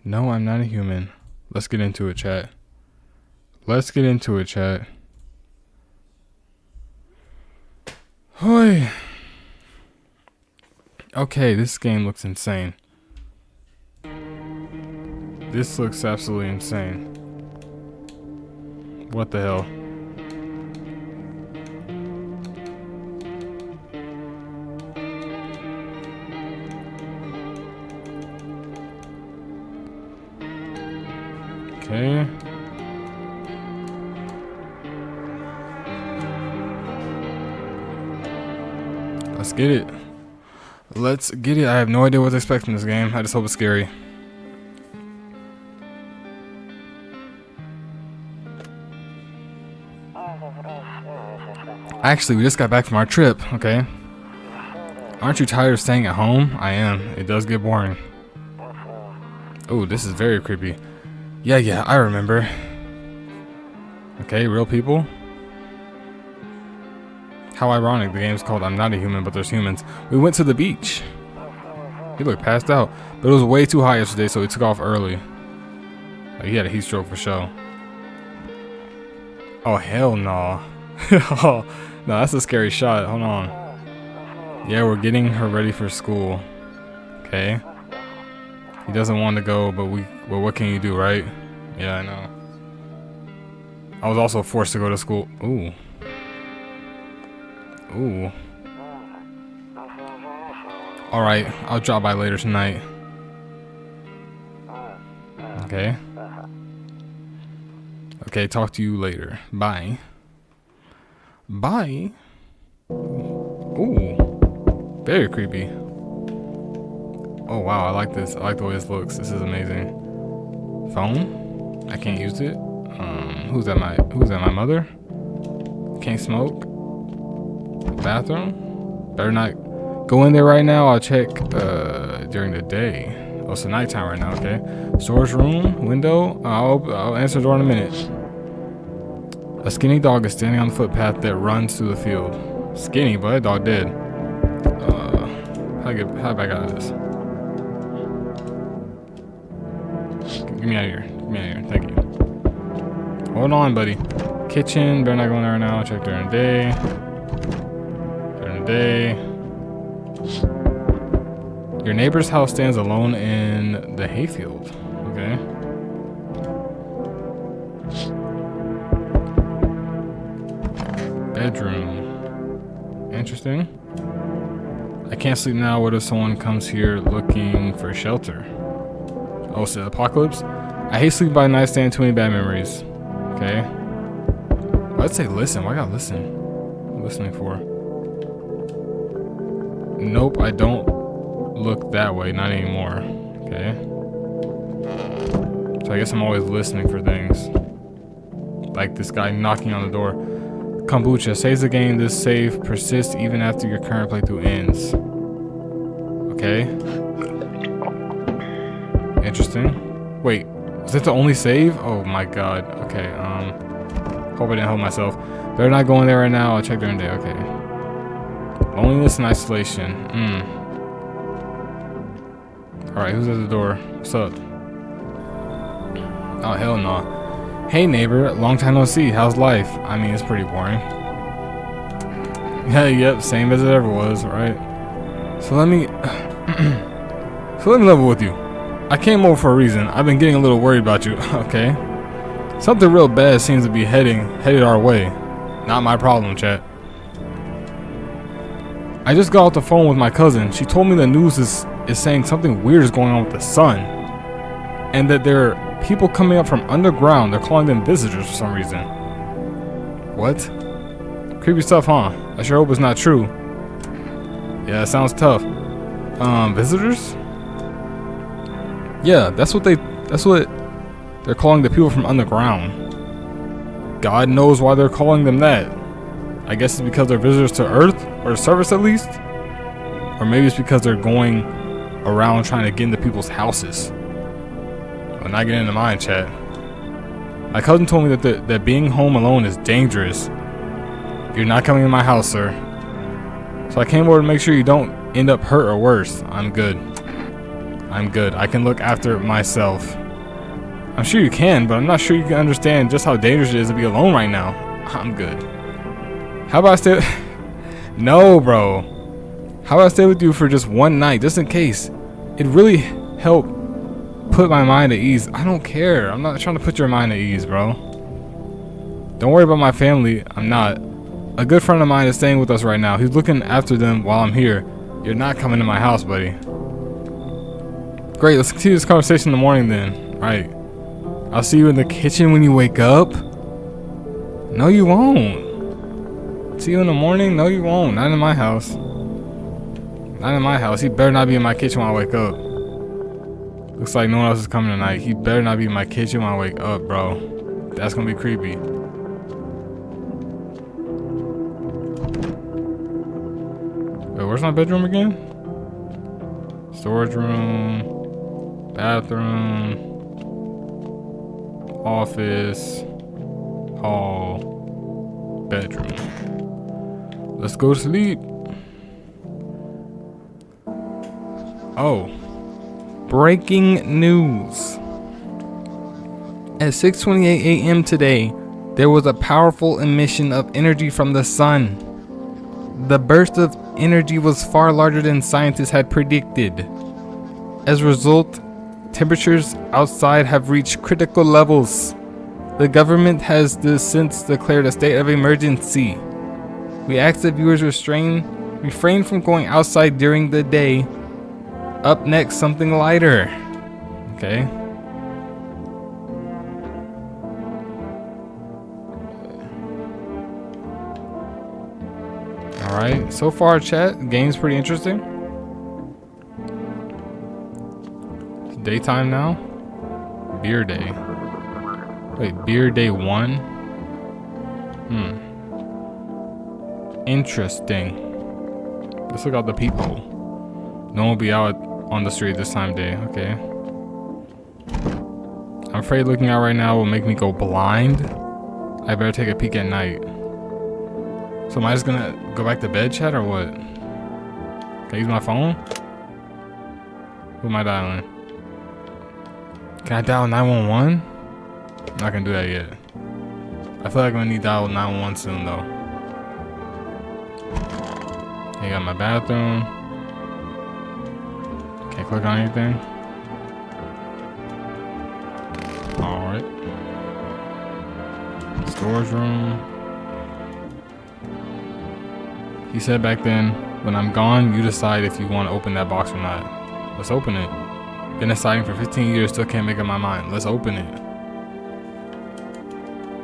No, I'm not a human. Let's get into it, chat. Let's get into it, chat. Hoi. Okay, this game looks insane. This looks absolutely insane. What the hell? Okay. Let's get it. Let's get it. I have no idea what to expect from this game. I just hope it's scary. Actually, we just got back from our trip, okay? Aren't you tired of staying at home? I am. It does get boring. Oh, this is very creepy. Yeah, I remember. Okay, real people? How ironic, the game's called I'm Not a Human, but there's humans. We went to the beach. He looked passed out, but it was way too hot yesterday, so he took off early. He had a heat stroke for sure. Oh, hell no. Oh, no, that's a scary shot. Hold on. Yeah, we're getting her ready for school. Okay. He doesn't want to go, but well, what can you do, right? Yeah, I know. I was also forced to go to school. Ooh. Ooh. Alright, I'll drop by later tonight. Okay. Okay, talk to you later. Bye. Bye. Ooh. Very creepy. Oh wow, I like this. I like the way this looks. This is amazing. Phone? I can't use it. Who's that my mother? Can't smoke. Bathroom? Better not go in there right now. I'll check during the day. Oh, it's nighttime right now, okay. Storage room, window. I'll answer the door in a minute. A skinny dog is standing on the footpath that runs through the field. Skinny, but that dog dead. How do I back out of this? Get me out of here. Get me out of here. Thank you. Hold on, buddy. Kitchen. Better not go in there right now. Check during the day. During the day. Your neighbor's house stands alone in the hayfield. Okay. Bedroom. Interesting. I can't sleep now. What if someone comes here looking for shelter? Oh, it's the apocalypse? I hate sleeping by nightstand. Too many bad memories. Okay. I'd say listen. Why I gotta listen? What am I listening for? Nope, I don't look that way. Not anymore. Okay. So I guess I'm always listening for things. Like this guy knocking on the door. Kombucha saves the game. This save persists even after your current playthrough ends. Okay. Interesting. Wait, is that the only save? Oh my god. Okay, hope I didn't hold myself. Better not go in there right now. I'll check during the day. Okay. Loneliness and isolation. Alright, who's at the door? What's up? Oh, hell no. Hey neighbor, long time no see. How's life? I mean, it's pretty boring. Yeah, yep, same as it ever was, right? So let me level with you. I came over for a reason. I've been getting a little worried about you. Okay. Something real bad seems to be headed our way. Not my problem, chat. I just got off the phone with my cousin. She told me the news is saying something weird is going on with the sun. And that there are people coming up from underground. They're calling them visitors for some reason. What? Creepy stuff, huh? I sure hope it's not true. Yeah, it sounds tough. Visitors? Yeah, that's what they're calling the people from underground. God knows why they're calling them that. I guess it's because they're visitors to Earth, or the surface at least. Or maybe it's because they're going around trying to get into people's houses. But not getting into mine, chat. My cousin told me that being home alone is dangerous. You're not coming in my house, sir. So I came over to make sure you don't end up hurt or worse. I'm good. I'm good. I can look after myself. I'm sure you can, but I'm not sure you can understand just how dangerous it is to be alone right now. I'm good. How about I stay? No, bro. How about I stay with you for just one night, just in case? It really helped put my mind at ease. I don't care. I'm not trying to put your mind at ease, bro. Don't worry about my family. I'm not. A good friend of mine is staying with us right now. He's looking after them while I'm here. You're not coming to my house, buddy. Great, let's continue this conversation in the morning then. Alright. I'll see you in the kitchen when you wake up. No, you won't. See you in the morning? No, you won't. Not in my house. Not in my house. He better not be in my kitchen when I wake up. Looks like no one else is coming tonight. He better not be in my kitchen when I wake up, bro. That's gonna be creepy. Wait, where's my bedroom again? Storage room, bathroom, office, hall, bedroom. Let's go to sleep. Oh, breaking news. At 6:28 a.m. today, there was a powerful emission of energy from the sun. The burst of energy was far larger than scientists had predicted. As a result, temperatures outside have reached critical levels. The government has since declared a state of emergency. We ask that viewers refrain from going outside during the day. Up next, something lighter. Okay. Alright, so far chat, the game's pretty interesting. It's daytime now. Beer day. Wait, beer day 1? Interesting. Let's look out the people. No one will be out on the street this time of day. Okay. I'm afraid looking out right now will make me go blind. I better take a peek at night. So am I just gonna go back to bed, chat, or what? Can I use my phone? Who am I dialing? Can I dial 911? I'm not gonna do that yet. I feel like I'm gonna need to dial 911 soon, though. Okay, got my bathroom. Can't click on anything. Alright. Storage room. He said back then, when I'm gone, you decide if you want to open that box or not. Let's open it. Been deciding for 15 years, still can't make up my mind. Let's open it.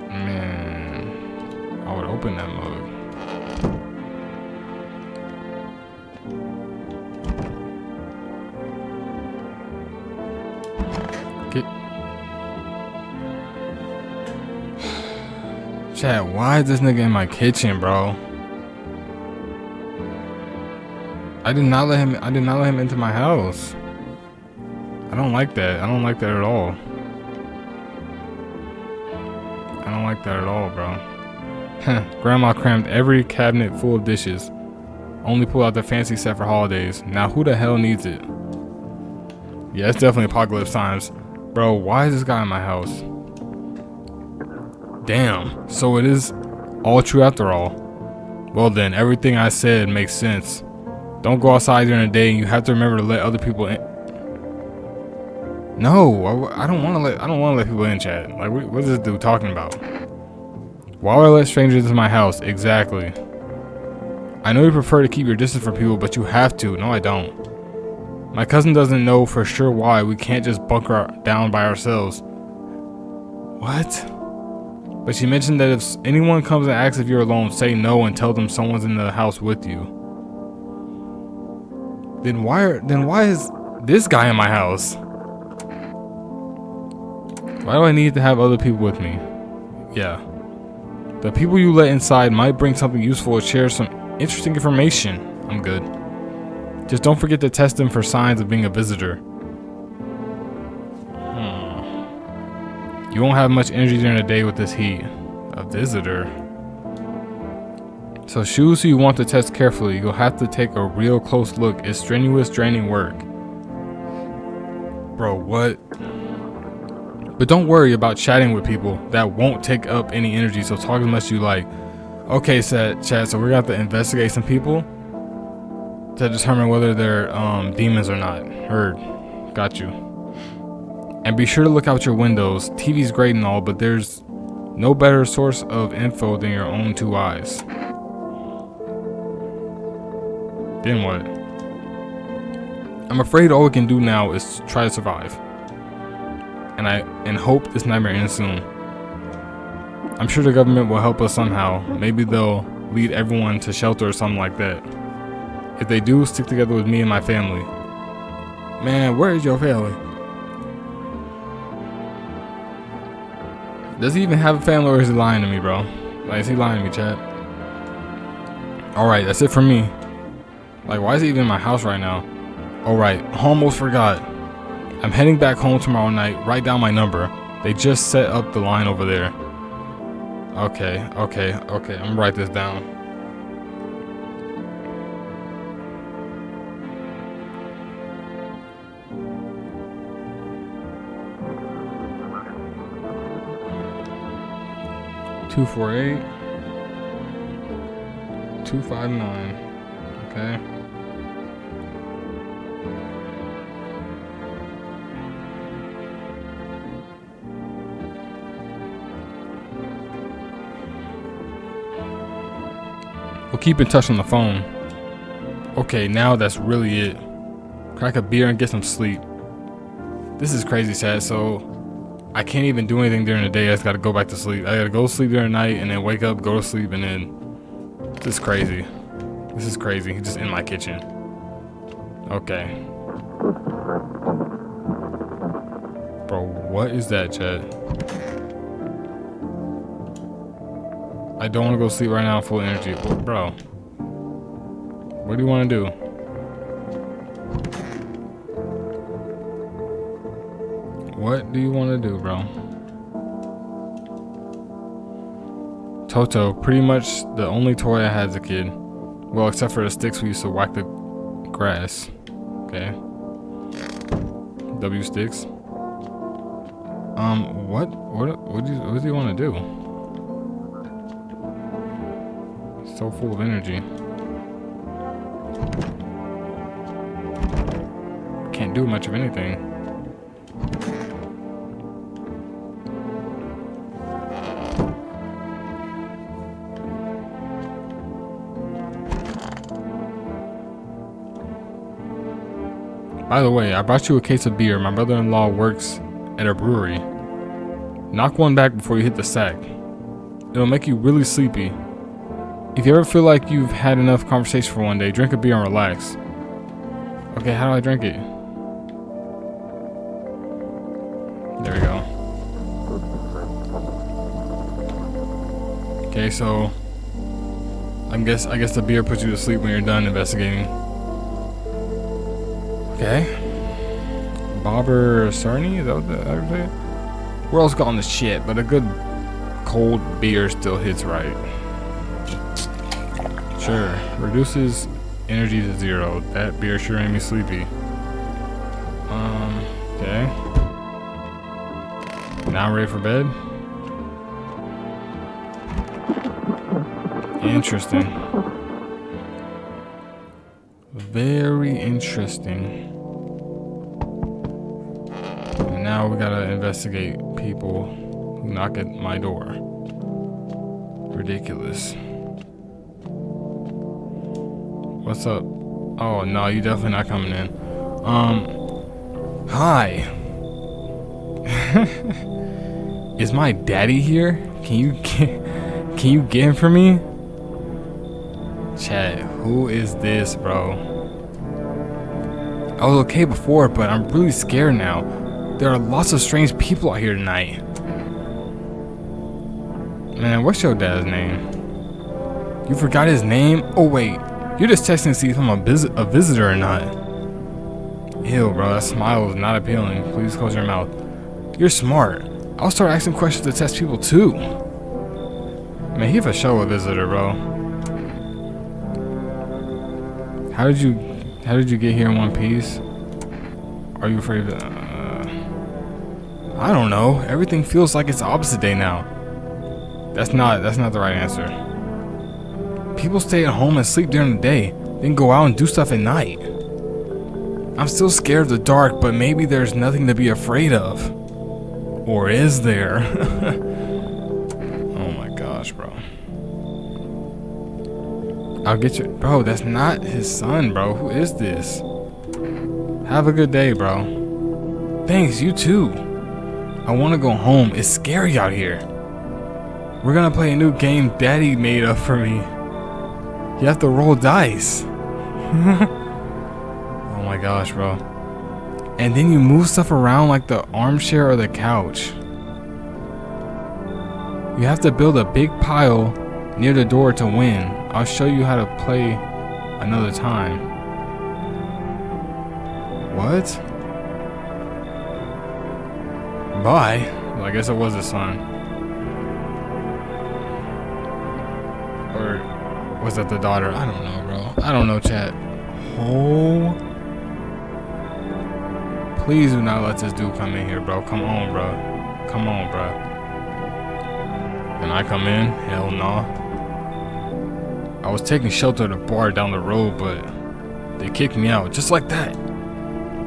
Man, I would open that mug. Get. Chat, why is this nigga in my kitchen, bro? I did not let him into my house. I don't like that. I don't like that at all. I don't like that at all, bro. Grandma crammed every cabinet full of dishes. Only pulled out the fancy set for holidays. Now who the hell needs it? Yeah, it's definitely apocalypse times. Bro, why is this guy in my house? Damn. So it is all true after all. Well then, everything I said makes sense. Don't go outside during the day, and you have to remember to let other people in. No, I don't want to let people in, chat. Like, what is this dude talking about? Why would I let strangers into my house? Exactly. I know you prefer to keep your distance from people, but you have to. No, I don't. My cousin doesn't know for sure why we can't just bunker down by ourselves. What? But she mentioned that if anyone comes and asks if you're alone, say no and tell them someone's in the house with you. Then why is this guy in my house? Why do I need to have other people with me? Yeah. The people you let inside might bring something useful or share some interesting information. I'm good. Just don't forget to test them for signs of being a visitor. You won't have much energy during the day with this heat. A visitor? So choose who you want to test carefully. You'll have to take a real close look. It's strenuous, draining work. Bro, what? But don't worry about chatting with people. That won't take up any energy, so talk as much as you like. Okay, chat, so we're going to have to investigate some people to determine whether they're demons or not. Heard. Got you. And be sure to look out your windows. TV's great and all, but there's no better source of info than your own two eyes. Then what? I'm afraid all we can do now is try to survive. And hope this nightmare ends soon. I'm sure the government will help us somehow. Maybe they'll lead everyone to shelter or something like that. If they do, stick together with me and my family. Man, where is your family? Does he even have a family, or is he lying to me, bro? Like, is he lying to me, chat? Alright, that's it for me. Like, why is he even in my house right now? Alright, almost forgot. I'm heading back home tomorrow night. Write down my number. They just set up the line over there. Okay. I'm gonna write this down. (248) 259. Okay. We'll keep in touch on the phone. Okay, now that's really it. Crack a beer and get some sleep. This is crazy, chat. So I can't even do anything during the day. I just gotta go back to sleep. I gotta go to sleep during the night and then wake up, go to sleep, and then this is crazy. This is crazy. He's just in my kitchen. Okay. Bro, what is that, chat? I don't want to go sleep right now, full energy. Bro, what do you want to do? What do you want to do, bro? Toto, pretty much the only toy I had as a kid. Well, except for the sticks we used to whack the grass. Okay. W sticks. What do you want to do? So full of energy. Can't do much of anything. By the way, I brought you a case of beer. My brother-in-law works at a brewery. Knock one back before you hit the sack. It'll make you really sleepy. If you ever feel like you've had enough conversation for one day, drink a beer and relax. Okay, how do I drink it? There we go. Okay, so I guess the beer puts you to sleep when you're done investigating. Okay. Bobber Sarny, is that what I would say? We're else got on the shit, but a good cold beer still hits right. Sure, reduces energy to 0. That beer sure made me sleepy. Okay. Now I'm ready for bed. Interesting. Very interesting. And now we gotta investigate people who knock at my door. Ridiculous. What's up? Oh no, you definitely not coming in. Hi. Is my daddy here? Can you get him for me? Chat, who is this, bro? I was okay before, but I'm really scared now. There are lots of strange people out here tonight. Man, what's your dad's name? You forgot his name? Oh wait, you're just texting to see if I'm a visitor or not. Ew, bro, that smile is not appealing. Please close your mouth. You're smart. I'll start asking questions to test people too. Man, he for sure a visitor, bro. How did you get here in one piece? Are you afraid of I don't know. Everything feels like it's opposite day now. That's not the right answer. People stay at home and sleep during the day, then go out and do stuff at night. I'm still scared of the dark, but maybe there's nothing to be afraid of. Or is there? Oh my gosh, bro. I'll get you. Bro, that's not his son, bro. Who is this? Have a good day, bro. Thanks, you too. I want to go home. It's scary out here. We're gonna play a new game Daddy made up for me. You have to roll dice. Oh my gosh, bro. And then you move stuff around like the armchair or the couch. You have to build a big pile near the door to win. I'll show you how to play another time. What? Bye. Well, I guess it was his son. Or was that the daughter? I don't know, bro. I don't know, chat. Oh. Please do not let this dude come in here, bro. Come on, bro. Come on, bro. Can I come in? Hell no. I was taking shelter at a bar down the road, but they kicked me out just like that.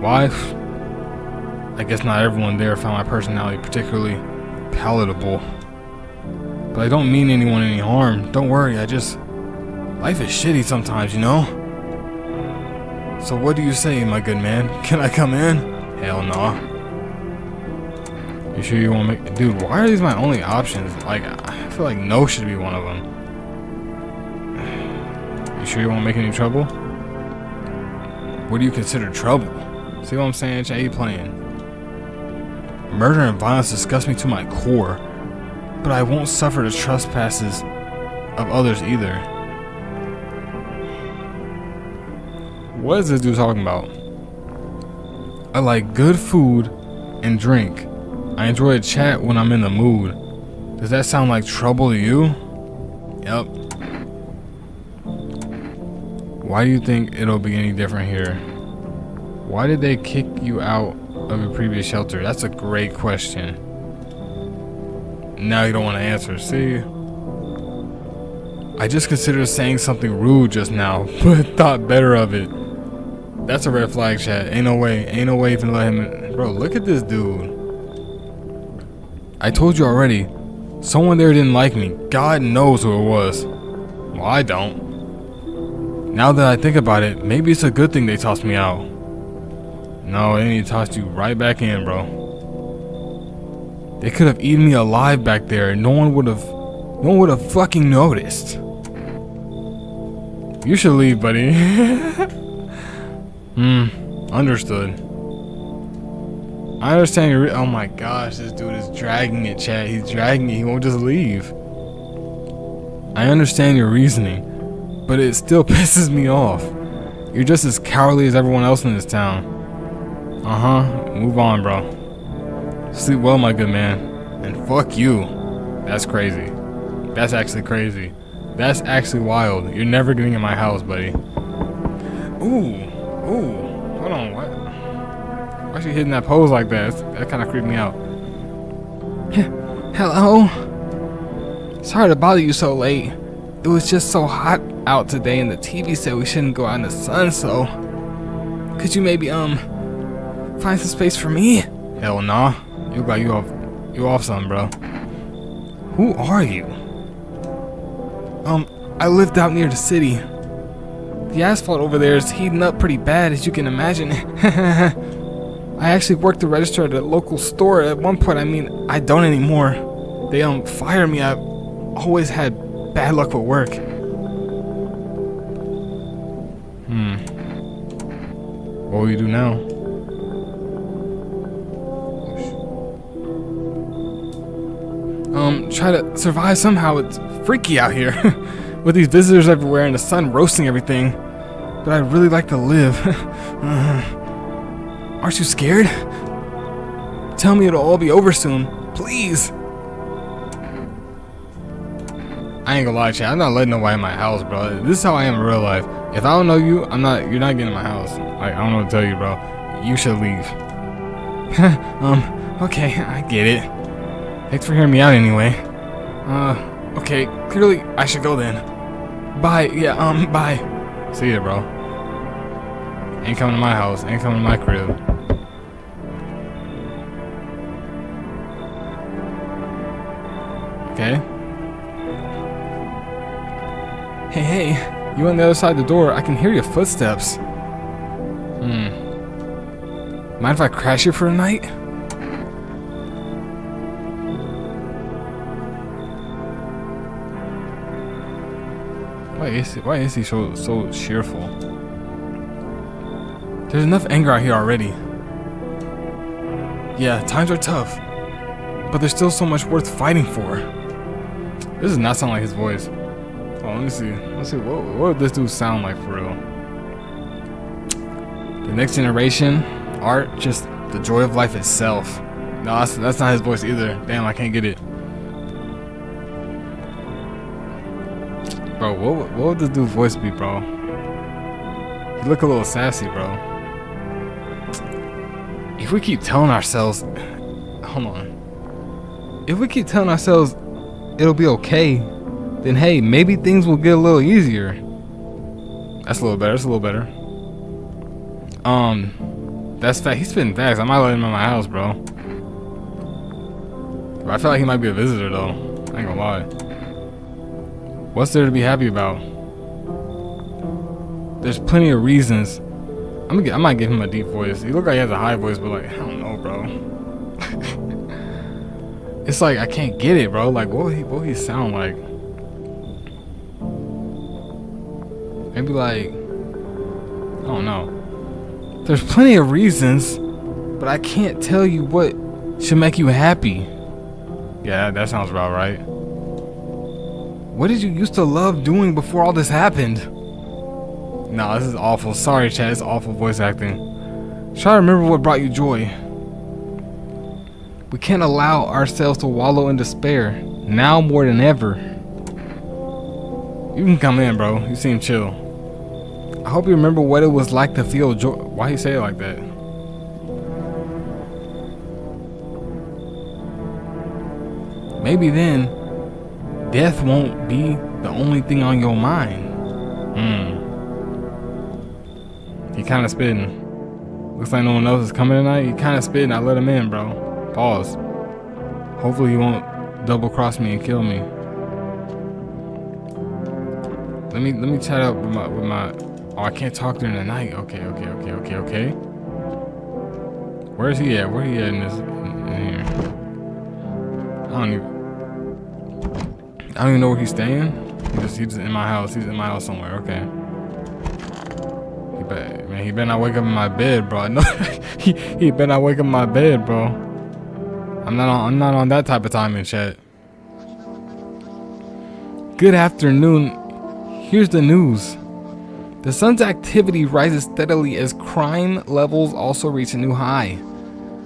Why? I guess not everyone there found my personality particularly palatable. But I don't mean anyone any harm. Don't worry, life is shitty sometimes, you know? So what do you say, my good man? Can I come in? Hell no. You sure you won't make... Dude, why are these my only options? Like, I feel like no should be one of them. You sure you won't make any trouble? What do you consider trouble? See what I'm saying? Chat, you playing. Murder and violence disgust me to my core, but I won't suffer the trespasses of others either. What is this dude talking about? I like good food and drink. I enjoy a chat when I'm in the mood. Does that sound like trouble to you? Yep. Why do you think it'll be any different here? Why did they kick you out of your previous shelter? That's a great question. Now you don't want to answer. See? I just considered saying something rude just now, but thought better of it. That's a red flag, chat. Ain't no way even let him in. Bro, look at this dude. I told you already. Someone there didn't like me. God knows who it was. Well, I don't. Now that I think about it, maybe it's a good thing they tossed me out. No, they need to toss you right back in, bro. They could have eaten me alive back there and no one would have fucking noticed. You should leave, buddy. Understood. I understand your oh my gosh, this dude is dragging it, chat. He's dragging it. He won't just leave. I understand your reasoning, but it still pisses me off. You're just as cowardly as everyone else in this town. Move on, bro. Sleep well, my good man. And fuck you. That's crazy. That's actually crazy. That's actually wild. You're never getting in my house, buddy. Ooh. Hold on, what? Why is she hitting that pose like that? That kind of creeped me out. Hello? Sorry to bother you so late. It was just so hot out today and the TV said we shouldn't go out in the sun, so... Could you maybe, find some space for me? Hell nah. You got you off something, bro. Who are you? I lived out near the city. The asphalt over there is heating up pretty bad, as you can imagine. I actually worked the register at a local store at one point. I mean, I don't anymore. They fired me. I've always had bad luck with work. What will you do now? Try to survive somehow. It's freaky out here. With these visitors everywhere and the sun roasting everything. But I'd really like to live. Aren't you scared? Tell me it'll all be over soon. Please. I ain't gonna lie, chat. I'm not letting nobody in my house, bro. This is how I am in real life. If I don't know you, you're not getting in my house. Like, I don't know what to tell you, bro. You should leave. Okay, I get it. Thanks for hearing me out anyway. Okay, clearly I should go then. Bye, yeah, bye. See ya, bro. Ain't coming to my house, ain't coming to my crib. Okay. Hey, you on the other side of the door? I can hear your footsteps. Mind if I crash here for a night? Why is he so cheerful? There's enough anger out here already. Yeah, times are tough, but there's still so much worth fighting for. This does not sound like his voice. Oh, let me see. Let's see. What would this dude sound like for real? The next generation, art, just the joy of life itself. No, that's not his voice either. Damn, I can't get it. Bro, what would this dude's voice be, bro? He look a little sassy, bro. If we keep telling ourselves, hold on. If we keep telling ourselves it'll be okay, then hey, maybe things will get a little easier. That's a little better. That's a little better. That's fact. He's spitting facts. I might let him in my house, bro. But I feel like he might be a visitor, though. I ain't gonna lie. What's there to be happy about? There's plenty of reasons. I might give him a deep voice. He look like he has a high voice, but like, I don't know, bro. It's like I can't get it, bro. Like, what would he sound like? Maybe like, I don't know. There's plenty of reasons, but I can't tell you what should make you happy. Yeah, that sounds about right. What did you used to love doing before all this happened? Nah, this is awful. Sorry, Chad. It's awful voice acting. Try to remember what brought you joy. We can't allow ourselves to wallow in despair. Now more than ever. You can come in, bro. You seem chill. I hope you remember what it was like to feel joy. Why he say it like that? Maybe then, death won't be the only thing on your mind. He kind of spitting. Looks like no one else is coming tonight. He kind of spitting. I let him in, bro. Pause. Hopefully he won't double cross me and kill me. Let me chat up with my. Oh, I can't talk during the night. Okay. Where is he at? Where he at in here? I don't even know where he's staying. He's just in my house. He's in my house somewhere. Okay. He better not wake up in my bed, bro. No, he better not wake up in my bed, bro. I'm not on that type of time in chat. Good afternoon. Here's the news. The sun's activity rises steadily as crime levels also reach a new high.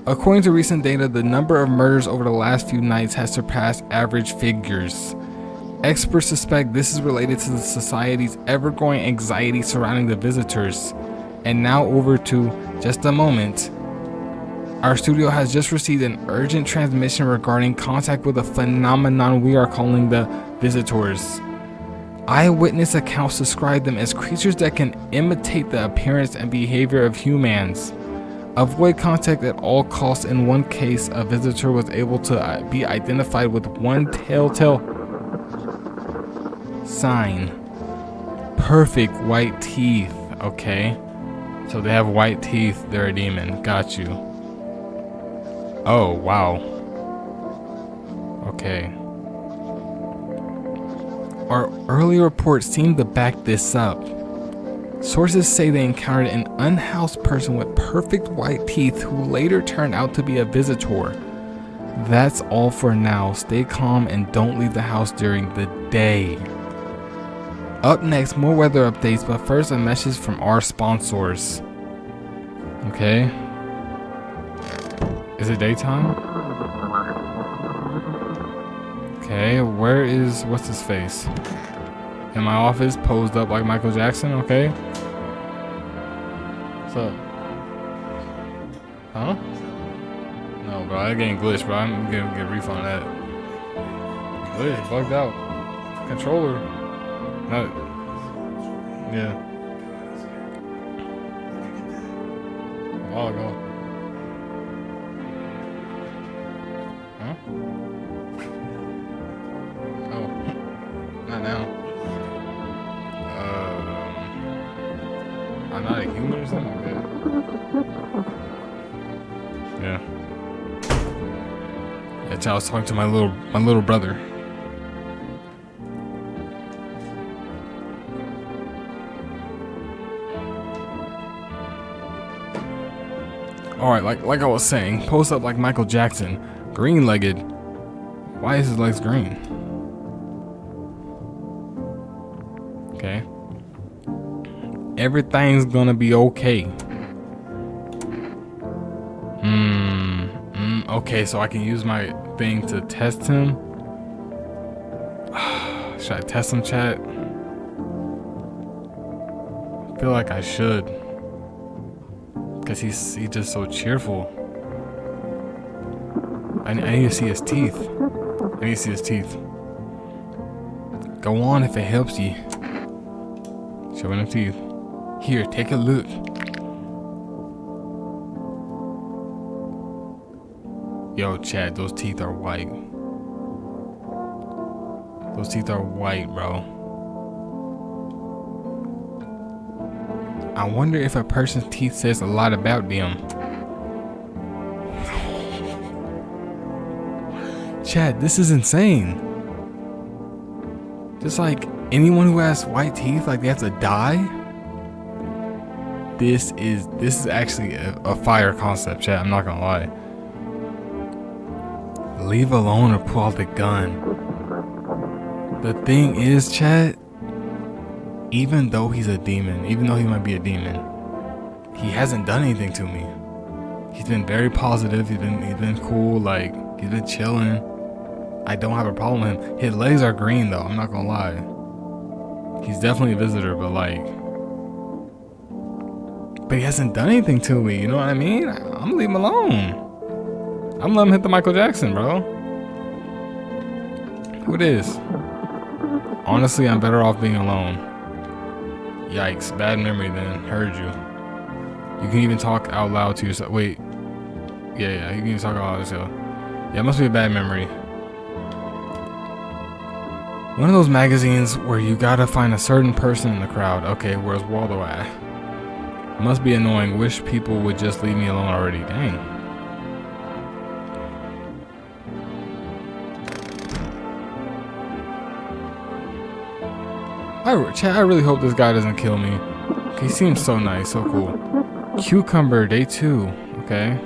According to recent data, the number of murders over the last few nights has surpassed average figures. Experts suspect this is related to the society's ever-growing anxiety surrounding the visitors. And now over to just a moment. Our studio has just received an urgent transmission regarding contact with a phenomenon we are calling the visitors. Eyewitness accounts describe them as creatures that can imitate the appearance and behavior of humans. Avoid contact at all costs. In one case, a visitor was able to be identified with one telltale sign. Perfect white teeth. Okay. So they have white teeth. They're a demon. Got you. Oh, wow. Okay. Our earlier reports seem to back this up. Sources say they encountered an unhoused person with perfect white teeth who later turned out to be a visitor. That's all for now. Stay calm and don't leave the house during the day. Up next, more weather updates, but first a message from our sponsors. Okay. Is it daytime? Okay, what's his face? In my office, posed up like Michael Jackson, okay? What's up? Huh? No, bro. That game glitched, bro. I'm gonna get a refund on that. Glitch, bugged out. Controller. Not. Yeah. A while ago. Huh? Oh. Not now. I'm not a human or something like that. Yeah. That's how I was talking to my little brother. Alright, like I was saying, post up like Michael Jackson. Green-legged. Why is his legs green? Okay. Everything's gonna be okay. Okay, so I can use my thing to test him. Should I test him, chat? I feel like I should. Because he's just so cheerful. I need to see his teeth. I need to see his teeth. Go on if it helps you. Show him the teeth. Here, take a look. Yo, Chad, those teeth are white. Those teeth are white, bro. I wonder if a person's teeth says a lot about them. Chad, this is insane. Just like anyone who has white teeth, like they have to die. This is actually a fire concept, chat. I'm not gonna lie. Leave alone or pull out the gun. The thing is, chat, even though he's a demon, even though he might be a demon, he hasn't done anything to me. He's been very positive. He's been cool. Like, he's been chilling. I don't have a problem with him. His legs are green though. I'm not gonna lie. He's definitely a visitor, but he hasn't done anything to me. You know what I mean? I'm gonna leave him alone. I'm letting him hit the Michael Jackson, bro. Who it is? Honestly, I'm better off being alone. Yikes, bad memory then. Heard you. You can even talk out loud to yourself. Wait. Yeah, you can even talk out loud to yourself. Yeah, it must be a bad memory. One of those magazines where you gotta find a certain person in the crowd. Okay, where's Waldo at? Must be annoying. Wish people would just leave me alone already. Dang. I really hope this guy doesn't kill me. He seems so nice, so cool. Cucumber, day 2. Okay.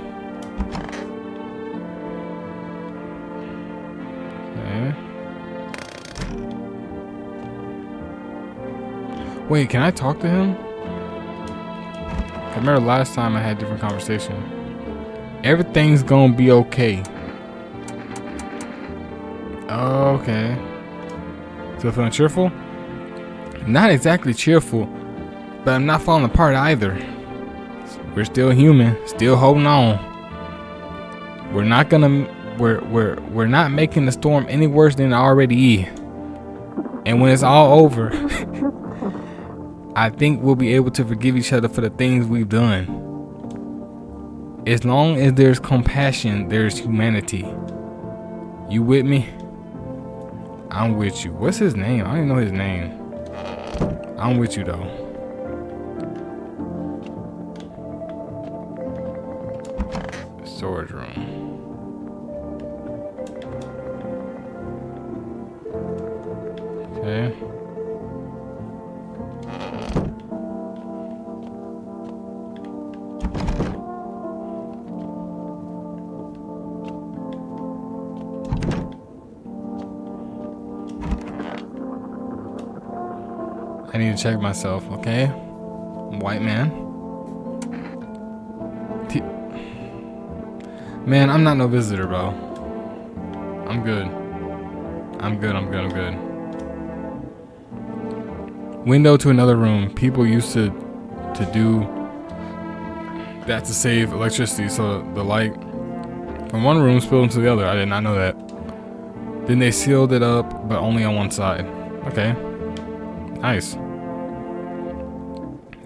Okay. Wait, can I talk to him? I remember last time I had a different conversation. Everything's gonna be okay. Okay. Still feeling cheerful? Not exactly cheerful, but I'm not falling apart either. We're still human, still holding on. We're not making the storm any worse than it already is. And when it's all over, I think we'll be able to forgive each other for the things we've done. As long as there's compassion, there's humanity. You with me? I'm with you. What's his name? I don't even know his name. I'm with you though. Storage room. Okay. I need to check myself, okay? White man. Man, I'm not no visitor, bro. I'm good. I'm good. Window to another room. People used to do that to save electricity, so the light From one room spilled into the other. I did not know that. Then they sealed it up, but only on one side. Okay. Nice. You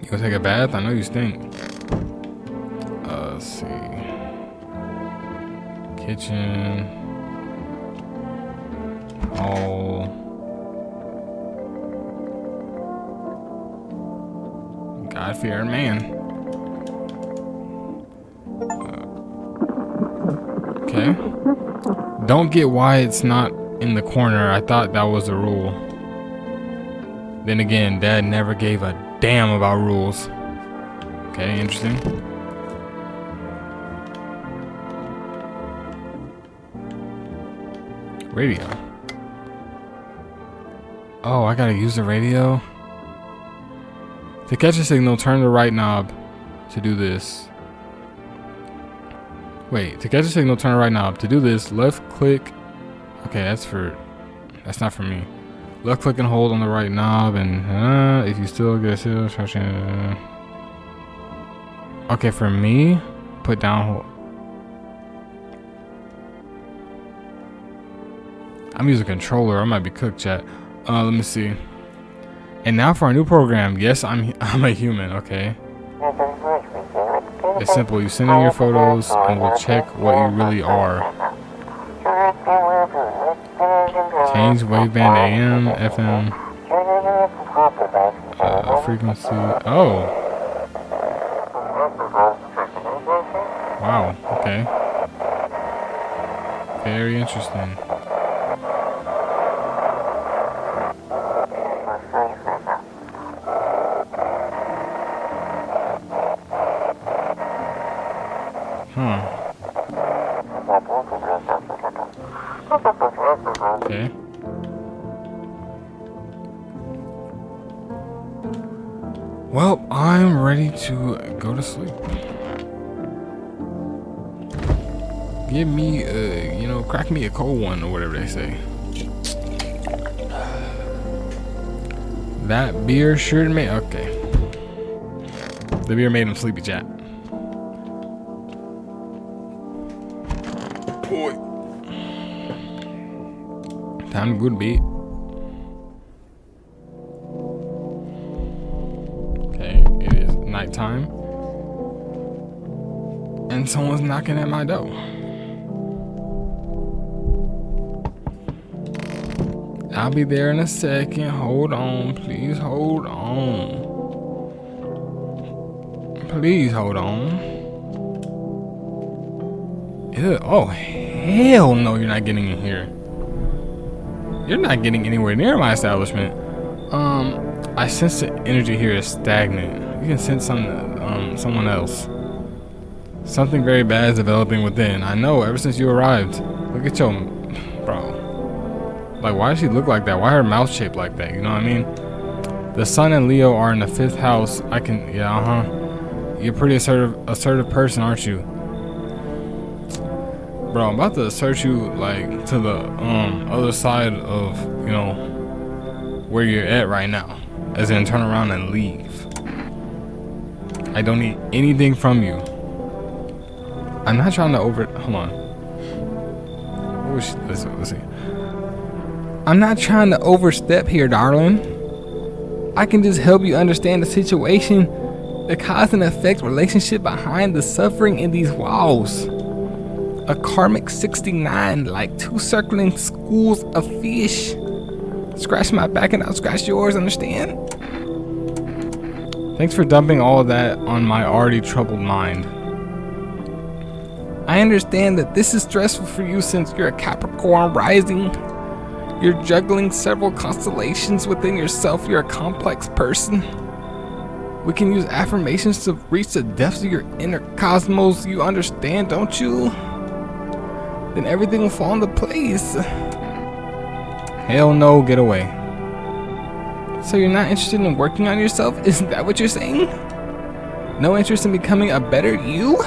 gonna take a bath? I know you stink. Let's see. Kitchen. Hall. God-fearing man. Okay. Don't get why it's not in the corner. I thought that was a rule. Then again, Dad never gave a damn about rules. Okay, interesting. Radio. Oh, I gotta use the radio? To catch a signal, turn the right knob to do this. Wait, to catch a signal, turn the right knob. To do this, left click. Okay, that's not for me. Left click and hold on the right knob, and if you still get a signal, okay, for me, put down hold. I'm using a controller. I might be cooked, chat. Let me see. And now for our new program. Yes, I'm a human. Okay. It's simple. You send in your photos, and we'll check what you really are. Change waveband AM, FM, frequency. Oh. Wow. Okay. Very interesting. Okay. Well, I'm ready to go to sleep. Give me, crack me a cold one or whatever they say. That beer sure made. Okay. The beer made him sleepy, chat. Boy. Time to go to bed. Okay, it is nighttime. And someone's knocking at my door. I'll be there in a second. Hold on, please hold on. Please hold on. Ew. Oh, hell no, you're not getting in here. You're not getting anywhere near my establishment. I sense the energy here is stagnant. You can sense someone else. Something very bad is developing within. I know, ever since you arrived. Look at your... Bro. Like, why does she look like that? Why her mouth shaped like that? You know what I mean? The sun and Leo are in the 5th house. I can... Yeah, You're a pretty assertive person, aren't you? Bro, I'm about to search you, like, to the other side of, where you're at right now. As in, turn around and leave. I don't need anything from you. I'm not trying to hold on. What was she? Let's see. I'm not trying to overstep here, darling. I can just help you understand the situation, the cause and effect relationship behind the suffering in these walls. A karmic 69, like 2 circling schools of fish. Scratch my back and I'll scratch yours, understand? Thanks for dumping all of that on my already troubled mind. I understand that this is stressful for you since you're a Capricorn rising. You're juggling several constellations within yourself. You're a complex person. We can use affirmations to reach the depths of your inner cosmos. You understand, don't you? Then everything will fall into place. Hell no, get away. So you're not interested in working on yourself? Isn't that what you're saying? No interest in becoming a better you?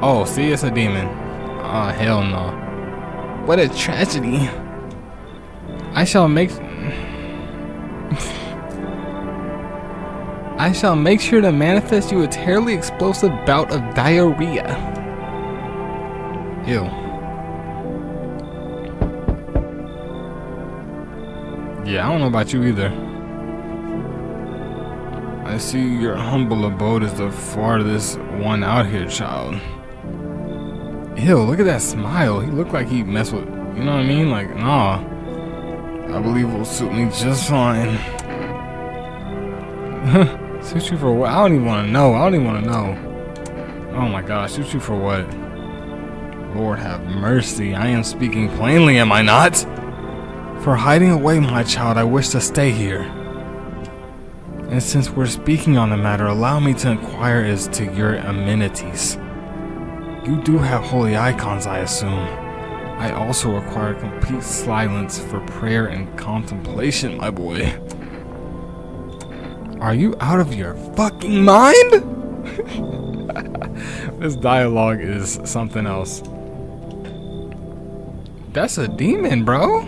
Oh, see, it's a demon. Oh, hell no. What a tragedy. I shall make sure to manifest you a terribly explosive bout of diarrhea. Ew. Yeah, I don't know about you either. I see your humble abode is the farthest one out here, child. Ew, look at that smile. He looked like he messed with, you know what I mean? Like, nah. I believe it will suit me just fine. Suit you for what? I don't even want to know. I don't even want to know. Oh my gosh, suit you for what? Lord have mercy. I am speaking plainly, am I not? For hiding away, my child, I wish to stay here. And since we're speaking on the matter, allow me to inquire as to your amenities. You do have holy icons, I assume. I also require complete silence for prayer and contemplation, my boy. Are you out of your fucking mind? This dialogue is something else. That's a demon, bro.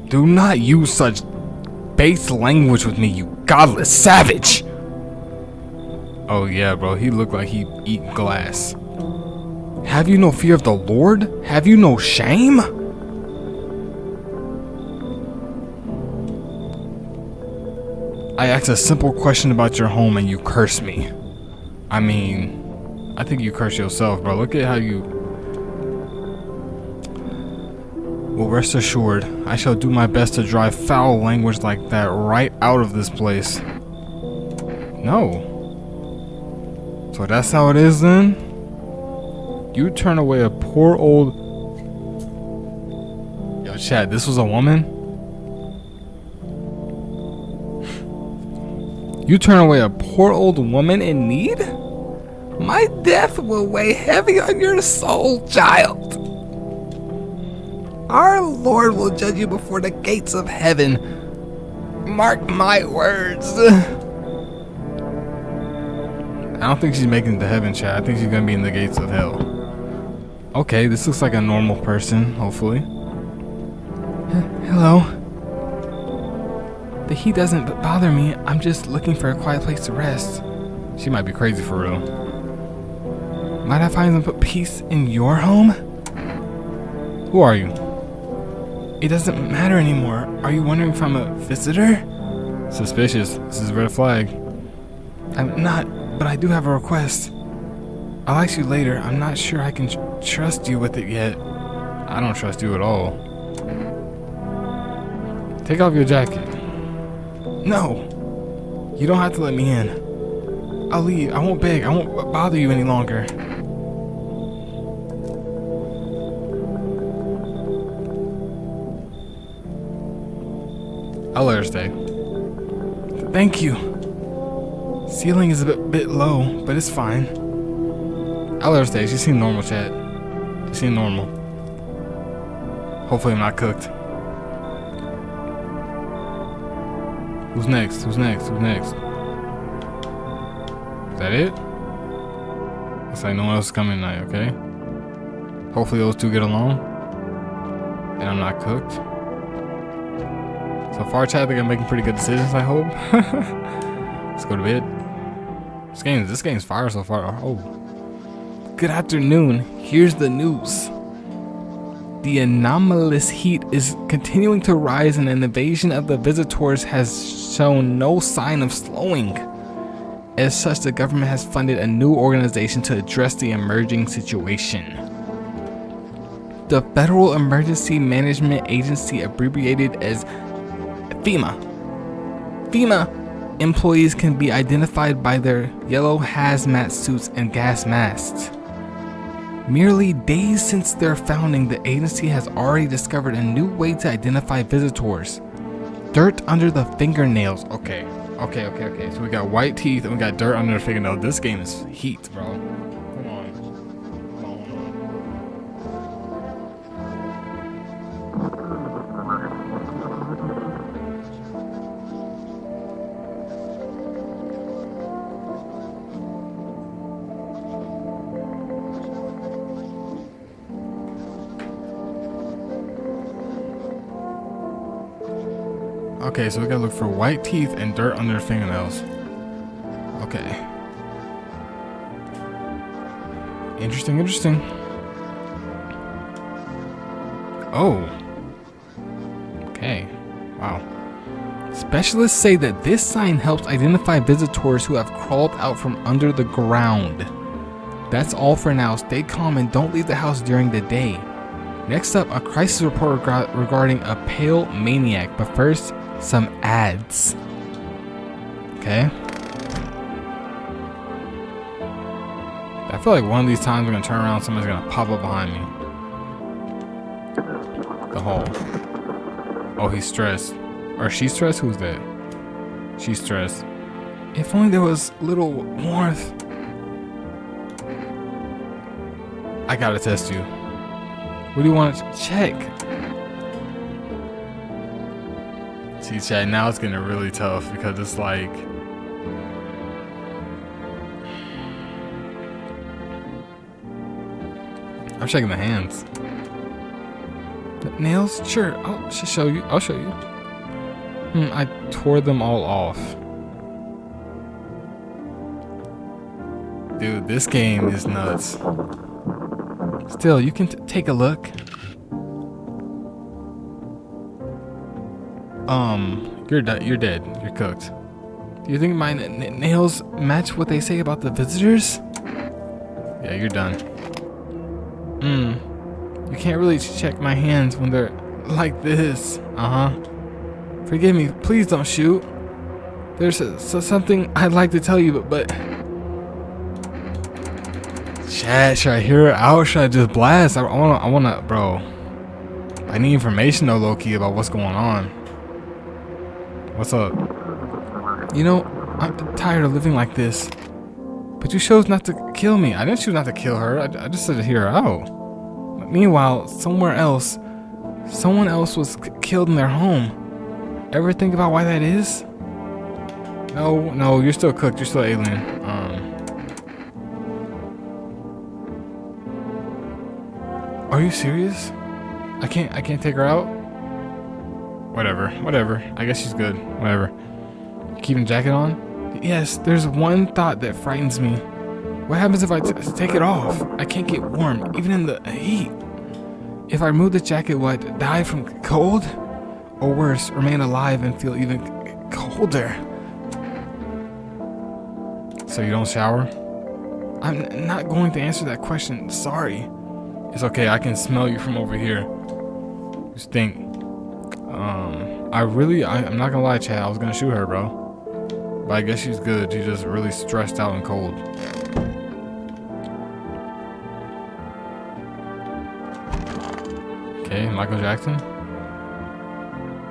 Do not use such base language with me, you godless savage. Oh yeah, bro, he looked like he'd eat glass. Have you no fear of the Lord? Have you no shame? I asked a simple question about your home and you curse me. I mean, I think you curse yourself, bro. Look at how you... Well, rest assured, I shall do my best to drive foul language like that right out of this place. No. So that's how it is then? You turn away a poor old... Yo, chat, this was a woman? You turn away a poor old woman in need? My death will weigh heavy on your soul, child. Our Lord will judge you before the gates of heaven. Mark my words. I don't think she's making it to heaven, chat. I think she's gonna be in the gates of hell. Okay, this looks like a normal person, hopefully. Hello. The heat doesn't bother me. I'm just looking for a quiet place to rest. She might be crazy for real. Might I find some peace in your home? Who are you? It doesn't matter anymore. Are you wondering if I'm a visitor? Suspicious. This is a red flag. I'm not, but I do have a request. I'll ask you later. I'm not sure I can trust you with it yet. I don't trust you at all. Take off your jacket. No. You don't have to let me in. I'll leave. I won't beg. I won't bother you any longer. I'll let her stay. Thank you. Ceiling is a bit low, but it's fine. I'll let her stay. She seemed normal, chat. She seemed normal. Hopefully I'm not cooked. Who's next? Who's next? Who's next? Is that it? Looks like no one else is coming tonight, okay? Hopefully those two get along. And I'm not cooked. So far, chat, I think I'm making pretty good decisions, I hope. Let's go to bed. This game's fire so far. Oh. Good afternoon. Here's the news. The anomalous heat is continuing to rise and an invasion of the visitors has shown no sign of slowing. As such, the government has funded a new organization to address the emerging situation. The Federal Emergency Management Agency, abbreviated as FEMA. FEMA employees can be identified by their yellow hazmat suits and gas masks. Merely days since their founding, the agency has already discovered a new way to identify visitors. Dirt under the fingernails. Okay. So we got white teeth and we got dirt under the fingernails. This game is heat, bro. Come on. Okay, so we gotta look for white teeth and dirt under the fingernails. Okay. Interesting. Oh. Okay. Wow. Specialists say that this sign helps identify visitors who have crawled out from under the ground. That's all for now. Stay calm and don't leave the house during the day. Next up, a crisis report regarding a pale maniac. But first, some ads. Okay. I feel like one of these times I'm gonna turn around, somebody's gonna pop up behind me. The hole. Oh, he's stressed. Or she's stressed? Who's that? She's stressed. If only there was little warmth. I gotta test you. What do you want to check? See, chat, now it's getting really tough because it's like... I'm checking the hands. Nails? Sure, I'll show you. I'll show you. I tore them all off. Dude, this game is nuts. Still, you can take a look. You're dead. You're cooked. Do you think my nails match what they say about the visitors? Yeah, you're done. You can't really check my hands when they're like this. Forgive me, please don't shoot. There's something I'd like to tell you, but... Chat, should I hear it out? Should I just blast? I wanna, bro. I need information though, low-key, about what's going on. What's up? You know, I'm tired of living like this. But you chose not to kill me. I didn't choose not to kill her. I just said to hear her out. But meanwhile, someone else was killed in their home. Ever think about why that is? No, you're still cooked. You're still alien. Are you serious? I can't take her out? Whatever. I guess she's good. Whatever. You keeping the jacket on? Yes, there's one thought that frightens me. What happens if I take it off? I can't get warm, even in the heat. If I remove the jacket, will I die from cold? Or worse, remain alive and feel even colder? So you don't shower? I'm not going to answer that question, sorry. It's okay, I can smell you from over here. You stink. I'm not gonna lie, Chad, I was gonna shoot her, bro. But I guess she's good, she's just really stressed out and cold. Okay, Michael Jackson.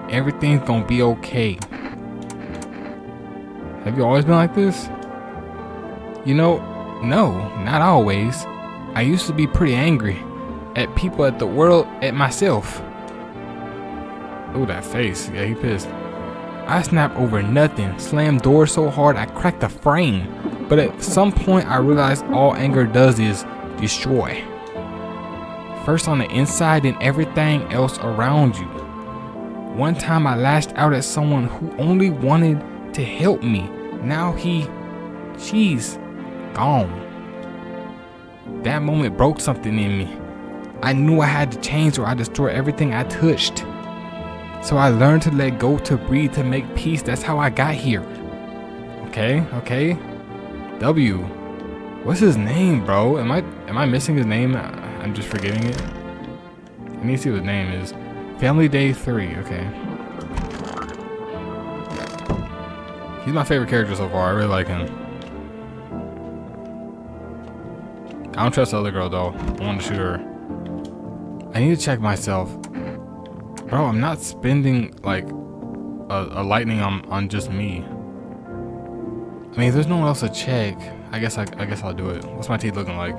Everything's gonna be okay. Have you always been like this? You know, no, not always. I used to be pretty angry. At people, at the world, at myself. Oh, that face. Yeah, he pissed. I snapped over nothing. Slammed doors so hard I cracked the frame. But at some point I realized all anger does is destroy. First on the inside and everything else around you. One time I lashed out at someone who only wanted to help me. Now she's gone. That moment broke something in me. I knew I had to change or I'd destroy everything I touched. So I learned to let go, to breathe, to make peace. That's how I got here. Okay. W. What's his name, bro? Am I missing his name? I'm just forgetting it. I need to see what his name is. Family Day 3. Okay. He's my favorite character so far. I really like him. I don't trust the other girl though. I want to shoot her. I need to check myself. Bro, I'm not spending like a lightning on just me. I mean, if there's no one else to check, I guess I'll do it. What's my teeth looking like?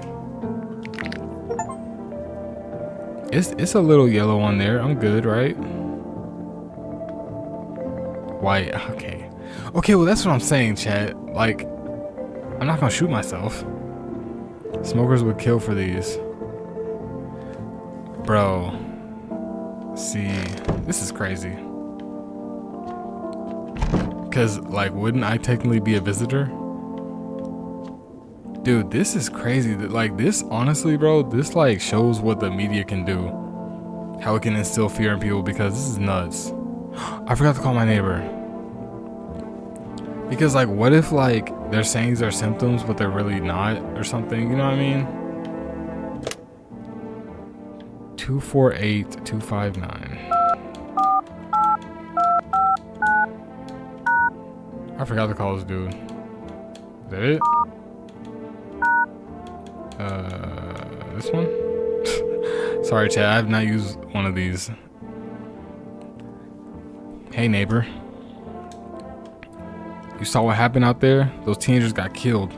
It's a little yellow on there. I'm good, right? White. Okay. Well, that's what I'm saying, chat. Like, I'm not gonna shoot myself. Smokers would kill for these. Bro. See, this is crazy. Cause like, wouldn't I technically be a visitor? Dude, this is crazy. Like this, honestly, bro, this like shows what the media can do. how it can instill fear in people, because this is nuts. I forgot to call my neighbor. Because like, what if like they're saying these are symptoms but they're really not or something, you know what I mean? 248-259. I forgot to call this dude. Is that it? This one? Sorry, chat, I have not used one of these. Hey, neighbor. You saw what happened out there? Those teenagers got killed.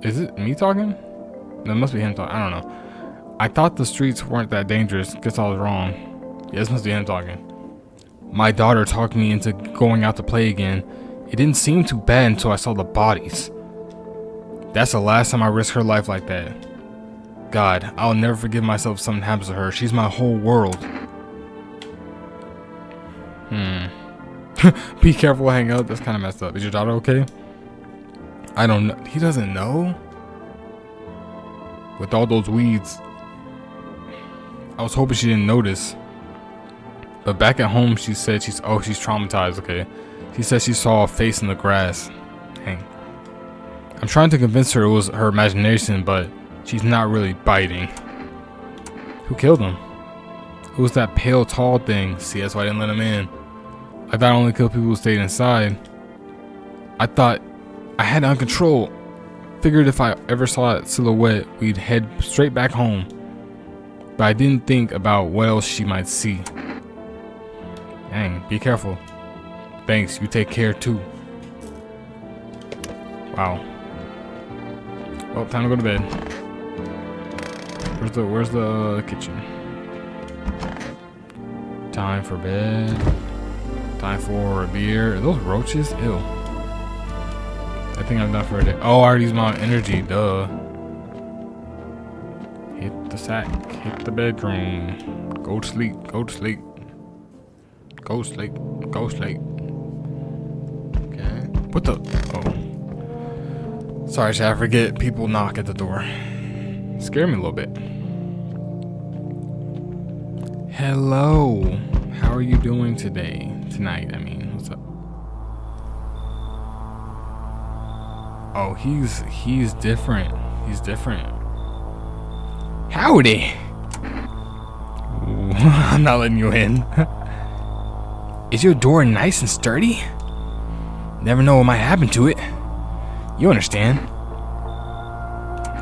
Is it me talking? That must be him talking. I don't know. I thought the streets weren't that dangerous. Guess I was wrong. Yeah, this must be him talking. My daughter talked me into going out to play again. It didn't seem too bad until I saw the bodies. That's the last time I risked her life like that. God, I'll never forgive myself if something happens to her. She's my whole world. Be careful, hang up. That's kind of messed up. Is your daughter okay? I don't know. He doesn't know? With all those weeds. I was hoping she didn't notice. But back at home, she said she's traumatized, okay. She said she saw a face in the grass. Dang. I'm trying to convince her it was her imagination, but she's not really biting. Who killed him? It was that pale, tall thing. See, that's why I didn't let him in. I thought I only killed people who stayed inside. I thought I had it under control. Figured if I ever saw that silhouette, we'd head straight back home. But I didn't think about what else she might see. Dang, be careful. Thanks, you take care too. Wow. Well, time to go to bed. Where's the kitchen? Time for bed. Time for a beer. Are those roaches? Ew. I think I'm done for a day. Oh, I already used my energy. Duh. Hit the sack. Hit the bedroom. Go to sleep. Go to sleep. Go sleep. Go sleep. Okay. What the? Oh. Sorry, chat. I forget people knock at the door. Scare me a little bit. Hello. How are you doing today? Tonight, I mean. What's up? Oh, he's different. He's different. Howdy. Ooh, I'm not letting you in. Is your door nice and sturdy? Never know what might happen to it. You understand.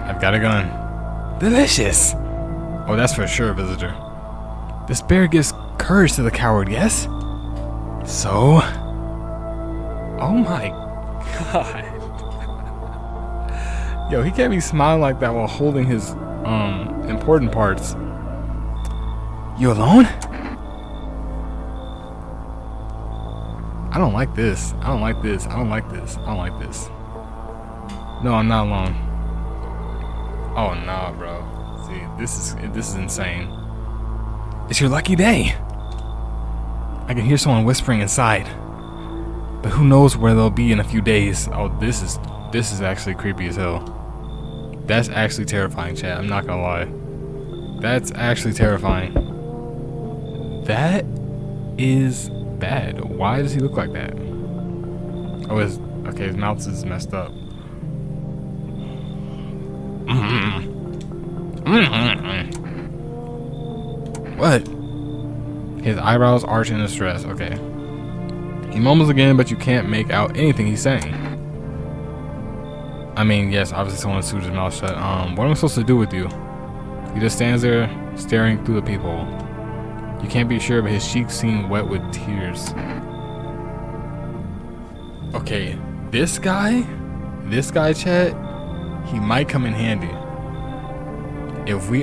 I've got a gun. Delicious. Oh, that's for sure, visitor. This bear gives courage to the coward, yes? So? Oh my god. Yo, he can't be smiling like that while holding his important parts. You alone? I don't like this. I don't like this. I don't like this. I don't like this. No, I'm not alone. Oh nah, bro. See, this is insane. It's your lucky day. I can hear someone whispering inside. But who knows where they'll be in a few days. Oh, this is actually creepy as hell. That's actually terrifying, chat. I'm not gonna lie. That's actually terrifying. That is bad. Why does he look like that? Oh, his mouth is messed up. What? His eyebrows arch in distress. Okay. He mumbles again, but you can't make out anything he's saying. I mean, yes, obviously someone sued his mouth shut. What am I supposed to do with you? He just stands there, staring through the peephole. You can't be sure, but his cheeks seem wet with tears. Okay, this guy, chat, he might come in handy. If we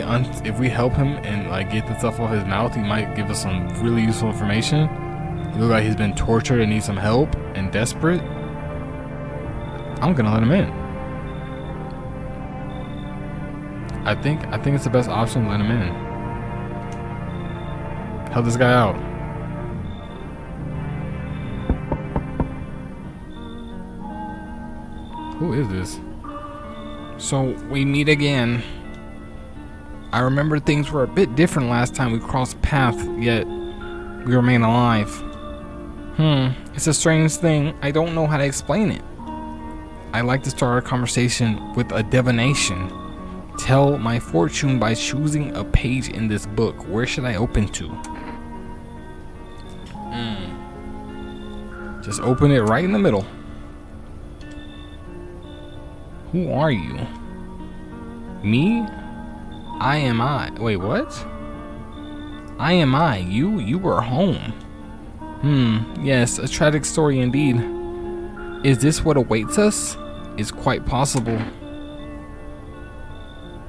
help him and like get the stuff off his mouth, he might give us some really useful information. He looks like he's been tortured and needs some help and desperate. I'm gonna let him in. I think it's the best option to let him in. Help this guy out. Who is this? So we meet again. I remember things were a bit different last time we crossed paths, yet we remain alive. It's a strange thing. I don't know how to explain it. I like to start our conversation with a divination. Tell my fortune by choosing a page in this book. Where should I open to? Just open it right in the middle. Who are you? Me? I am I. Wait, what? I am I. You were home. Yes, a tragic story indeed. Is this what awaits us? It's quite possible.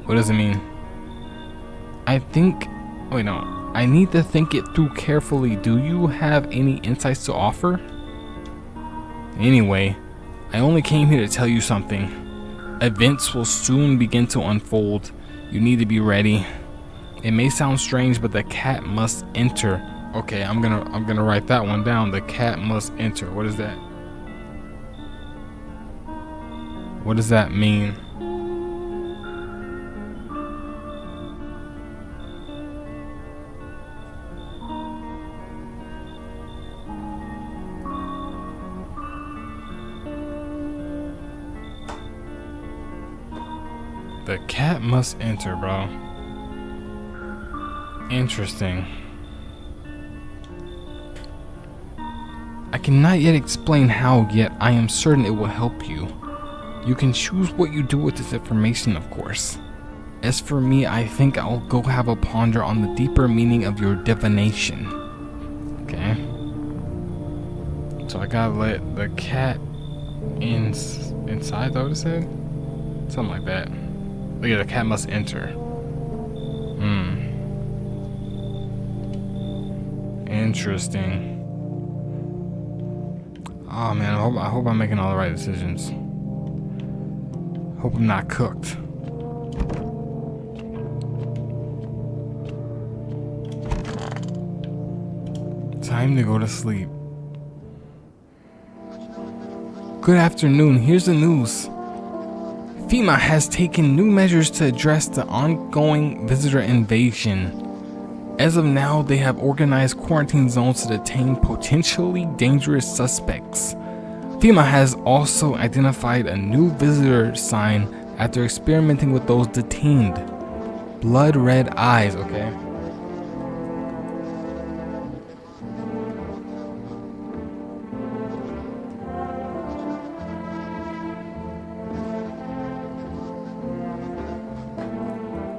What does it mean? I need to think it through carefully. Do you have any insights to offer? Anyway, I only came here to tell you something. Events will soon begin to unfold. You need to be ready. It may sound strange, but the cat must enter. Okay, I'm gonna write that one down. The cat must enter. What is that? What does that mean? The cat must enter, bro. Interesting. I cannot yet explain how, yet I am certain it will help you. You can choose what you do with this information, of course. As for me, I think I'll go have a ponder on the deeper meaning of your divination. Okay. So I gotta let the cat inside, though, it said? Something like that. Oh yeah, the cat must enter. Interesting. Oh man, I hope I'm making all the right decisions. Hope I'm not cooked. Time to go to sleep. Good afternoon, here's the news. FEMA has taken new measures to address the ongoing visitor invasion. As of now, they have organized quarantine zones to detain potentially dangerous suspects. FEMA has also identified a new visitor sign after experimenting with those detained. Blood red eyes, okay?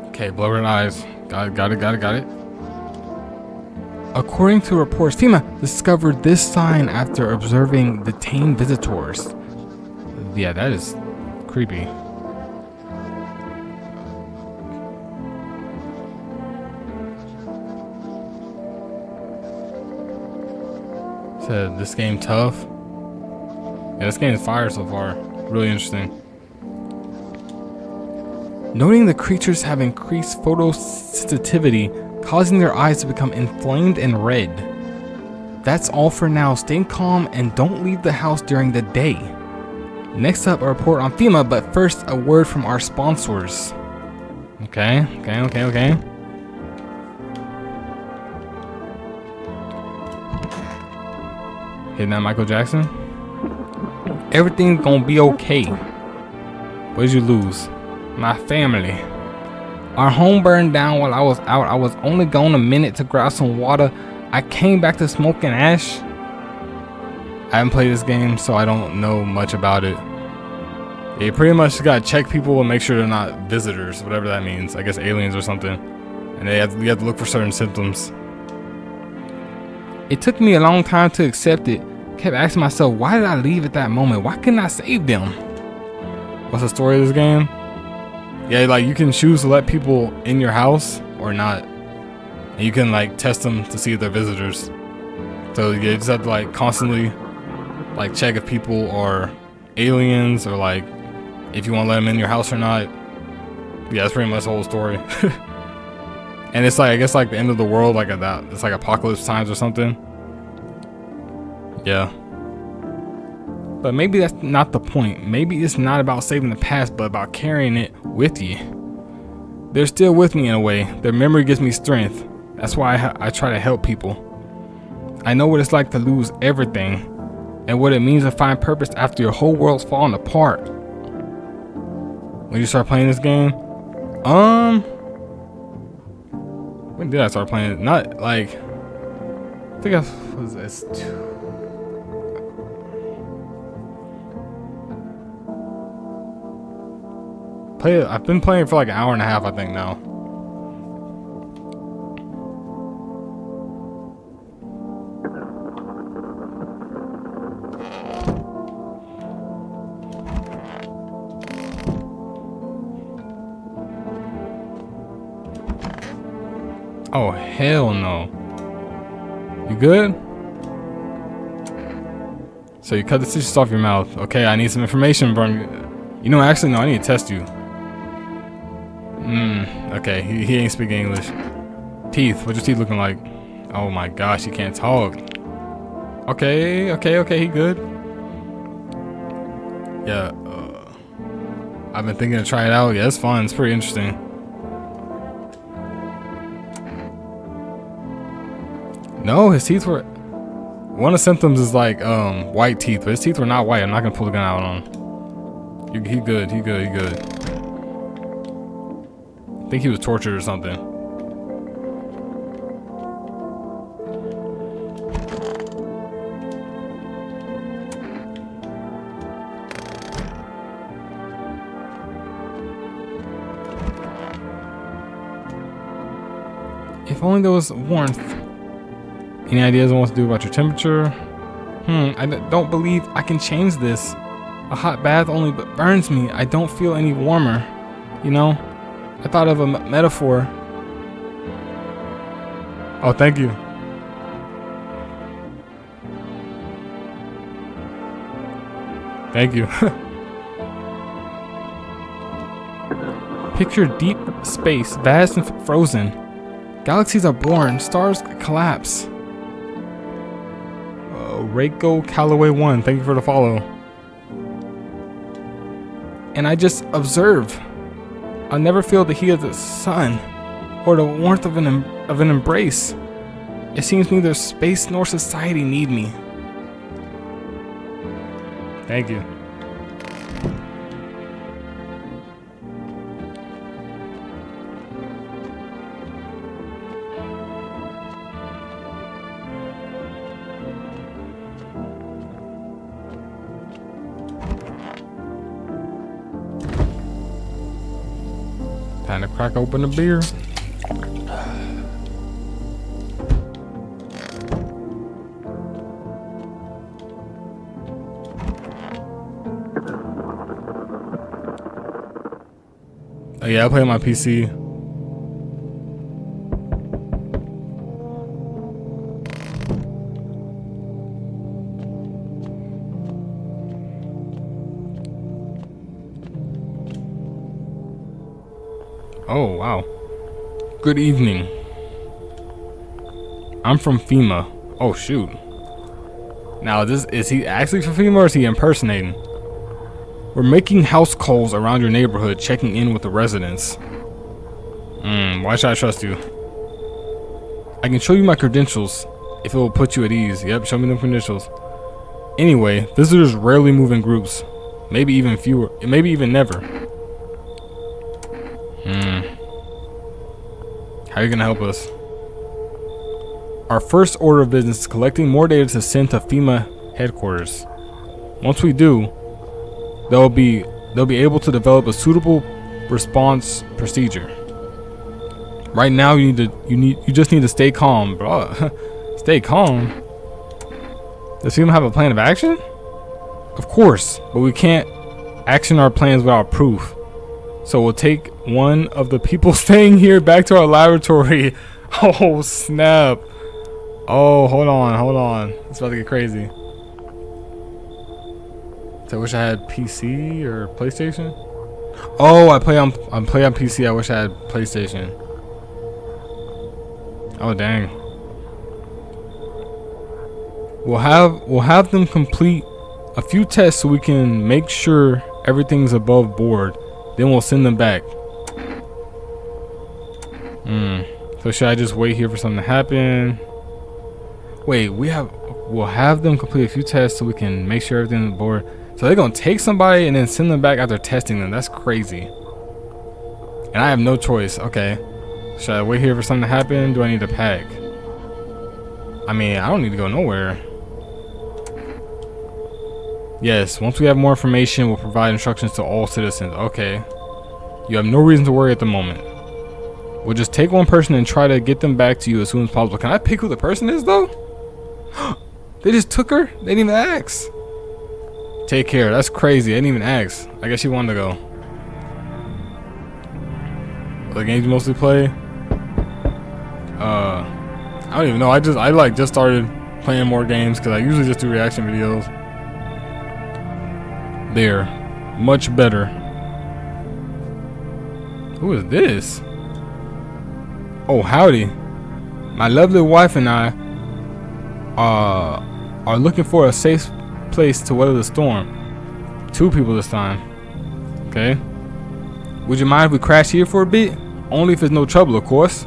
Okay, blood red eyes. Got it. According to reports, FEMA discovered this sign after observing detained visitors. Yeah, that is creepy. Said this game tough. Yeah, this game is fire so far. Really interesting. Noting the creatures have increased photosensitivity, causing their eyes to become inflamed and red. That's all for now. Stay calm and don't leave the house during the day. Next up, a report on FEMA, but first, a word from our sponsors. Okay. Hitting that Michael Jackson. Everything's gonna be okay. What did you lose? My family. Our home burned down while I was out. I was only gone a minute to grab some water. I came back to smoke and ash. I haven't played this game, so I don't know much about it. You pretty much gotta check people and make sure they're not visitors, whatever that means. I guess aliens or something. And you have to look for certain symptoms. It took me a long time to accept it. Kept asking myself, why did I leave at that moment? Why couldn't I save them? What's the story of this game? Yeah, like you can choose to let people in your house or not. And you can like test them to see if they're visitors. So you just have to like constantly like check if people are aliens or like if you want to let them in your house or not. Yeah, that's pretty much the whole story. And it's like, I guess like the end of the world, like that. It's like apocalypse times or something. Yeah. But maybe that's not the point. Maybe it's not about saving the past, but about carrying it with you. They're still with me in a way. Their memory gives me strength. That's why I try to help people. I know what it's like to lose everything and what it means to find purpose after your whole world's falling apart. When you start playing this game? When did I start playing it? Not like, I think I was this. I've been playing for like an hour and a half, I think now. Oh, hell no. You good? So you cut the stitches off your mouth. Okay, I need some information from you. You know, actually, no, I need to test you. Okay, he ain't speaking English. Teeth, what's your teeth looking like? Oh my gosh, he can't talk. Okay, he good. Yeah, I've been thinking to try it out. Yeah, it's fun, it's pretty interesting. No, his teeth were... One of the symptoms is like white teeth, but his teeth were not white. I'm not gonna pull the gun out on him. He good. I think he was tortured or something. If only there was warmth. Any ideas on what to do about your temperature? I don't believe I can change this. A hot bath only burns me. I don't feel any warmer. You know? I thought of a metaphor. Oh, thank you. Thank you. Picture deep space, vast and frozen. Galaxies are born, stars collapse. Reiko Calloway 1, thank you for the follow. And I just observe. I'll never feel the heat of the sun or the warmth of an embrace. It seems neither space nor society need me. Thank you. Time to crack open a beer. Oh yeah, I play on my PC. Oh, wow. Good evening. I'm from FEMA. Oh, shoot. Now, is he actually from FEMA or is he impersonating? We're making house calls around your neighborhood, checking in with the residents. Why should I trust you? I can show you my credentials if it will put you at ease. Yep, show me them credentials. Anyway, visitors rarely move in groups. Maybe even fewer. Maybe even never. How are you gonna help us? Our first order of business is collecting more data to send to FEMA headquarters. Once we do, they'll be able to develop a suitable response procedure. Right now, you just need to stay calm, bro. Stay calm. Does FEMA have a plan of action? Of course, but we can't action our plans without proof. So we'll take one of the people staying here back to our laboratory. Oh, snap. Oh, hold on. It's about to get crazy. So I wish I had PC or PlayStation. Oh, I play on PC. I wish I had PlayStation. Oh, dang. We'll have them complete a few tests so we can make sure everything's above board. Then we'll send them back. So should I just wait here for something to happen? Wait, we'll have them complete a few tests so we can make sure everything's on board. So they're gonna take somebody and then send them back after testing them. That's crazy. And I have no choice. Okay. Should I wait here for something to happen? Do I need to pack? I mean, I don't need to go nowhere. Yes, once we have more information, we'll provide instructions to all citizens. Okay. You have no reason to worry at the moment. We'll just take one person and try to get them back to you as soon as possible. Can I pick who the person is, though? They just took her? They didn't even ask. Take care. That's crazy. They didn't even ask. I guess she wanted to go. The games you mostly play? I don't even know. I just started playing more games because I usually just do reaction videos. There. Much better. Who is this? Oh, howdy. My lovely wife and I are looking for a safe place to weather the storm. 2 people this time. Okay. Would you mind if we crash here for a bit? Only if there's no trouble, of course.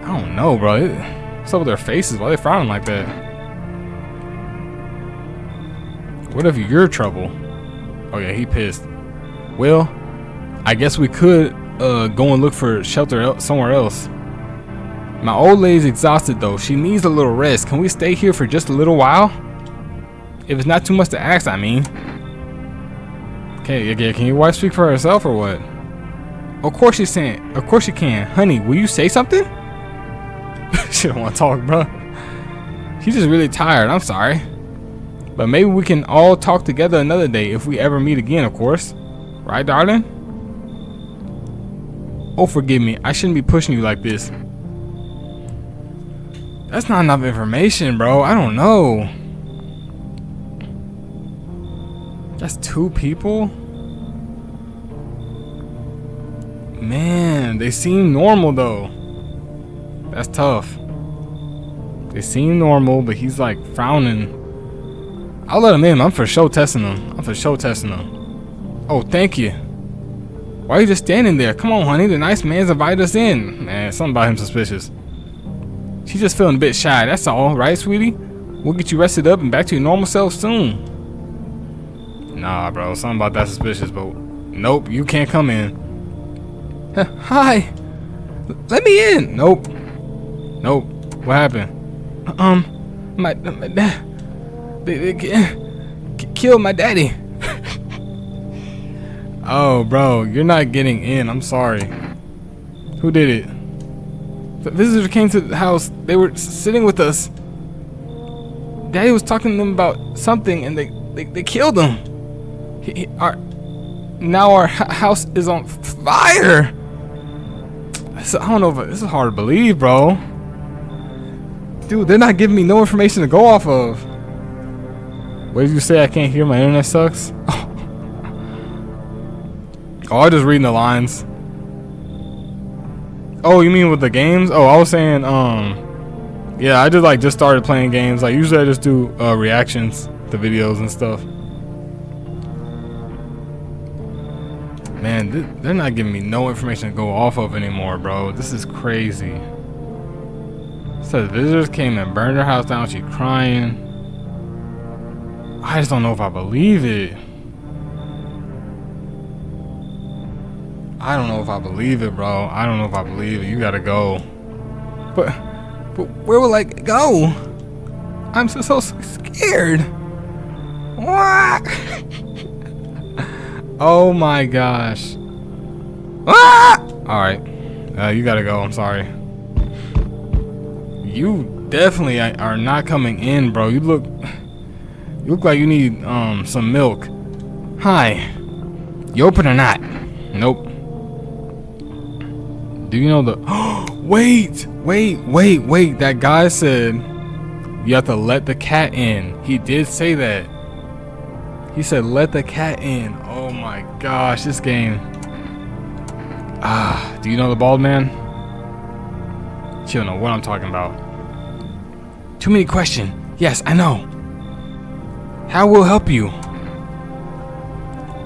I don't know, bro. What's up with their faces? Why are they frowning like that? What if you're trouble? Oh yeah, he pissed. Well, I guess we could go and look for shelter somewhere else. My old lady's exhausted though. She needs a little rest. Can we stay here for just a little while? If it's not too much to ask, I mean. Okay, can your wife speak for herself or what? Of course she's saying. Of course she can. Honey, will you say something? She don't want to talk, bro. She's just really tired. I'm sorry. But maybe we can all talk together another day if we ever meet again, of course. Right, darling? Oh, forgive me. I shouldn't be pushing you like this. That's not enough information, bro. I don't know. That's 2 people? Man, they seem normal though. That's tough. They seem normal, but he's like frowning. I'll let him in. I'm for sure testing him. Oh, thank you. Why are you just standing there? Come on, honey. The nice man's invited us in. Man, something about him suspicious. She's just feeling a bit shy. That's all, right, sweetie? We'll get you rested up and back to your normal self soon. Nah, bro. Something about that suspicious, but nope. You can't come in. Hi. Let me in. Nope. What happened? My dad. They killed my daddy. Oh, bro, you're not getting in. I'm sorry. Who did it? The visitor came to the house. They were sitting with us. Daddy was talking to them about something, and they killed him. Now our house is on fire. So, I don't know if this is hard to believe, bro. Dude, they're not giving me no information to go off of. What did you say? I can't hear. My internet sucks. Oh, I'm just reading the lines. Oh, you mean with the games? Oh, I was saying, yeah, I just started playing games. Like usually I just do reactions to videos and stuff. Man, they're not giving me no information to go off of anymore, bro. This is crazy. It says visitors came and burned her house down. She's crying. I just don't know if I believe it. I don't know if I believe it, bro. I don't know if I believe it. You gotta go. But where will I go? I'm so scared. What? Oh my gosh. Ah! All right. You gotta go. I'm sorry. You definitely are not coming in, bro. You look like you need some milk. Hi. You open or not? Nope. Do you know the wait. That guy said you have to let the cat in. He did say that. He said let the cat in. Oh my gosh, this game. Do you know the bald man? She don't know what I'm talking about. Too many questions. Yes, I know. How will help you?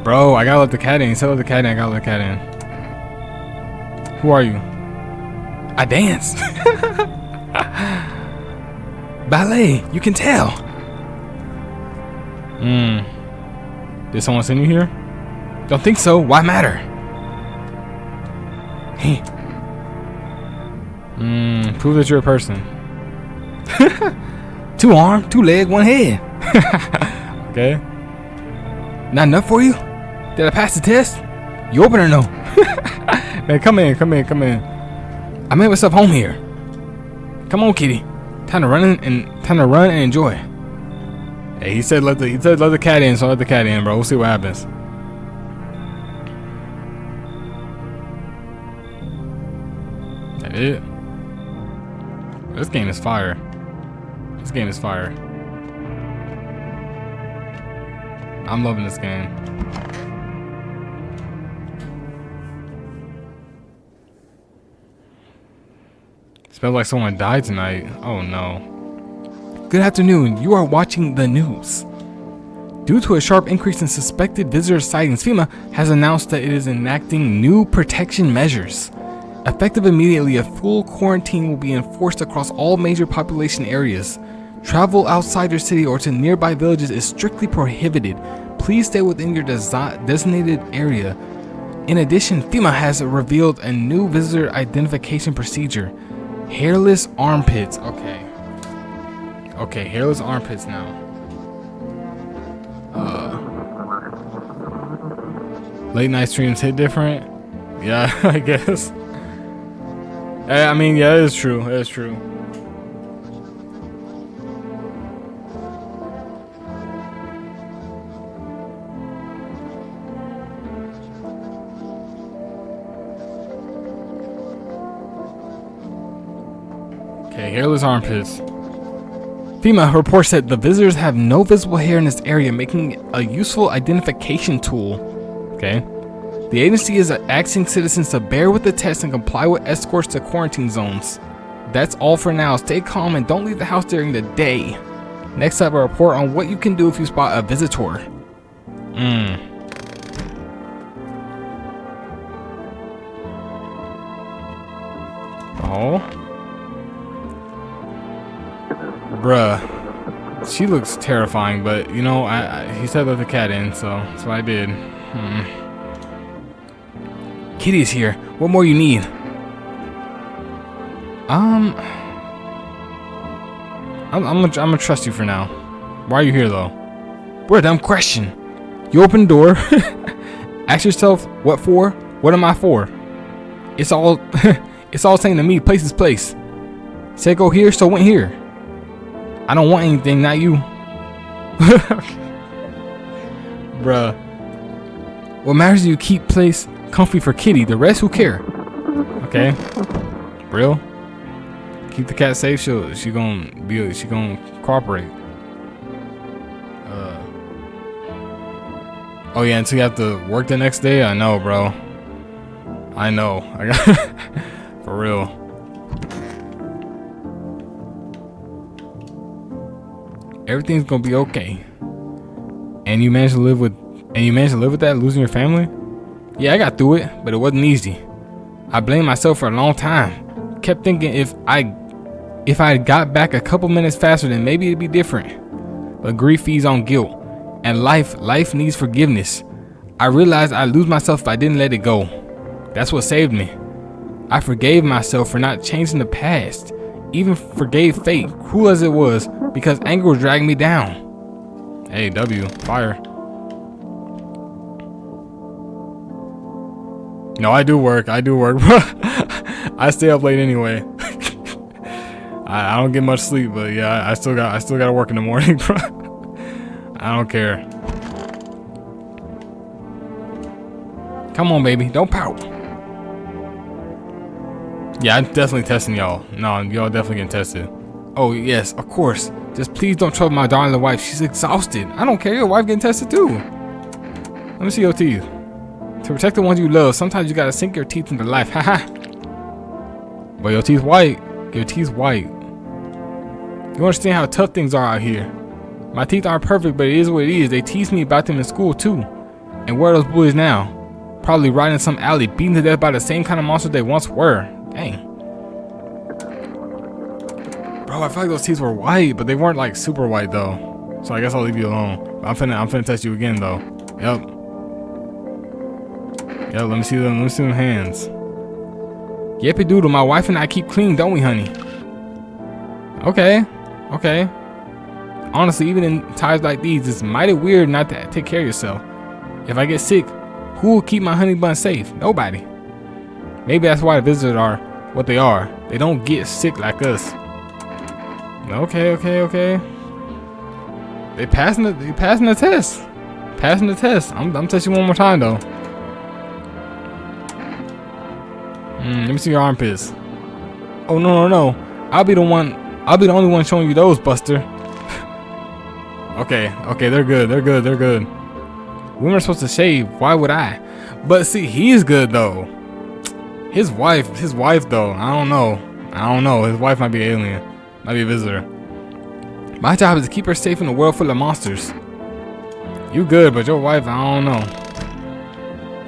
Bro, I gotta let the cat in. He said let the cat in. I gotta let the cat in. Who are you? I dance. Ballet, you can tell. Did someone send you here? Don't think so. Why matter? Hey. Prove that you're a person. 2 arms, 2 legs, 1 head. Okay. Not enough for you? Did I pass the test? You open or no? Man, come in. I made myself home here. Come on, kitty. Time to run and enjoy. Hey, he said let the cat in, so let the cat in, bro. We'll see what happens. That it? This game is fire. I'm loving this game. Smells like someone died tonight. Oh no. Good afternoon. You are watching the news. Due to a sharp increase in suspected visitor sightings, FEMA has announced that it is enacting new protection measures. Effective immediately, a full quarantine will be enforced across all major population areas. Travel outside your city or to nearby villages is strictly prohibited. Please stay within your designated area. In addition, FEMA has revealed a new visitor identification procedure. Hairless armpits. Okay, hairless armpits now. Late night streams hit different. Yeah, I guess. I mean, yeah, it is true. It is true. Okay, hairless armpits. FEMA reports that the visitors have no visible hair in this area, making it a useful identification tool. Okay. The agency is asking citizens to bear with the test and comply with escorts to quarantine zones. That's all for now. Stay calm and don't leave the house during the day. Next up, a report on what you can do if you spot a visitor. Oh. Bruh. She looks terrifying, but you know, he said let the cat in, so that's what I did. Kitty's here. What more you need? I'm gonna trust you for now. Why are you here though? What a dumb question. You open the door. Ask yourself, what for? What am I for? It's all it's all saying to me, place is place. Said go here, so went here. I don't want anything, not you. Bruh. What matters is you keep place comfy for Kitty. The rest, who care? Okay. Real? Keep the cat safe. She gonna cooperate. Oh yeah, until you have to work the next day. I know, bro. I know. I got for real. Everything's gonna be okay. And you managed to live with that, losing your family? Yeah, I got through it, but it wasn't easy. I blamed myself for a long time. Kept thinking if I had got back a couple minutes faster, then maybe it'd be different. But grief feeds on guilt, and life needs forgiveness. I realized I'd lose myself if I didn't let it go. That's what saved me. I forgave myself for not changing the past. Even forgave fate, cruel as it was, because anger was dragging me down. Hey, W, fire. No, I do work, bro. I stay up late anyway. I don't get much sleep, but yeah, I still gotta work in the morning, bro. I don't care. Come on, baby, don't pout. Yeah, I'm definitely testing y'all. No, y'all definitely getting tested. Oh yes, of course. Just please don't trouble my darling wife. She's exhausted. I don't care. Your wife getting tested too. Let me see your teeth. To protect the ones you love, sometimes you gotta sink your teeth into life. Haha. But your teeth white. Your teeth white. You understand how tough things are out here. My teeth aren't perfect, but it is what it is. They tease me about them in school too. And where are those bullies now? Probably riding in some alley, beaten to death by the same kind of monsters they once were. Dang. Bro, I feel like those teeth were white, but they weren't like super white though. So I guess I'll leave you alone. I'm finna test you again though. Yep. Yo, let me see them hands. Yippee doodle, my wife and I keep clean, don't we, honey? Okay. Honestly, even in times like these, it's mighty weird not to take care of yourself. If I get sick, who will keep my honey bun safe? Nobody. Maybe that's why the visitors are what they are. They don't get sick like us. Okay. They passing the test. Passing the test. I'm testing you one more time though. Let me see your armpits. Oh no. I'll be the only one showing you those, Buster. Okay, they're good. Women are supposed to shave. Why would I? But see, he's good though. His wife though. I don't know. His wife might be an alien. Might be a visitor. My job is to keep her safe in a world full of monsters. You good, but your wife, I don't know.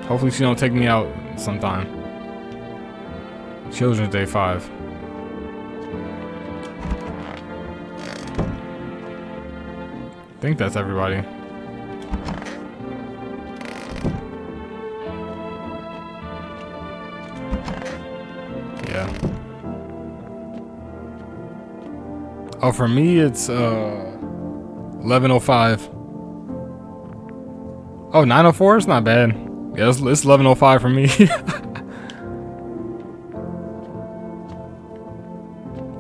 Hopefully she don't take me out sometime. Children's Day 5. I think that's everybody. Yeah. Oh, for me it's 11:05. Oh, 9:04? It's not bad. Yeah, it's 11:05 for me.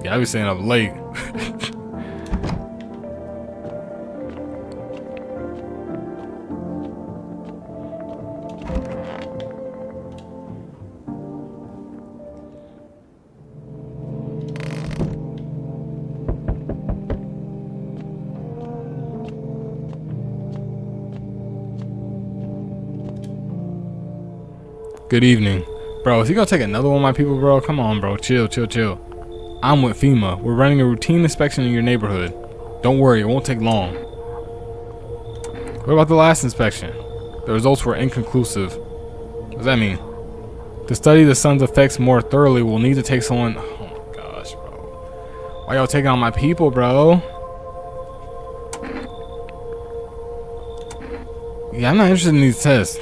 Yeah, I be staying up late. Good evening. Bro, is he gonna take another one of my people, bro? Come on, bro. Chill. I'm with FEMA. We're running a routine inspection in your neighborhood. Don't worry, it won't take long. What about the last inspection? The results were inconclusive. What does that mean? To study the sun's effects more thoroughly, we'll need to take someone... Oh my gosh, bro. Why y'all taking on my people, bro? Yeah, I'm not interested in these tests.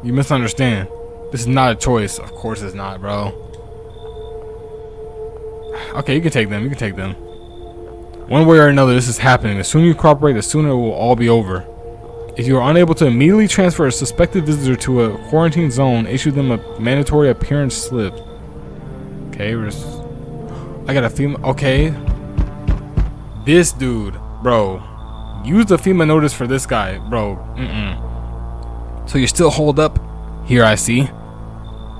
You misunderstand. This is not a choice. Of course it's not, bro. Okay, you can take them. One way or another, this is happening. The sooner you cooperate, the sooner it will all be over. If you are unable to immediately transfer a suspected visitor to a quarantine zone, issue them a mandatory appearance slip. Okay, I got a FEMA. Okay. This dude, bro. Use the FEMA notice for this guy, bro. So you're still holed up? Here I see.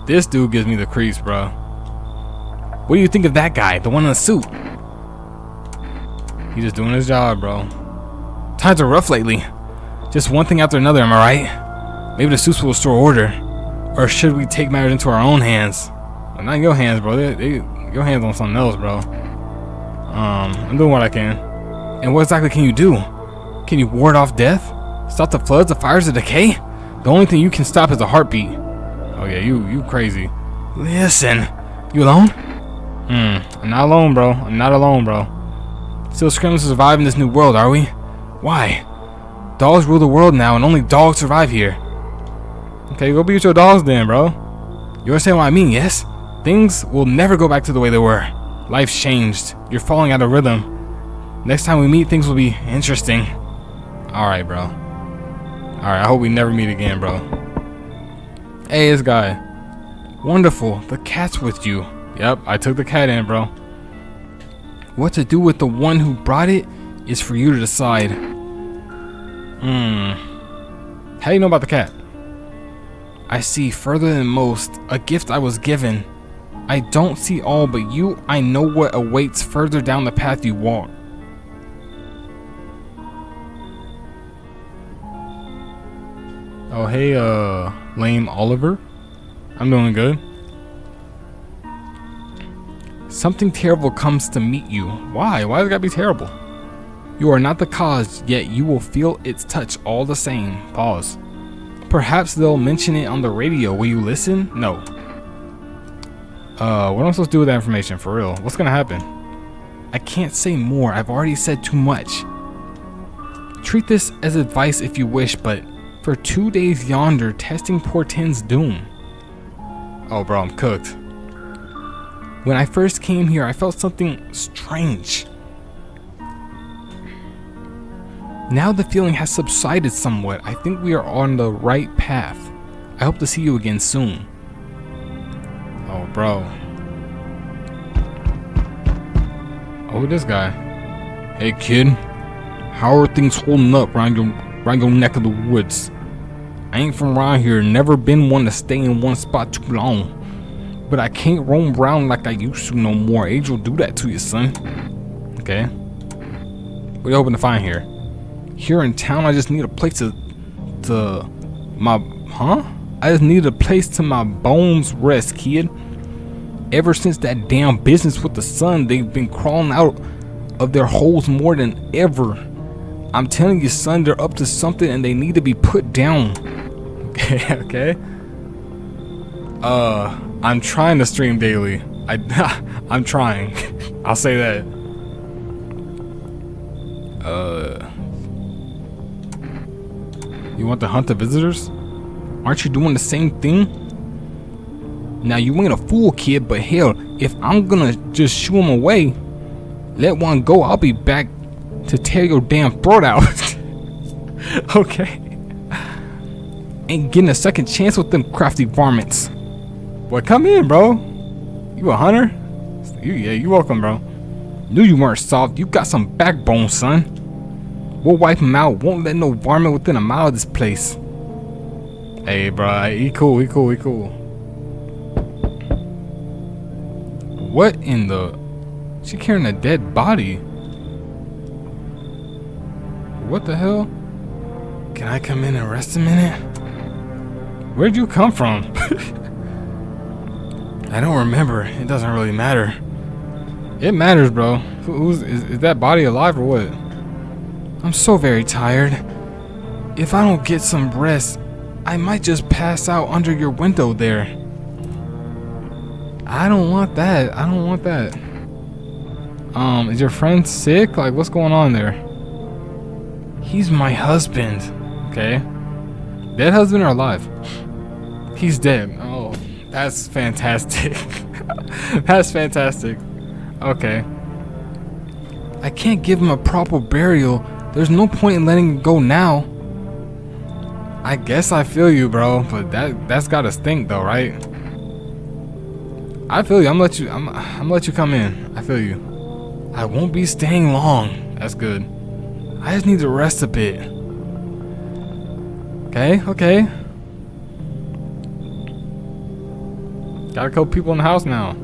This dude gives me the creeps, bro. What do you think of that guy, the one in the suit? He's just doing his job, bro. Times are rough lately. Just one thing after another, am I right? Maybe the suits will restore order. Or should we take matters into our own hands? Well, not in your hands, bro. Your hands on something else, bro. I'm doing what I can. And what exactly can you do? Can you ward off death? Stop the floods, the fires, the decay? The only thing you can stop is a heartbeat. Oh yeah, you crazy. Listen. You alone? I'm not alone, bro. Still scrambling to survive in this new world, are we? Why? Dogs rule the world now, and only dogs survive here. Okay, go be with your dogs then, bro. You understand what I mean, yes? Things will never go back to the way they were. Life's changed. You're falling out of rhythm. Next time we meet, things will be interesting. Alright, bro. Alright, I hope we never meet again, bro. Hey, this guy. Wonderful. The cat's with you. Yep, I took the cat in, bro. What to do with the one who brought it is for you to decide. How do you know about the cat? I see further than most. A gift I was given. I don't see all, but you, I know what awaits further down the path you walk. Oh, hey, lame Oliver. I'm doing good. Something terrible comes to meet you. Why? Why does it gotta be terrible? You are not the cause, yet you will feel its touch all the same. Pause. Perhaps they'll mention it on the radio. Will you listen? No. What am I supposed to do with that information? For real? What's gonna happen? I can't say more. I've already said too much. Treat this as advice if you wish, but for 2 days yonder, testing portends doom. Oh, bro, I'm cooked. When I first came here, I felt something strange. Now the feeling has subsided somewhat. I think we are on the right path. I hope to see you again soon. Oh, bro. Oh, this guy. Hey, kid. How are things holding up around your neck of the woods? I ain't from around here. Never been one to stay in one spot too long. But I can't roam around like I used to no more. Age will do that to you, son. Okay. What are you hoping to find here? Here in town, I just need a place I just need a place to my bones rest, kid. Ever since that damn business with the sun, they've been crawling out of their holes more than ever. I'm telling you, son, they're up to something and they need to be put down. Okay, okay. I'm trying to stream daily. I'm trying. I'll say that. You want to hunt the visitors? Aren't you doing the same thing? Now you ain't a fool, kid, but hell, if I'm gonna just shoo them away, let one go, I'll be back to tear your damn throat out. Okay. Ain't getting a second chance with them crafty varmints. Boy, come in, bro. You a hunter? Yeah, you welcome, bro. Knew you weren't soft. You got some backbone, son. We'll wipe him out. Won't let no varmint within a mile of this place. Hey, bro. He cool. What in the... She carrying a dead body. What the hell? Can I come in and rest a minute? Where'd you come from? I don't remember. It doesn't really matter. It matters, bro. Is that body alive or what? I'm so very tired. If I don't get some rest, I might just pass out under your window there. I don't want that. Is your friend sick? Like, what's going on there? He's my husband. Okay. Dead husband or alive? He's dead. Oh, that's fantastic. That's fantastic. Okay. I can't give him a proper burial. There's no point in letting him go now. I guess I feel you, bro, but that's gotta stink though, right? I feel you. I'm gonna let you come in. I feel you. I won't be staying long. That's good. I just need to rest a bit. Okay. Got a couple people in the house now.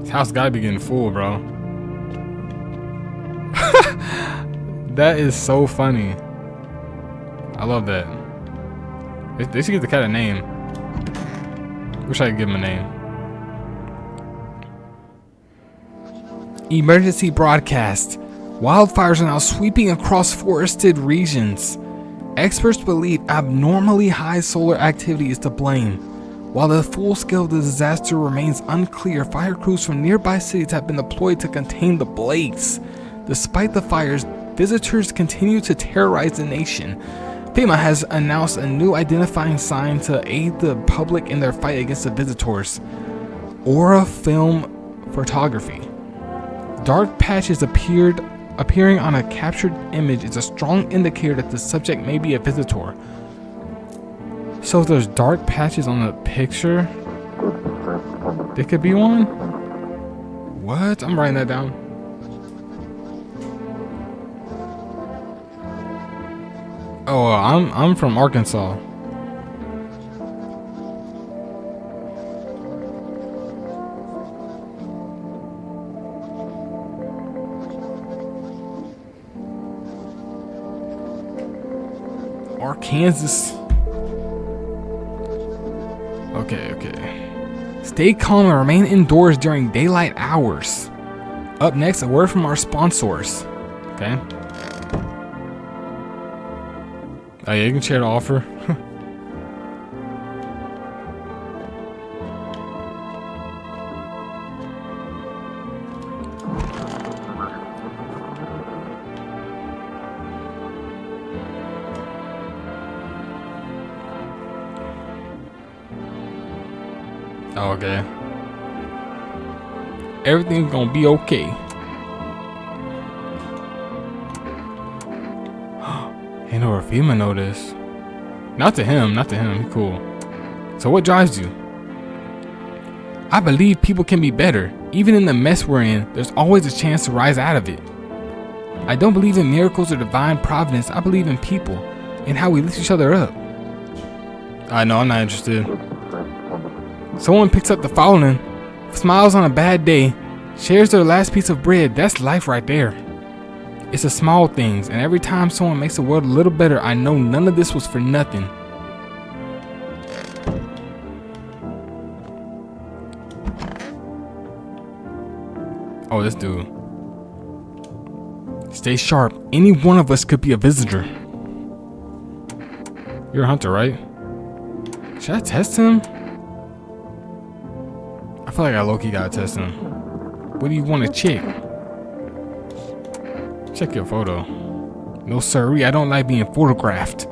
This house gotta be getting full, bro. That is so funny. I love that. They should give the cat a name. Wish I could give him a name. Emergency broadcast. Wildfires are now sweeping across forested regions. Experts believe abnormally high solar activity is to blame. While the full scale of the disaster remains unclear, fire crews from nearby cities have been deployed to contain the blaze. Despite the fires, visitors continue to terrorize the nation. FEMA has announced a new identifying sign to aid the public in their fight against the visitors. Aura Film Photography. Dark patches appearing on a captured image is a strong indicator that the subject may be a visitor. So if there's dark patches on the picture, there could be one? What? I'm writing that down. Oh, I'm from Arkansas. Arkansas. Okay. Stay calm and remain indoors during daylight hours. Up next, a word from our sponsors. Okay. Oh yeah, you can share the offer. Oh, okay. Everything's gonna be okay. Hand over FEMA notice. Not to him, not to him. He cool. So what drives you? I believe people can be better. Even in the mess we're in, there's always a chance to rise out of it. I don't believe in miracles or divine providence. I believe in people and how we lift each other up. I know, I'm not interested. Someone picks up the following, smiles on a bad day, shares their last piece of bread. That's life right there. It's the small things, and every time someone makes the world a little better, I know none of this was for nothing. Oh, this dude. Stay sharp. Any one of us could be a visitor. You're a hunter, right? Should I test him? I feel like I low-key gotta test him. What do you want to check? Check your photo. No siree, I don't like being photographed.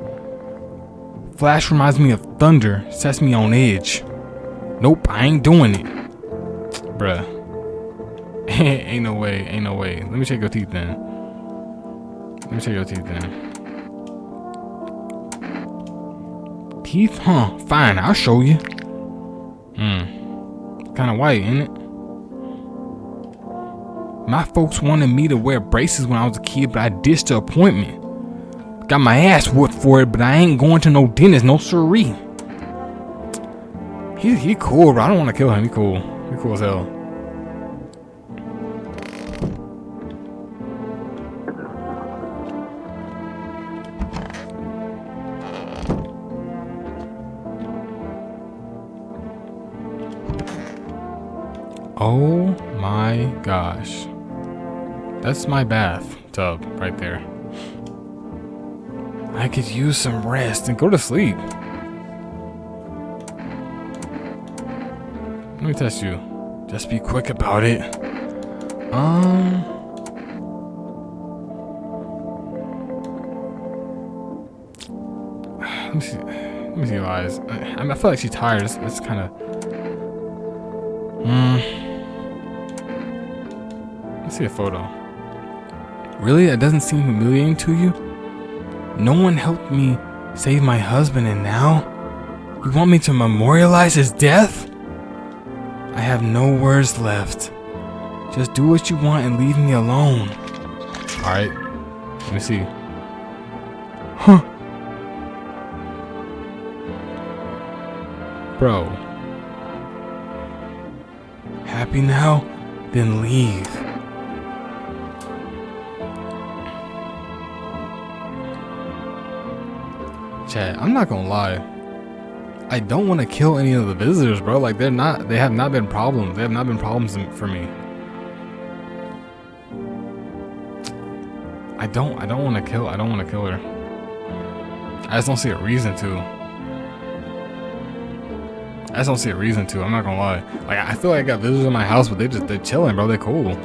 Flash reminds me of thunder, sets me on edge. Nope, I ain't doing it. Bruh. Ain't no way, ain't no way. Let me check your teeth then. Let me check your teeth then. Teeth? Huh, fine, I'll show you. Kinda white, ain't it? My folks wanted me to wear braces when I was a kid, but I ditched the appointment. Got my ass whooped for it, but I ain't going to no dentist, no siree. He cool, bro. I don't want to kill him. He cool. He cool as hell. Oh my gosh. That's my bathtub right there. I could use some rest and go to sleep. Let me test you. Just be quick about it. Let me see. Let me see your eyes. I feel like she's tired. It's kind of. Let's see a photo. Really? That doesn't seem humiliating to you? No one helped me save my husband, and now you want me to memorialize his death? I have no words left. Just do what you want and leave me alone. Alright. Let me see. Huh. Bro. Happy now? Then leave. Chat, I'm not gonna lie. I don't want to kill any of the visitors, bro. Like they have not been problems. They have not been problems for me. I don't want to kill her. I just don't see a reason to. I'm not gonna lie. Like I feel like I got visitors in my house, but they're chilling, bro. They're cool.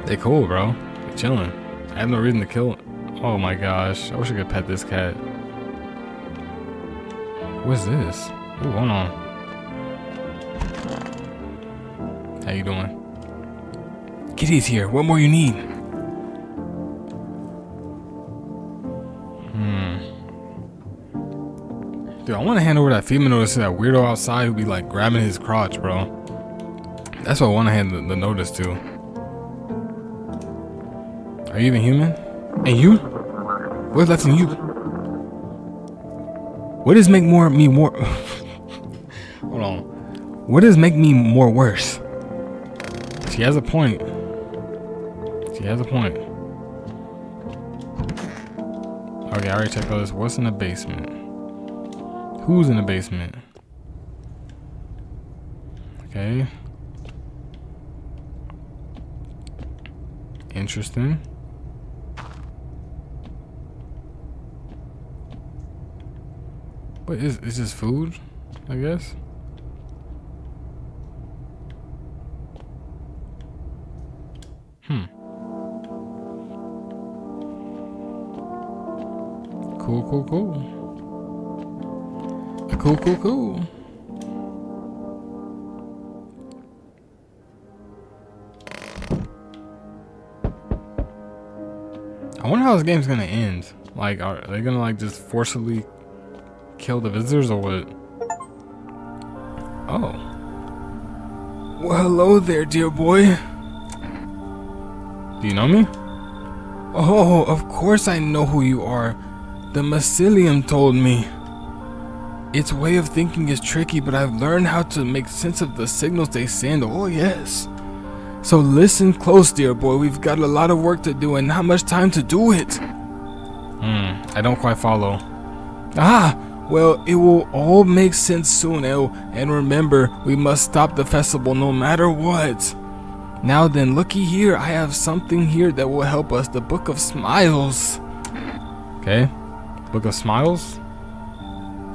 They cool, bro. They're chilling. I have no reason to kill them. Oh my gosh. I wish I could pet this cat. What's this? What's going on? How you doing? Kitty's here. What more you need? Dude, I want to hand over that FEMA notice to that weirdo outside who be like grabbing his crotch, bro. That's what I want to hand the notice to. Are you even human? And you? What's left in you? What does make me more? Hold on. What does make me more worse? She has a point. Okay, I already checked all this. What's in the basement? Who's in the basement? Okay. Interesting. What is this food? I guess. Cool. I wonder how this game's gonna end. Like, are they gonna like just forcibly kill the visitors or what? Oh. Well, hello there, dear boy. Do you know me? Oh, of course I know who you are. The mycelium told me. Its way of thinking is tricky, but I've learned how to make sense of the signals they send. Oh, yes. So listen close, dear boy. We've got a lot of work to do and not much time to do it. I don't quite follow. Well, it will all make sense soon, El. And remember, we must stop the festival no matter what. Now then, looky here. I have something here that will help us. The Book of Smiles. Okay. Book of Smiles?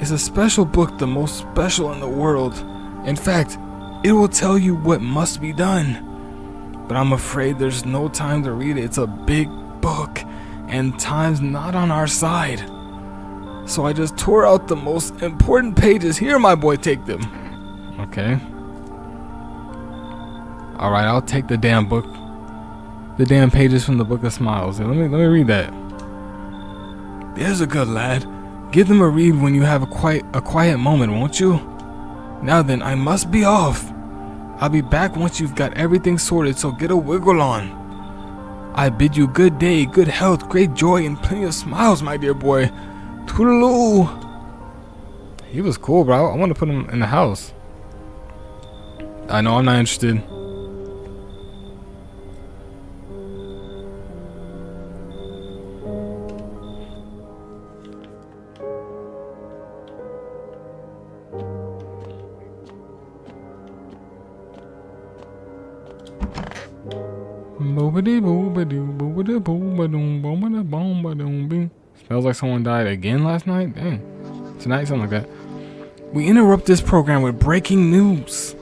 It's a special book, the most special in the world. In fact, it will tell you what must be done. But I'm afraid there's no time to read it. It's a big book, and time's not on our side. So I just tore out the most important pages. Here, my boy, take them. Okay. Alright, I'll take the damn book. The damn pages from the Book of Smiles. Let me read that. There's a good lad. Give them a read when you have a quiet moment, won't you? Now then, I must be off. I'll be back once you've got everything sorted, so get a wiggle on. I bid you good day, good health, great joy, and plenty of smiles, my dear boy. Toodaloo. He was cool, bro. I want to put him in the house. I know, I'm not interested. Smells like someone died again last night? Dang. Tonight, something like that. We interrupt this program with breaking news.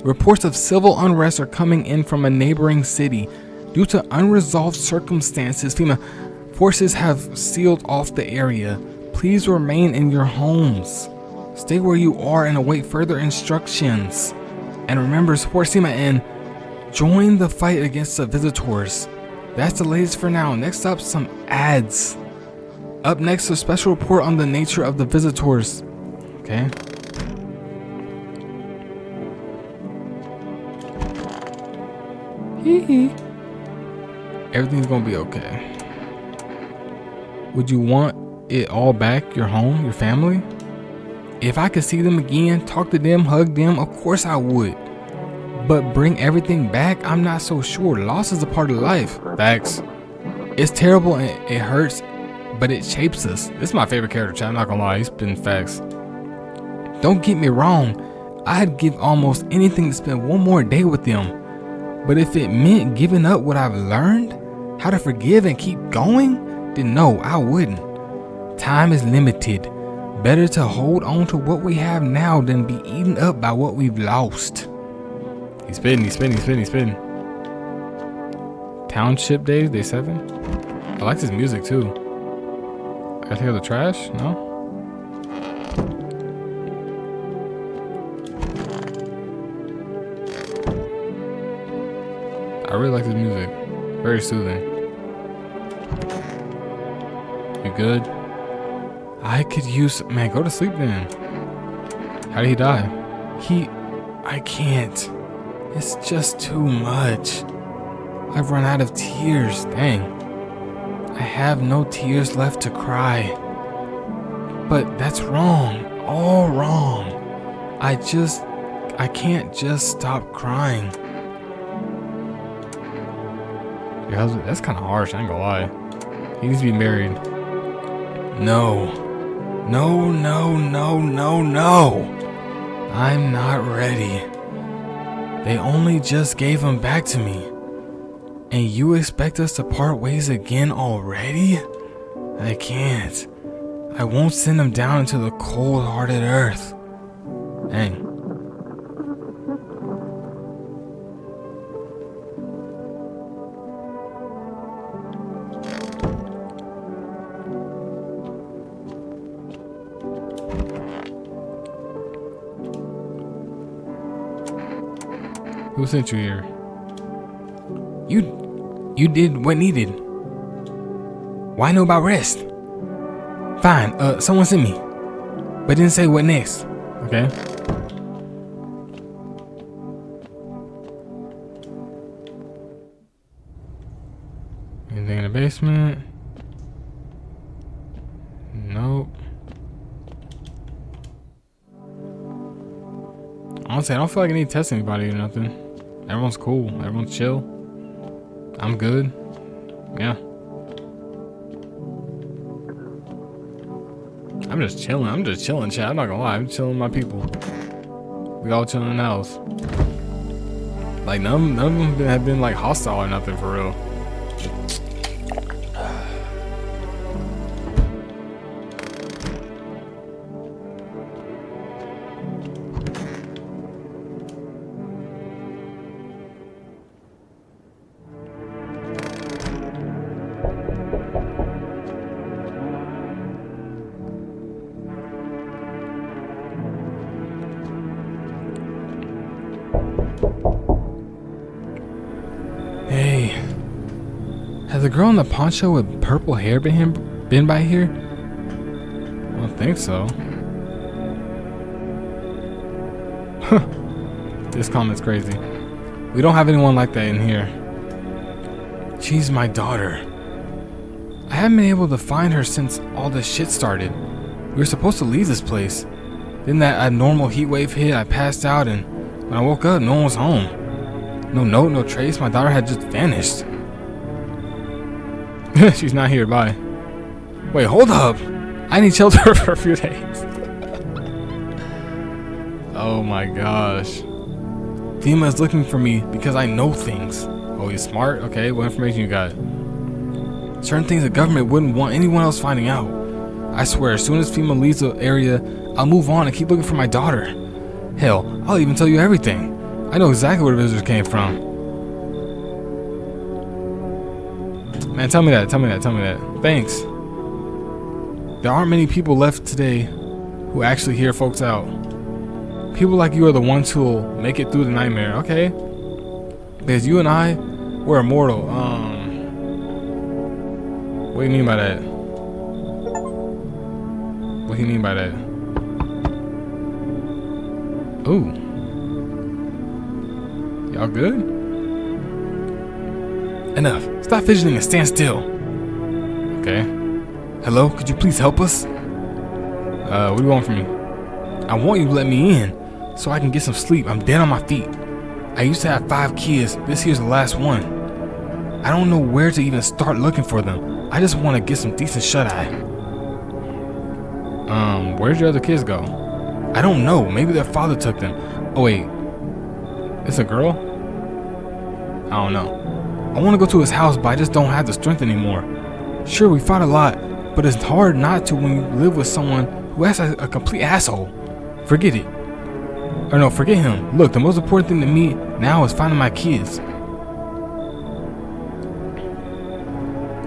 Reports of civil unrest are coming in from a neighboring city. Due to unresolved circumstances, FEMA forces have sealed off the area. Please remain in your homes. Stay where you are and await further instructions. And remember, support FEMA and join the fight against the visitors. That's the latest for now. Next up, some ads. Up next, a special report on the nature of the visitors. Okay. Everything's gonna be okay. Would you want it all back? Your home, your family? If I could see them again, talk to them, hug them, of course I would. But bring everything back, I'm not so sure. Loss is a part of life. Facts. It's terrible and it hurts, but it shapes us. This is my favorite character, chat. I'm not gonna lie. He's been facts. Don't get me wrong. I'd give almost anything to spend one more day with them. But if it meant giving up what I've learned, how to forgive and keep going, then no, I wouldn't. Time is limited. Better to hold on to what we have now than be eaten up by what we've lost. He's spitting. Township Days, Day 7. I like his music too. I gotta take out the trash? No? I really like his music. Very soothing. You good? I could use... Man, go to sleep then. How did he die? I can't. It's just too much. I've run out of tears. Dang. I have no tears left to cry. But that's wrong. All wrong. I can't just stop crying. Your husband, that's kind of harsh, I ain't gonna lie. He needs to be married. No. I'm not ready. They only just gave him back to me. And you expect us to part ways again already? I can't. I won't send him down into the cold-hearted earth. Dang. Who sent you here? You did what needed. Why know about rest? Fine, someone sent me. But didn't say what next. Okay. Anything in the basement? Nope. Honestly, I don't feel like I need to test anybody or nothing. Everyone's cool. Everyone's chill. I'm good. Yeah. I'm just chilling, chat. I'm not gonna lie. I'm chilling with my people. We all chilling in the house. Like, none of them have been, like, hostile or nothing, for real. Hey, has the girl in the poncho with purple hair been by here? I don't think so. This comment's crazy. We don't have anyone like that in here. She's my daughter. I haven't been able to find her since all this shit started. We were supposed to leave this place. Then that abnormal heat wave hit, I passed out, and when I woke up, no one was home. No note, no trace, my daughter had just vanished. She's not here, bye. Wait, hold up. I need shelter for a few days. Oh my gosh. FEMA is looking for me because I know things. Oh, he's smart? Okay, what information you got? Certain things the government wouldn't want anyone else finding out. I swear, as soon as FEMA leaves the area, I'll move on and keep looking for my daughter. Hell, I'll even tell you everything. I know exactly where the visitors came from. Man, tell me that. Thanks. There aren't many people left today who actually hear folks out. People like you are the ones who'll make it through the nightmare, okay? Because you and I, we're immortal. What do you mean by that? What do you mean by that? Ooh. Y'all good? Enough. Stop fidgeting and stand still. Okay. Hello? Could you please help us? What do you want from me? I want you to let me in so I can get some sleep. I'm dead on my feet. I used to have 5 kids. This here's the last one. I don't know where to even start looking for them. I just want to get some decent shut-eye. Where'd your other kids go? I don't know. Maybe their father took them. Oh, wait. It's a girl? I don't know. I want to go to his house, but I just don't have the strength anymore. Sure, we fought a lot, but it's hard not to when you live with someone who acts like a complete asshole. Forget it. Or no, forget him. Look, the most important thing to me now is finding my kids.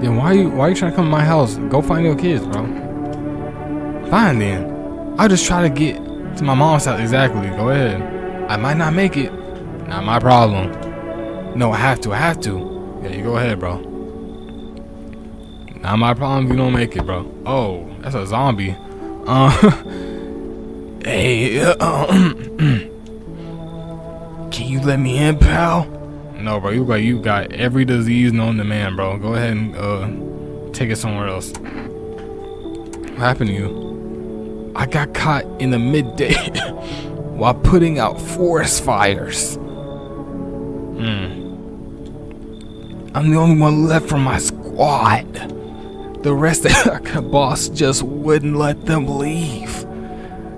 Then why are you trying to come to my house? Go find your kids, bro. Fine then. I'll just try to get to my mom's house. Exactly. Go ahead. I might not make it. Not my problem. No, I have to. Yeah, you go ahead, bro. Not my problem if you don't make it, bro. Oh, that's a zombie. Hey, can you let me in, pal? No, bro. You look like you got every disease known to man, bro. Go ahead and take it somewhere else. What happened to you? I got caught in the midday while putting out forest fires. I'm the only one left from my squad. The rest of the boss just wouldn't let them leave.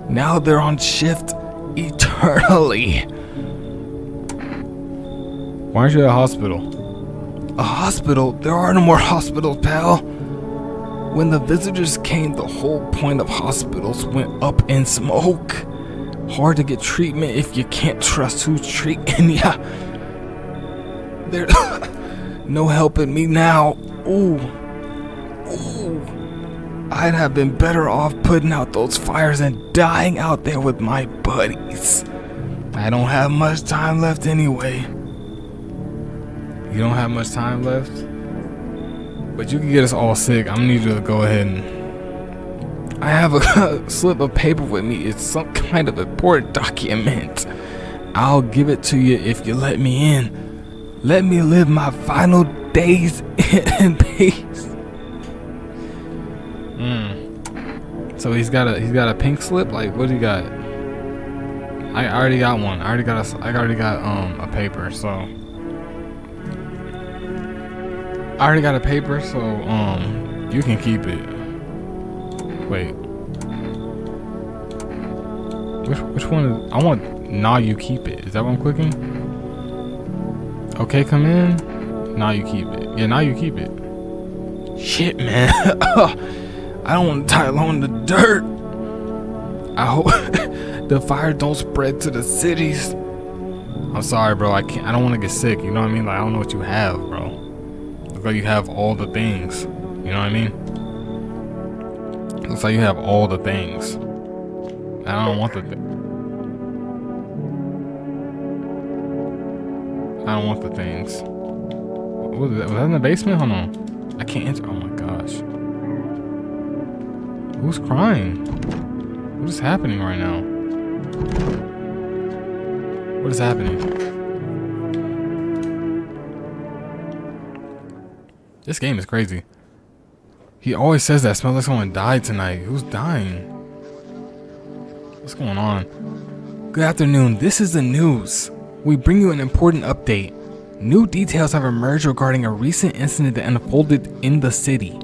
Now they're on shift eternally. Why aren't you at a hospital? A hospital? There are no more hospitals, pal. When the visitors came, the whole point of hospitals went up in smoke. Hard to get treatment if you can't trust who's treating ya. There's no helping me now. Ooh. I'd have been better off putting out those fires and dying out there with my buddies. I don't have much time left anyway. You don't have much time left? But you can get us all sick. I'm gonna need you to go ahead and. I have a slip of paper with me. It's some kind of important document. I'll give it to you if you let me in. Let me live my final days in peace. So he's got a pink slip. Like, what do you got? I already got one. I already got a paper. So I already got a paper. So you can keep it. Wait. Which one is? I want. Nah, you keep it. Is that what I'm clicking? Okay, come in. Now you keep it. Yeah, now you keep it. Shit, man. I don't want to die alone in the dirt. I hope the fire don't spread to the cities. I'm sorry, bro. I don't want to get sick. You know what I mean? Like, I don't know what you have, bro. Looks like you have all the things. You know what I mean? Looks like you have all the things. I don't want the. I don't want the things. What was that? Was that in the basement? Hold on. I can't enter. Oh my gosh. Who's crying? What is happening right now? What is happening? This game is crazy. He always says that. Smells like someone died tonight. Who's dying? What's going on? Good afternoon. This is the news. We bring you an important update. New details have emerged regarding a recent incident that unfolded in the city.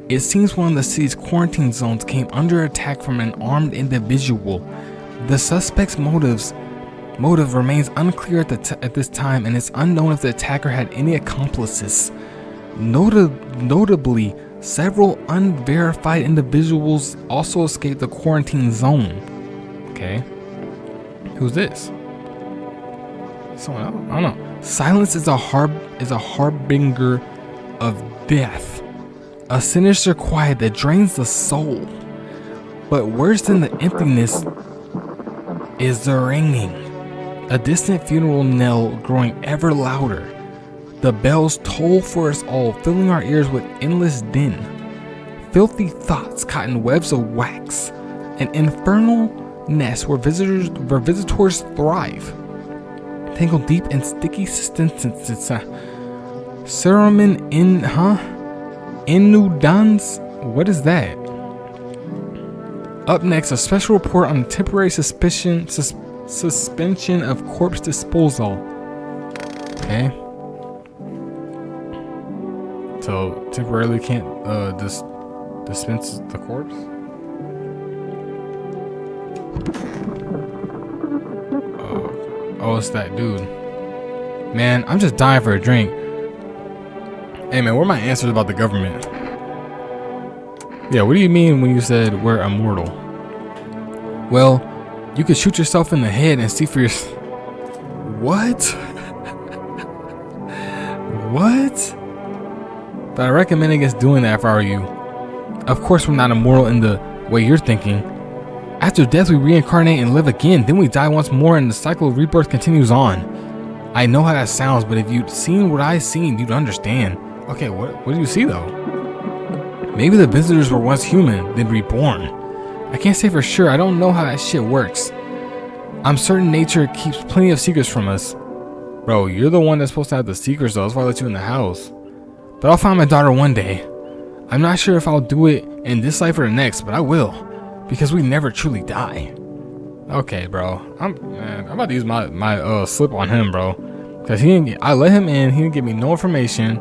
It seems one of the city's quarantine zones came under attack from an armed individual. The suspect's motive remains unclear at this time, and it's unknown if the attacker had any accomplices. Notably, several unverified individuals also escaped the quarantine zone. Okay. Who's this? Someone else? I don't know. Silence is a harbinger of death. A sinister quiet that drains the soul. But worse than the emptiness is the ringing. A distant funeral knell growing ever louder. The bells toll for us all, filling our ears with endless din. Filthy thoughts caught in webs of wax. An infernal nest where visitors thrive. Tangled deep in sticky substances. Cerumen in, Inudans? What is that? Up next, a special report on temporary suspension of corpse disposal. Okay. So temporarily can't dispense the corpse. Oh, it's that dude. Man, I'm just dying for a drink. Hey man, where are my answers about the government? Yeah, what do you mean when you said we're immortal? Well, you could shoot yourself in the head and see for yourself. What? What? But I recommend against doing that if I were you. Of course, we're not immortal in the way you're thinking. After death, we reincarnate and live again. Then we die once more and the cycle of rebirth continues on. I know how that sounds, but if you'd seen what I've seen, you'd understand. Okay, what do you see though? Maybe the visitors were once human, then reborn. I can't say for sure. I don't know how that shit works. I'm certain nature keeps plenty of secrets from us. Bro, you're the one that's supposed to have the secrets though. That's why I let you in the house. But I'll find my daughter one day. I'm not sure if I'll do it in this life or the next, but I will. Because we never truly die. Okay, bro. I'm about to use my slip on him, bro. Cause I let him in. He didn't give me no information.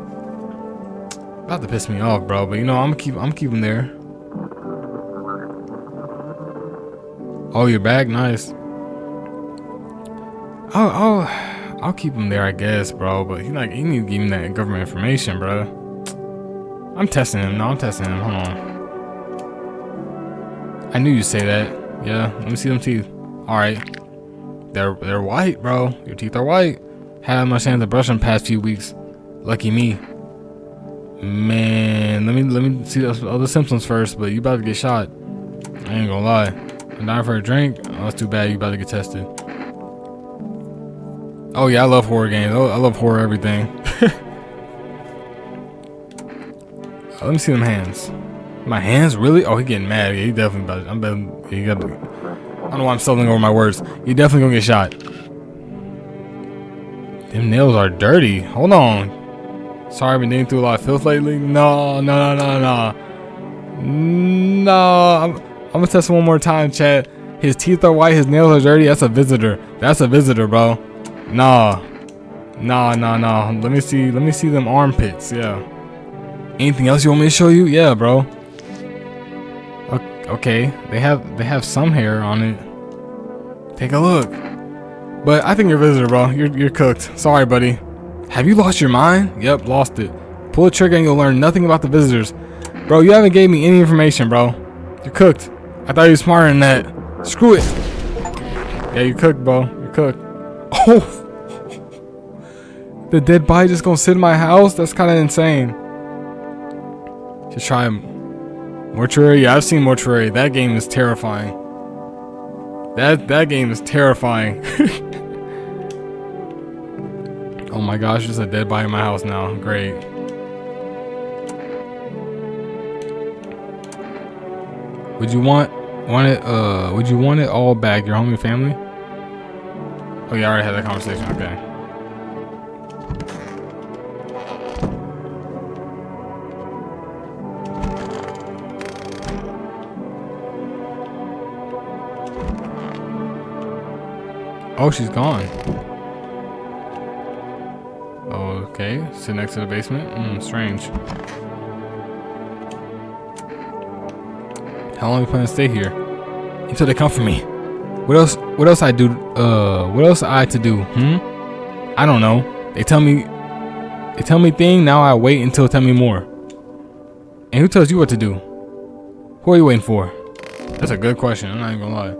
About to piss me off, bro. But you know, I'm gonna keep him there. Oh, your bag, nice. I'll keep him there, I guess, bro. But he need to give me that government information, bro. I'm testing him. No, I'm testing him. Hold on. I knew you'd say that. Yeah, let me see them teeth. Alright. They're white, bro. Your teeth are white. Haven't much chance to brush them past few weeks. Lucky me. Man, let me see those other symptoms first, but you about to get shot. I ain't gonna lie. I'm dying for a drink. Oh, that's too bad. You about to get tested. Oh yeah, I love horror games. I love horror everything. Let me see them hands. My hands, really? Oh, he getting mad. Yeah, he definitely about it. I'm betting he got. I don't know why I'm stumbling over my words. He definitely gonna get shot. Them nails are dirty. Hold on. Sorry, I've been digging through a lot of filth lately. No. No. I'm gonna test one more time, chat. His teeth are white. His nails are dirty. That's a visitor. That's a visitor, bro. Nah. Let me see them armpits. Yeah. Anything else you want me to show you? Yeah, bro. Okay. They have some hair on it. Take a look. But I think you're a visitor, bro. You're cooked. Sorry, buddy. Have you lost your mind? Yep, lost it. Pull the trigger and you'll learn nothing about the visitors. Bro, you haven't gave me any information, bro. You're cooked. I thought you were smarter than that. Screw it. Yeah, you're cooked, bro. You're cooked. Oh. The dead body just gonna sit in my house? That's kind of insane. Just try Mortuary. Yeah, I've seen Mortuary. That game is terrifying. That game is terrifying. Oh my gosh, there's a dead body in my house now. Great. Would you want it all back, your homie family? Oh yeah, I already had that conversation. Okay. Oh, she's gone. Okay, sit next to the basement. Strange. How long are we planning to stay here? Until they come for me. What else I do? What else I to do? I don't know. They tell me thing. Now I wait until tell me more. And who tells you what to do? Who are you waiting for? That's a good question. I'm not even gonna lie.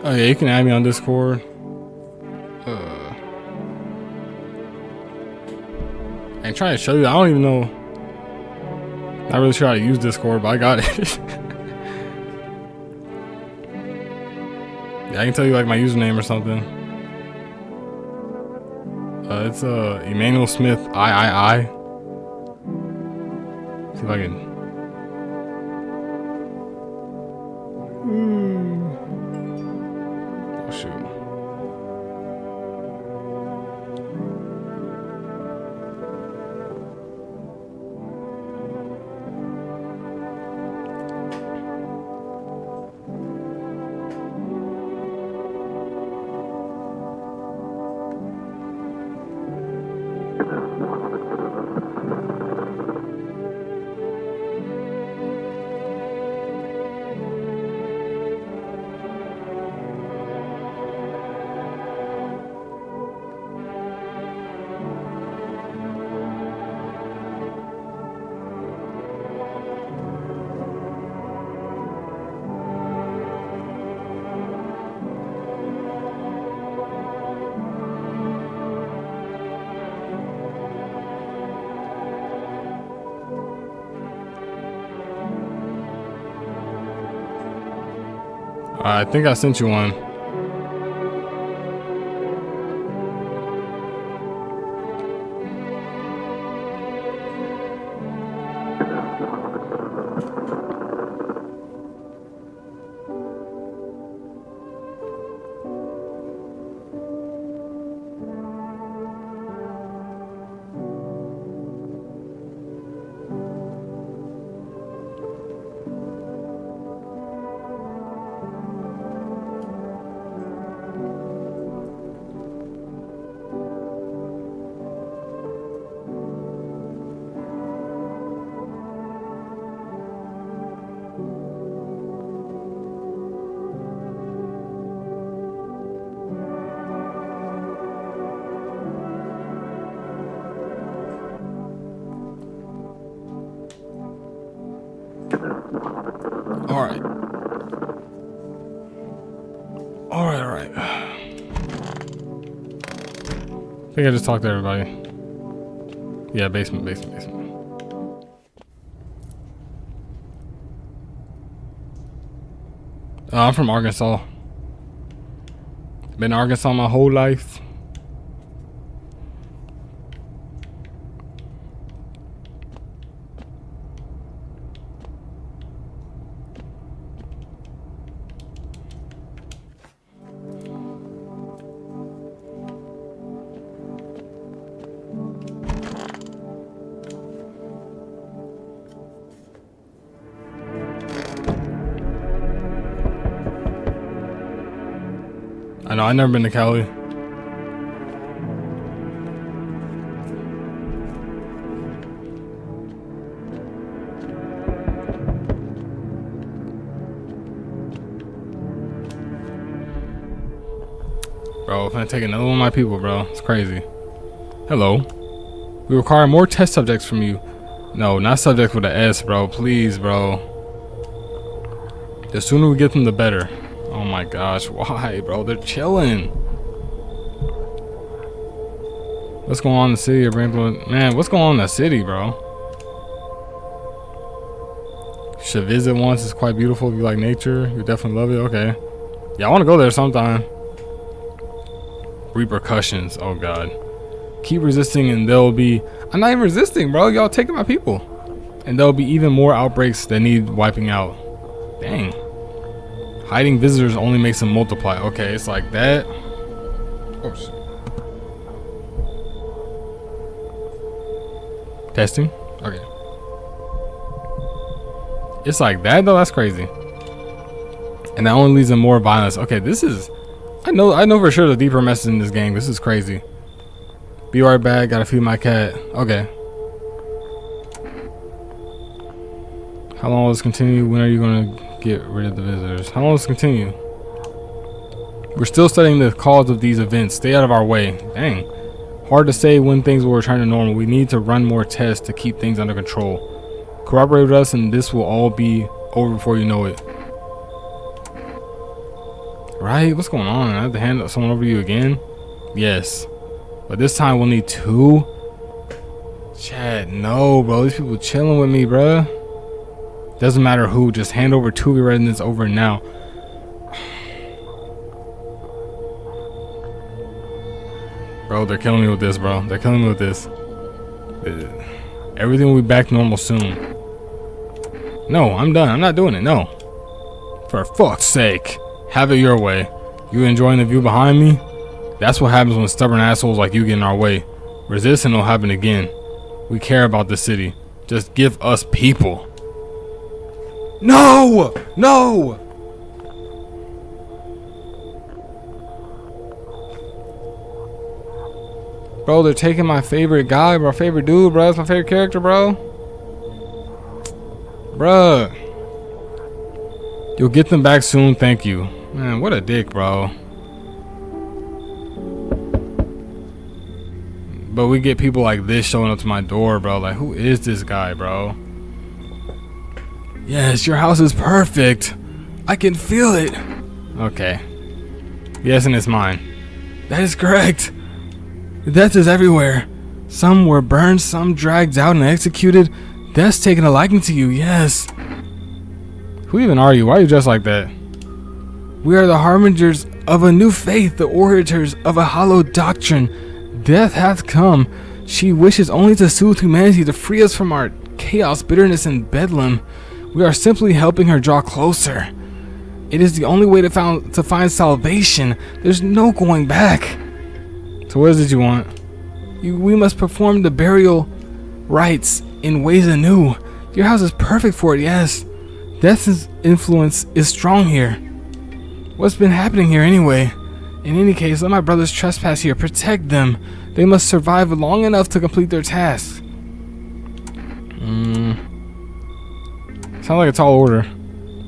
Oh yeah, you can add me on Discord. I ain't trying to show you. I don't even know. Not really sure how to use Discord, but I got it. Yeah, I can tell you like my username or something. It's Emanuel Smith I. See if I can. Oh shoot. I think I sent you one. Alright. Alright. I think I just talked to everybody. Yeah, basement. I'm from Arkansas. Been in Arkansas my whole life. I know, I've never been to Cali. Bro, if I take another one of my people, bro, it's crazy. Hello. We require more test subjects from you. No, not subjects with an S, bro. Please, bro. The sooner we get them, the better. Oh my gosh, why, bro? They're chilling. What's going on in the city of Brandon? Man, what's going on in the city, bro? Should visit once. It's quite beautiful. If you like nature, you definitely love it. Okay. Yeah, I want to go there sometime. Repercussions. Oh god. Keep resisting and there'll be... I'm not even resisting, bro. Y'all taking my people. And there'll be even more outbreaks that need wiping out. Dang. Hiding visitors only makes them multiply. Okay, it's like that. Oh shit. Testing? Okay. It's like that though? That's crazy. And that only leads to more violence. Okay, this is... I know for sure the deeper message in this game. This is crazy. Be right back. Gotta feed my cat. Okay. How long will this continue? When are you gonna get rid of the visitors? How long will this continue? We're still studying the cause of these events. Stay out of our way. Dang. Hard to say when things will return to normal. We need to run more tests to keep things under control. Cooperate with us and this will all be over before you know it. Right? What's going on? I have to hand someone over to you again? Yes. But this time we'll need 2? Chad, no, bro. These people chilling with me, bruh. Doesn't matter who. Just hand over 2 residents over now. Bro, they're killing me with this, bro. They're killing me with this. Everything will be back normal soon. No, I'm done. I'm not doing it. No. For fuck's sake. Have it your way. You enjoying the view behind me? That's what happens when stubborn assholes like you get in our way. Resist and it'll happen again. We care about the city. Just give us people. No! No! Bro, they're taking my favorite guy, bro. Favorite dude, bro. That's my favorite character, bro. Bruh. You'll get them back soon, thank you. Man, what a dick, bro. But we get people like this showing up to my door, bro. Like, who is this guy, bro? Yes, your house is perfect. I can feel it. Okay. Yes, and it's mine. That is correct. Death is everywhere. Some were burned, some dragged out and executed. Death's taken a liking to you, yes. Who even are you? Why are you dressed like that? We are the harbingers of a new faith, the orators of a hallowed doctrine. Death hath come. She wishes only to soothe humanity, to free us from our chaos, bitterness, and bedlam. We are simply helping her draw closer. It is the only way to find salvation. There's no going back. So what is it you want? We must perform the burial rites in ways anew. Your house is perfect for it, yes. Death's influence is strong here. What's been happening here anyway? In any case, let my brothers trespass here. Protect them. They must survive long enough to complete their task. Sounds like a tall order.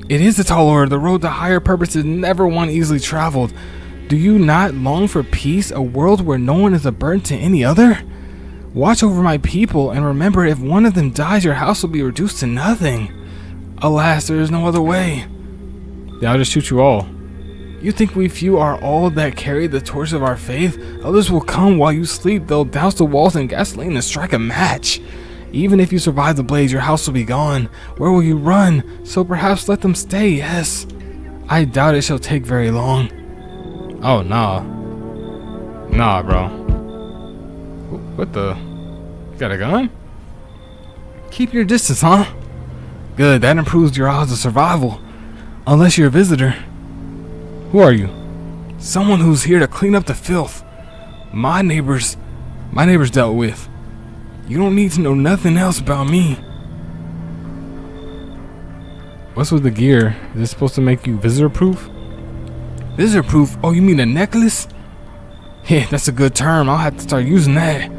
It is a tall order. The road to higher purpose is never one easily traveled. Do you not long for peace, a world where no one is a burden to any other? Watch over my people and remember if one of them dies, your house will be reduced to nothing. Alas, there is no other way. Then I'll just shoot you all. You think we few are all that carry the torch of our faith? Others will come while you sleep. They'll douse the walls in gasoline and strike a match. Even if you survive the blaze, your house will be gone. Where will you run? So perhaps let them stay, yes. I doubt it shall take very long. Oh, nah. Nah, bro. What the? You got a gun? Keep your distance, huh? Good, that improves your odds of survival. Unless you're a visitor. Who are you? Someone who's here to clean up the filth. My neighbors dealt with. You don't need to know nothing else about me. What's with the gear? Is this supposed to make you visitor proof? Visitor proof? Oh, you mean a necklace? Yeah, that's a good term. I'll have to start using that.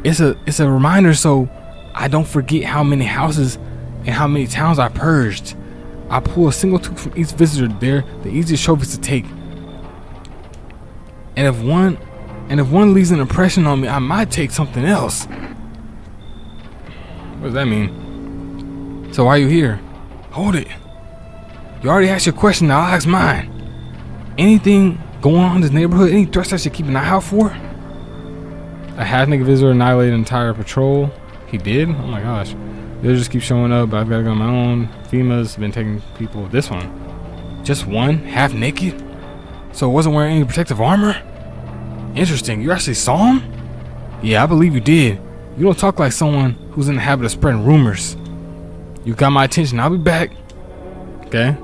It's a reminder so I don't forget how many houses and how many towns I purged. I pull a single tooth from each visitor. They're the easiest trophies to take. And if one leaves an impression on me, I might take something else. What does that mean? So why are you here? Hold it. You already asked your question, now I'll ask mine. Anything going on in this neighborhood? Any threats I should keep an eye out for? A half-naked visitor annihilated an entire patrol. He did? Oh my gosh. They'll just keep showing up, but I've got to go on my own. FEMA's been taking people. This one. Just one? Half naked? So it wasn't wearing any protective armor? Interesting. You actually saw him? Yeah, I believe you did. You don't talk like someone who's in the habit of spreading rumors. You got my attention. I'll be back. Okay.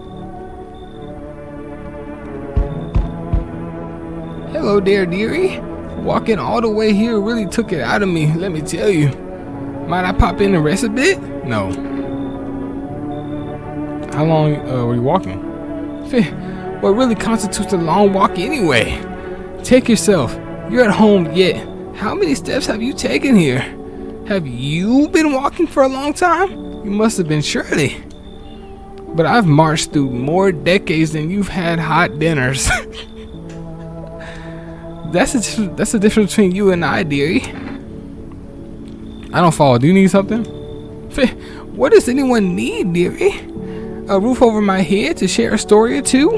Hello there, dearie. Walking all the way here really took it out of me, let me tell you. Might I pop in and rest a bit? No. How long were you walking? What really constitutes a long walk anyway? Take yourself. You're at home yet. How many steps have you taken here? Have you been walking for a long time? You must have been, surely. But I've marched through more decades than you've had hot dinners. That's the difference between you and I, dearie. I don't follow. Do you need something? What does anyone need, dearie? A roof over my head to share a story or two?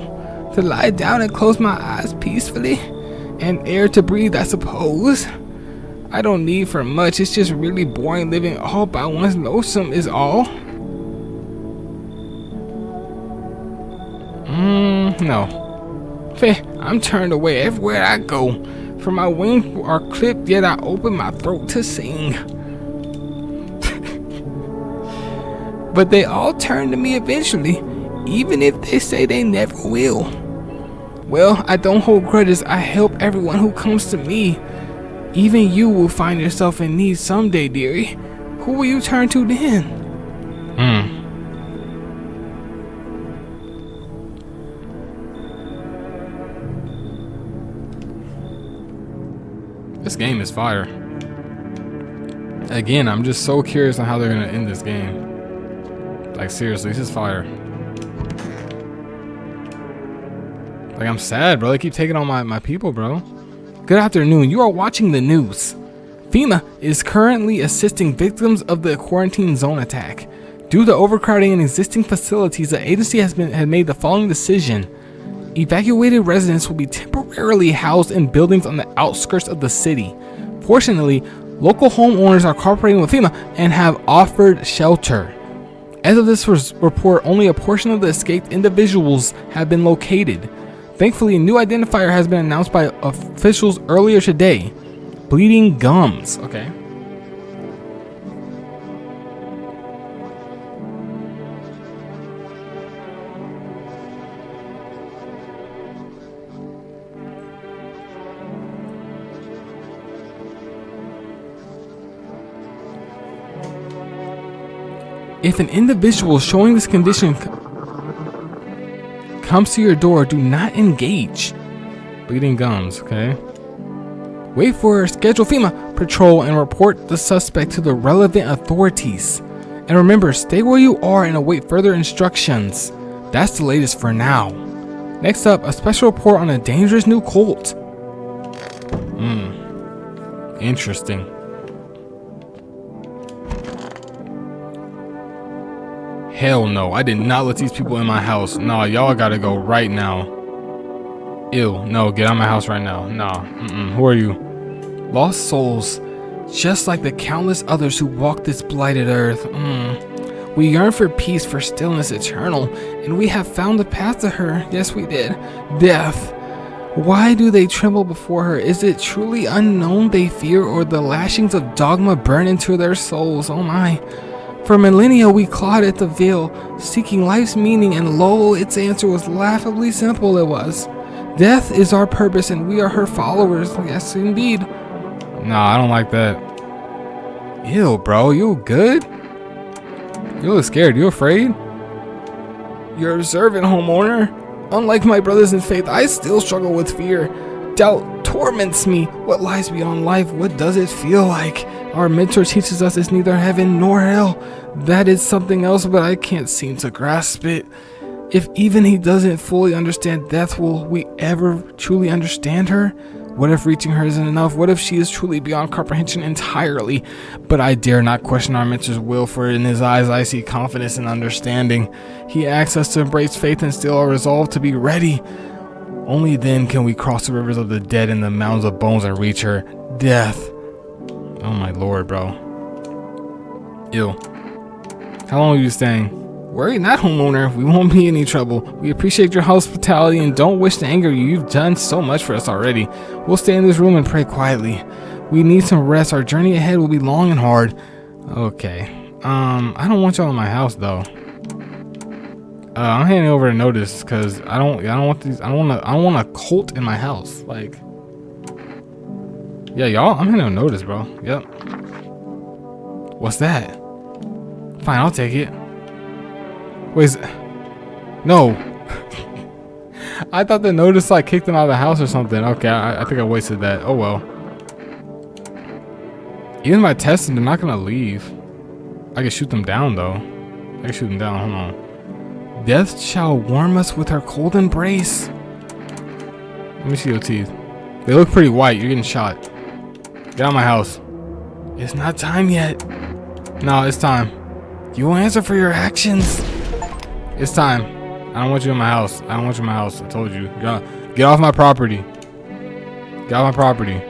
To lie down and close my eyes peacefully? And air to breathe, I suppose. I don't need for much. It's just really boring living all by one's lonesome is all. No. I'm turned away everywhere I go. For my wings are clipped, yet I open my throat to sing. But they all turn to me eventually, even if they say they never will. Well, I don't hold grudges. I help everyone who comes to me. Even you will find yourself in need someday, dearie. Who will you turn to then? This game is fire. Again, I'm just so curious on how they're gonna end this game. Like seriously, this is fire. Like I'm sad, bro. They keep taking on my people, bro. Good afternoon. You are watching the news. FEMA is currently assisting victims of the quarantine zone attack. Due to overcrowding in existing facilities, the agency has made the following decision. Evacuated residents will be temporarily housed in buildings on the outskirts of the city. Fortunately, local homeowners are cooperating with FEMA and have offered shelter. As of this report, only a portion of the escaped individuals have been located. Thankfully, a new identifier has been announced by officials earlier today. Bleeding gums. Okay. If an individual showing this condition comes to your door, do not engage. Bleeding gums, okay. Wait for a scheduled FEMA patrol and report the suspect to the relevant authorities. And remember, stay where you are and await further instructions. That's the latest for now. Next up, a special report on a dangerous new cult. Hell no, I did not let these people in my house. Nah, y'all gotta go right now. Ew, no, get out of my house right now. Nah, who are you? Lost souls, just like the countless others who walk this blighted earth. We yearn for peace, for stillness eternal, and we have found the path to her. Yes, we did. Death. Why do they tremble before her? Is it truly unknown they fear, or the lashings of dogma burn into their souls? Oh my. For millennia we clawed at the veil, seeking life's meaning, and lo, its answer was laughably simple. It was. Death is our purpose, and we are her followers. Yes, indeed. Nah, I don't like that. Ew, bro, you good? You look scared. You afraid? You're observant, homeowner. Unlike my brothers in faith, I still struggle with fear. Doubt torments me. What lies beyond life? What does it feel like? Our mentor teaches us it's neither heaven nor hell. That is something else, but I can't seem to grasp it. If even he doesn't fully understand death, will we ever truly understand her? What if reaching her isn't enough? What if she is truly beyond comprehension entirely? But I dare not question our mentor's will, for in his eyes I see confidence and understanding. He asks us to embrace faith and still our resolve to be ready. Only then can we cross the rivers of the dead and the mountains of bones and reach her. Death. Oh my lord, bro. Ew. How long are you staying? Worry not, homeowner. We won't be in any trouble. We appreciate your hospitality and don't wish to anger you. You've done so much for us already. We'll stay in this room and pray quietly. We need some rest. Our journey ahead will be long and hard. Okay. I don't want y'all in my house though. I'm handing over a notice because I don't want a cult in my house. Like, yeah, y'all. I'm handing a notice, bro. Yep. What's that? Fine, I'll take it. Wait, no. I thought the notice like kicked them out of the house or something. Okay, I think I wasted that. Oh well. Even by testing, they're not gonna leave. I can shoot them down though. I can shoot them down. Hold on. Death shall warm us with her cold embrace. Let me see your teeth. They look pretty white. You're getting shot. Get out of my house. It's not time yet. No, it's time. You will answer for your actions. It's time. I don't want you in my house. I don't want you in my house. I told you. Get off my property. Get off my property.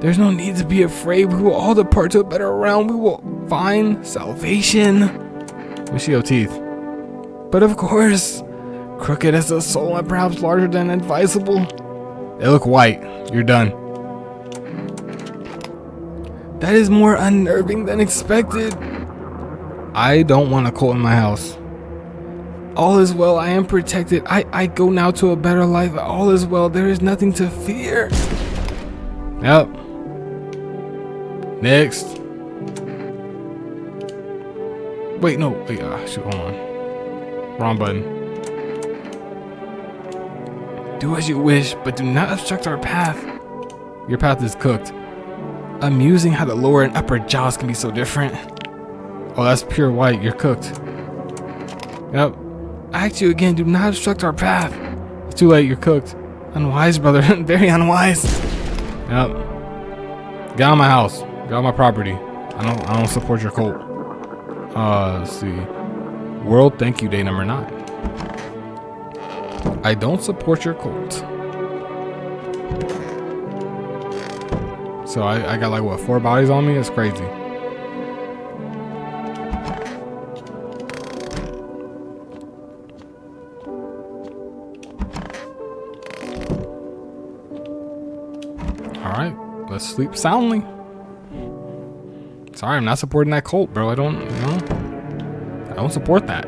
There's no need to be afraid. We will all depart to a better realm. We will find salvation. Let me see your teeth. But of course, crooked as a soul and perhaps larger than advisable. They look white. You're done. That is more unnerving than expected. I don't want a cult in my house. All is well. I am protected. I go now to a better life. All is well. There is nothing to fear. Yep. Next. Wait, no. Wait, shoot, hold on. Wrong button. Do as you wish, but do not obstruct our path. Your path is cooked. Amusing how the lower and upper jaws can be so different. Oh, that's pure white. You're cooked. Yep. I ask you again, do not obstruct our path. It's too late. You're cooked. Unwise, brother. Very unwise. Yep. Get out of my house. Get out of my property. I don't support your cult. Let's see. World Thank You Day number 9. I don't support your cult. So I got like what, 4 bodies on me? That's crazy. Alright, let's sleep soundly. Sorry, I'm not supporting that cult, bro. I don't support that.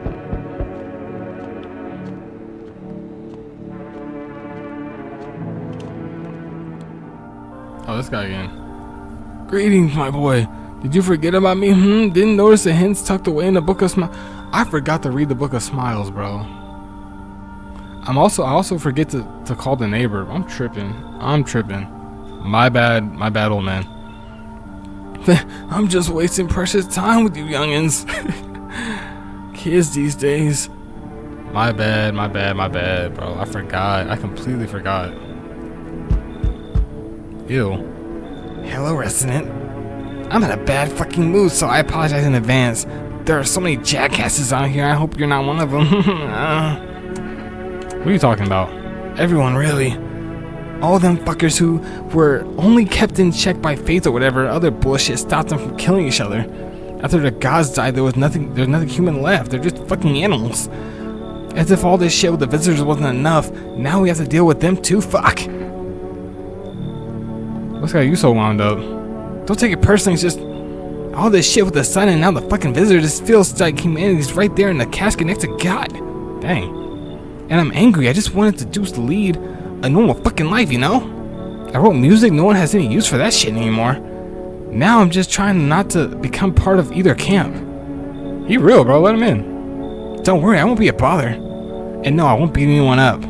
Oh, this guy again. Greetings, my boy. Did you forget about me? Didn't notice the hints tucked away in the book of smiles. I forgot to read the book of smiles, bro. I also forget to call the neighbor. I'm tripping. My bad, old man. I'm just wasting precious time with you youngins. Kids these days. My bad, bro. I forgot. I completely forgot. Ew. Hello, resident. I'm in a bad fucking mood, so I apologize in advance. There are so many jackasses out here. I hope you're not one of them. What are you talking about? Everyone, really. All them fuckers who were only kept in check by faith or whatever other bullshit stopped them from killing each other. After the gods died, there's nothing human left. They're just fucking animals. As if all this shit with the visitors wasn't enough, now we have to deal with them too. Fuck. What's got you so wound up? Don't take it personally, it's just all this shit with the sun and now the fucking visitors. Just feels like humanity's right there in the casket next to God. Dang. And I'm angry. I just wanted to lead a normal fucking life, you know? I wrote music, no one has any use for that shit anymore. Now I'm just trying not to become part of either camp. He real, bro. Let him in. Don't worry, I won't be a bother. And no, I won't beat anyone up.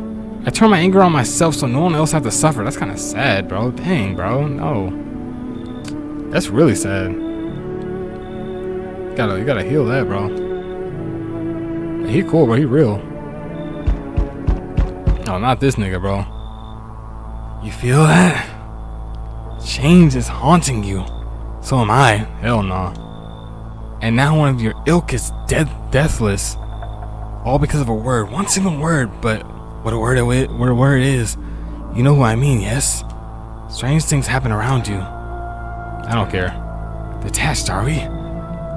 I turn my anger on myself so no one else has to suffer. That's kind of sad, bro. Dang, bro. No. That's really sad. You gotta heal that, bro. He cool, bro. He real. No, not this nigga, bro. You feel that? Change is haunting you. So am I. Hell no. And now one of your ilk is deathless. All because of a word. One single word, but what a word it is. You know who I mean, yes? Strange things happen around you. I don't care. Detached, are we?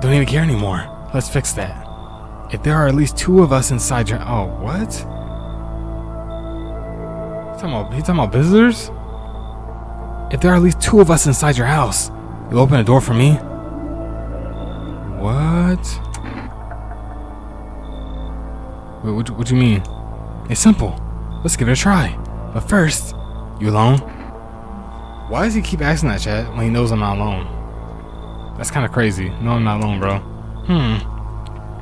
Don't even care anymore. Let's fix that. If there are at least two of us inside your... Oh, what? He talking about visitors? If there are at least two of us inside your house, you'll open a door for me? What? Wait, what you mean? It's simple. Let's give it a try. But first, you alone? Why does he keep asking that, chat, when he knows I'm not alone? That's kind of crazy. No, I'm not alone, bro.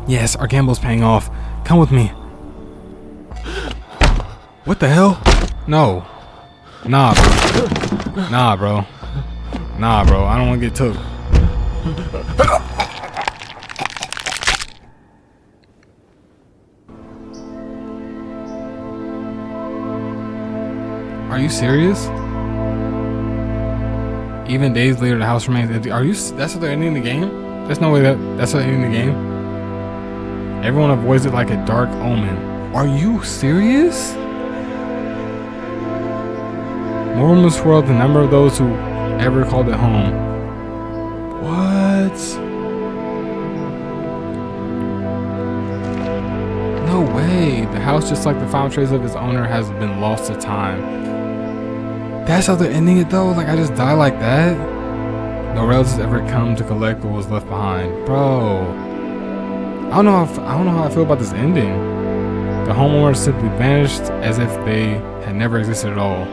Yes, our gamble's paying off. Come with me. What the hell? No. Nah, bro. Nah, bro. Nah, bro. I don't want to get took. Are you serious? Even days later, the house remains empty. That's what they're ending the game? There's no way that's what they're ending the game. Everyone avoids it like a dark omen. Are you serious? More rumors swirled the number of those who ever called it home. What? No way. The house, just like the final trace of its owner, has been lost to time. That's how they're ending it though? Like I just die like that? No relatives ever come to collect what was left behind. Bro. I don't know how I feel about this ending. The homeowner simply vanished as if they had never existed at all.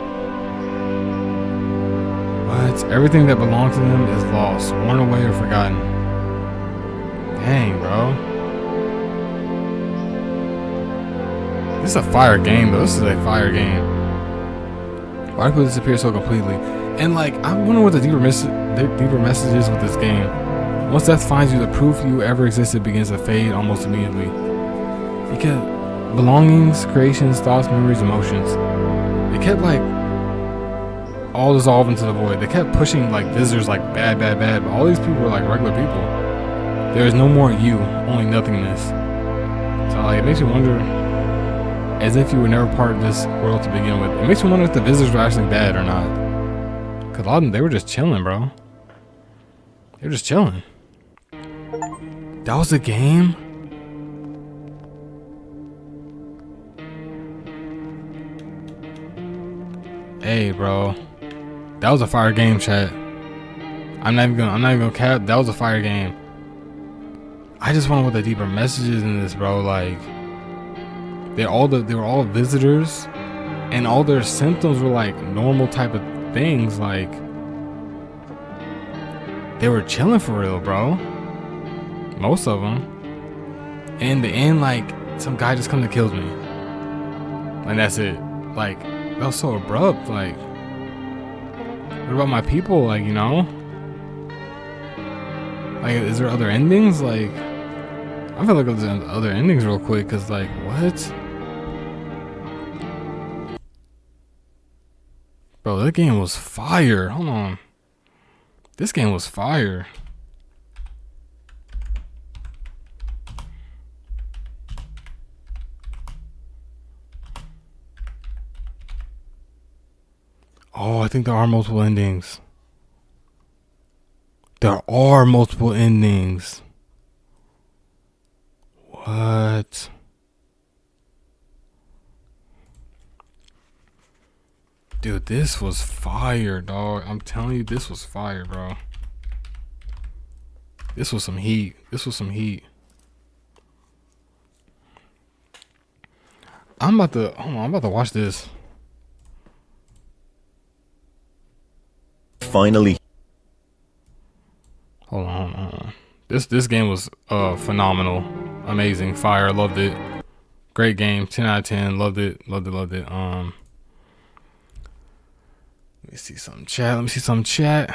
But everything that belonged to them is lost, worn away or forgotten. Dang, bro. This is a fire game, though. This is a fire game. Why do people disappear so completely? And like, I wonder what the deeper message is with this game. Once death finds you, the proof you ever existed begins to fade almost immediately. Because belongings, creations, thoughts, memories, emotions, they kept like all dissolve into the void. They kept pushing like visitors like bad, but all these people were like regular people. There is no more you, only nothingness. So like, it makes you wonder, as if you were never part of this world to begin with. It makes me wonder if the visitors were actually bad or not. Cause a lot of them, they were just chilling, bro. They were just chilling. That was the game? Hey, bro. That was a fire game, chat. I'm not even gonna cap. That was a fire game. I just wonder what the deeper message is in this, bro. Like, they were all visitors, and all their symptoms were like normal type of things. Like, they were chilling for real, bro. Most of them. And in the end, like, some guy just comes and kills me, and that's it. Like, that was so abrupt. Like, what about my people? Like, you know, like, is there other endings? Like, I feel like there's other endings real quick, cause like, what? Bro, that game was fire. Hold on. This game was fire. Oh, I think there are multiple endings. There are multiple endings. What? Dude, this was fire, dog. I'm telling you, this was fire, bro. This was some heat. This was some heat. I'm about to, hold on, I'm about to watch this. Finally. Hold on. This game was phenomenal, amazing, fire. Loved it. Great game. 10 out of 10. Loved it. Loved it. Let me see some chat.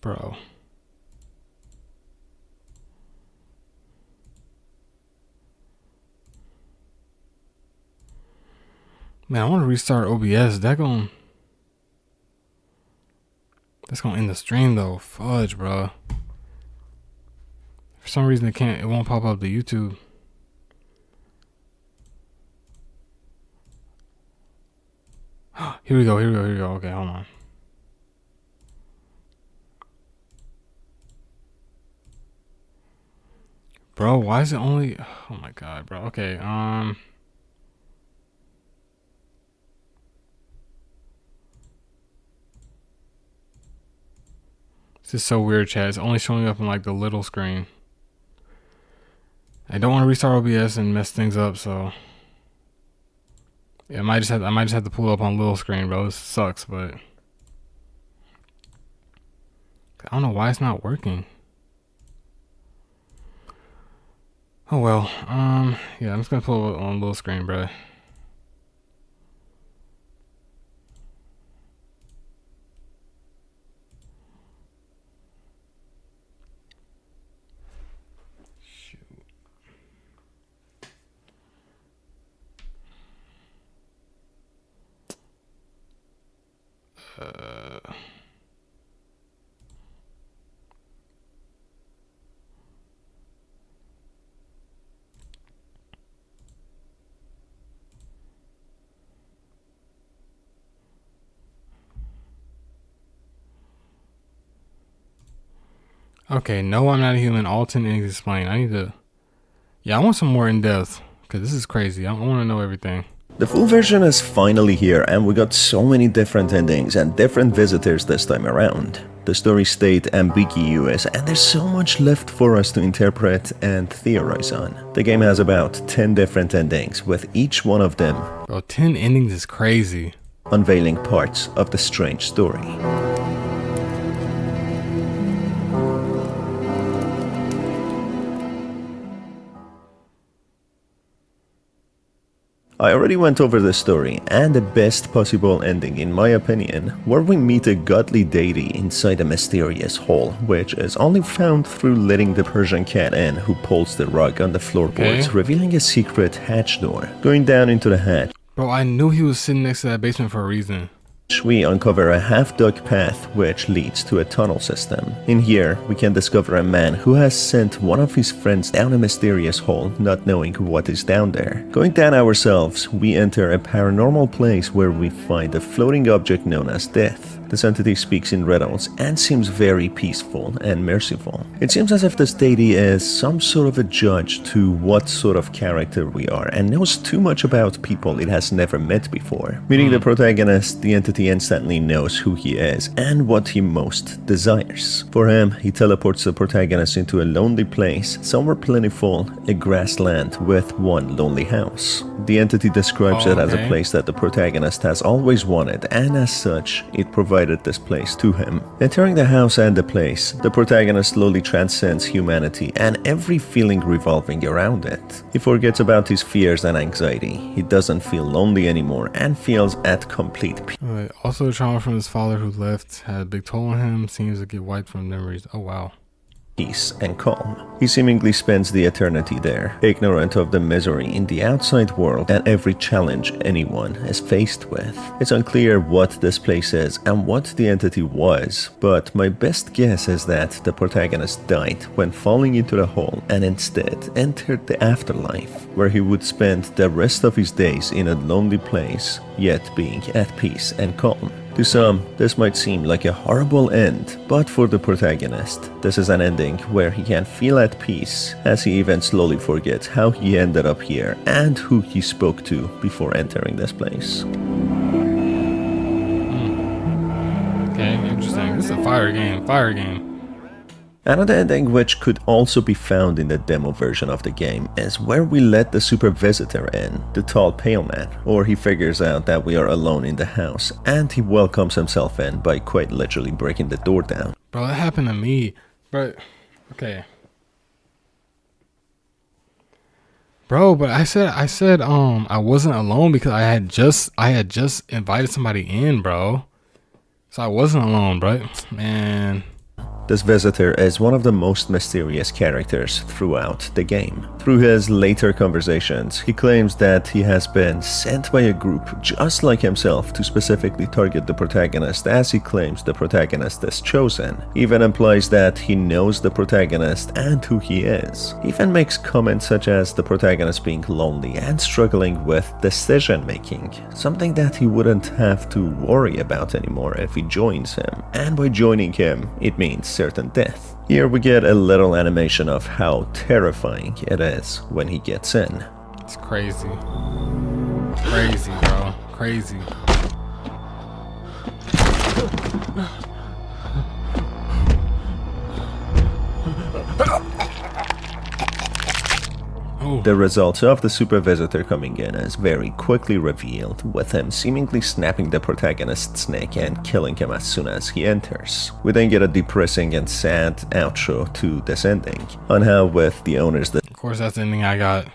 Bro. Man, I want to restart OBS. That's gonna end the stream though. Fudge, bro. For some reason it won't pop up to YouTube. Here we go. Okay, hold on. Bro, why is it only, oh my god, bro. Okay, this is so weird, chat. It's only showing up in like the little screen. I don't want to restart OBS and mess things up, so yeah, I might just have to pull up on little screen, bro. This sucks, but I don't know why it's not working. Oh well, yeah, I'm just gonna pull it on little screen, bro. Shoot. Okay, no, I'm not a human. All 10 endings explained. I need to... Yeah, I want some more in-depth, because this is crazy. I want to know everything. The full version is finally here, and we got so many different endings and different visitors this time around. The story stayed ambiguous, and there's so much left for us to interpret and theorize on. The game has about 10 different endings, with each one of them Bro, 10 endings is crazy. unveiling parts of the strange story. I already went over the story, and the best possible ending in my opinion, where we meet a godly deity inside a mysterious hole, which is only found through letting the Persian cat in, who pulls the rug on the floorboards, revealing a secret hatch door. Going down into the hatch, Bro, I knew he was sitting next to that basement for a reason. we uncover a half-dug path which leads to a tunnel system. In here, we can discover a man who has sent one of his friends down a mysterious hole, not knowing what is down there. Going down ourselves, we enter a paranormal place where we find a floating object known as Death. This entity speaks in riddles and seems very peaceful and merciful. It seems as if this deity is some sort of a judge to what sort of character we are and knows too much about people it has never met before. Meeting the protagonist, the entity instantly knows who he is and what he most desires. For him, he teleports the protagonist into a lonely place, somewhere plentiful, a grassland with one lonely house. The entity describes it as a place that the protagonist has always wanted, and as such, it provides provided this place to him. Entering the house and the place, the protagonist slowly transcends humanity and every feeling revolving around it. He forgets about his fears and anxiety. He doesn't feel lonely anymore and feels at complete peace. Also, the trauma from his father who left had a big toll on him. Seems to get wiped from memories. Oh wow. Peace and calm. He seemingly spends the eternity there, ignorant of the misery in the outside world and every challenge anyone is faced with. It's unclear what this place is and what the entity was, but my best guess is that the protagonist died when falling into the hole and instead entered the afterlife, where he would spend the rest of his days in a lonely place, yet being at peace and calm. To some, this might seem like a horrible end, but for the protagonist, this is an ending where he can feel at peace, as he even slowly forgets how he ended up here and who he spoke to before entering this place. Okay, interesting. This is a fire game. Another ending which could also be found in the demo version of the game is where we let the super visitor in, the tall pale man, or he figures out that we are alone in the house and he welcomes himself in by quite literally breaking the door down. Bro, that happened to me. But okay. Bro, but I said I wasn't alone because I had just invited somebody in, bro. So I wasn't alone, bro. Man. This visitor is one of the most mysterious characters throughout the game. Through his later conversations, he claims that he has been sent by a group just like himself to specifically target the protagonist, as he claims the protagonist is chosen. He even implies that he knows the protagonist and who he is. He even makes comments such as the protagonist being lonely and struggling with decision making, something that he wouldn't have to worry about anymore if he joins him. And by joining him, it means certain death. Here we get a little animation of how terrifying it is when he gets in. It's crazy. Crazy, bro. Crazy. The results of the super visitor coming in is very quickly revealed, with him seemingly snapping the protagonist's neck and killing him as soon as he enters. We then get a depressing and sad outro to this ending, on how with the owner's Of course, that's the ending I got.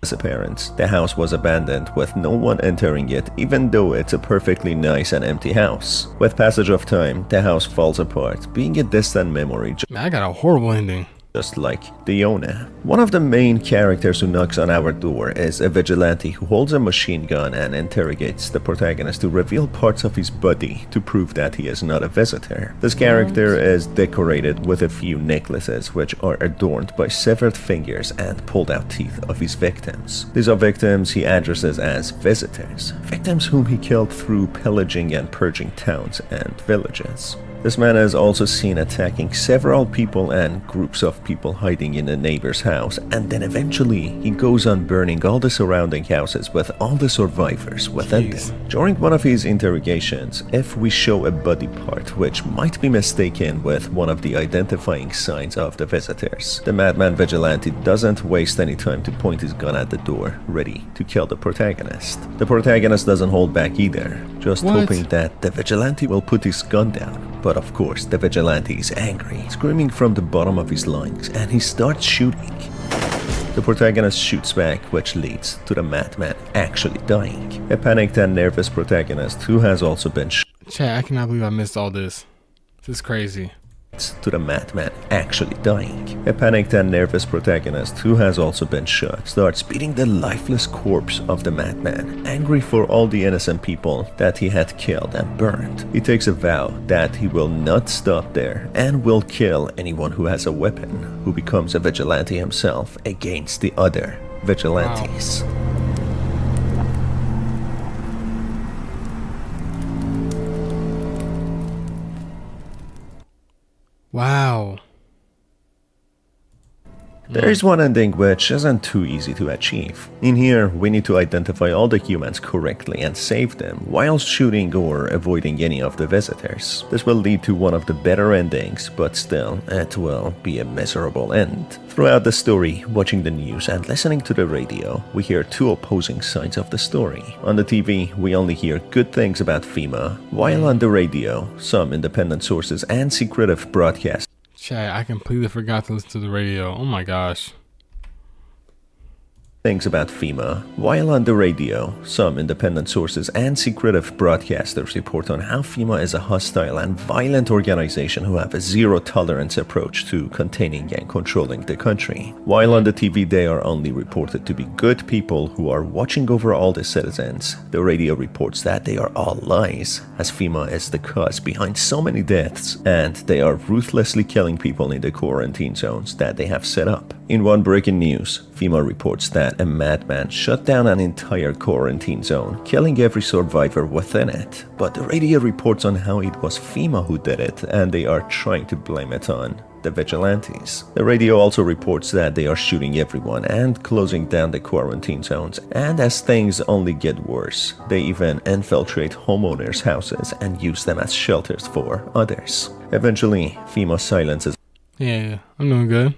disappearance, the house was abandoned with no one entering it, even though it's a perfectly nice and empty house. With passage of time, the house falls apart, being a distant memory Man, I got a horrible ending. just like the owner. One of the main characters who knocks on our door is a vigilante who holds a machine gun and interrogates the protagonist to reveal parts of his body to prove that he is not a visitor. This character is decorated with a few necklaces which are adorned by severed fingers and pulled out teeth of his victims. These are victims he addresses as visitors, victims whom he killed through pillaging and purging towns and villages. This man is also seen attacking several people and groups of people hiding in a neighbor's house, and then eventually he goes on burning all the surrounding houses with all the survivors within them. During one of his interrogations, if we show a body part which might be mistaken with one of the identifying signs of the visitors, the madman vigilante doesn't waste any time to point his gun at the door, ready to kill the protagonist. The protagonist doesn't hold back either, just hoping that the vigilante will put his gun down. But of course, the vigilante is angry, screaming from the bottom of his lungs, and he starts shooting. The protagonist shoots back, which leads to the madman actually dying. A panicked and nervous protagonist who has also been Chat, I cannot believe I missed all this. This is crazy. to the madman actually dying. A panicked and nervous protagonist who has also been shot starts beating the lifeless corpse of the madman, angry for all the innocent people that he had killed and burned. He takes a vow that he will not stop there and will kill anyone who has a weapon, who becomes a vigilante himself against the other vigilantes. Wow. There is one ending which isn't too easy to achieve. In here, we need to identify all the humans correctly and save them while shooting or avoiding any of the visitors. This will lead to one of the better endings, but still, it will be a miserable end. Throughout the story, watching the news and listening to the radio, we hear two opposing sides of the story. On the TV, we only hear good things about FEMA, while on the radio, some independent sources and secretive broadcasts Chat, I completely forgot to listen to the radio. Oh my gosh. things about FEMA, while on the radio, some independent sources and secretive broadcasters report on how FEMA is a hostile and violent organization who have a zero-tolerance approach to containing and controlling the country. While on the TV they are only reported to be good people who are watching over all the citizens, the radio reports that they are all lies, as FEMA is the cause behind so many deaths, and they are ruthlessly killing people in the quarantine zones that they have set up. In one breaking news, FEMA reports that a madman shut down an entire quarantine zone, killing every survivor within it. But the radio reports on how it was FEMA who did it, and they are trying to blame it on the vigilantes. The radio also reports that they are shooting everyone and closing down the quarantine zones, and as things only get worse, they even infiltrate homeowners' houses and use them as shelters for others. Eventually, FEMA silences Yeah, I'm doing good.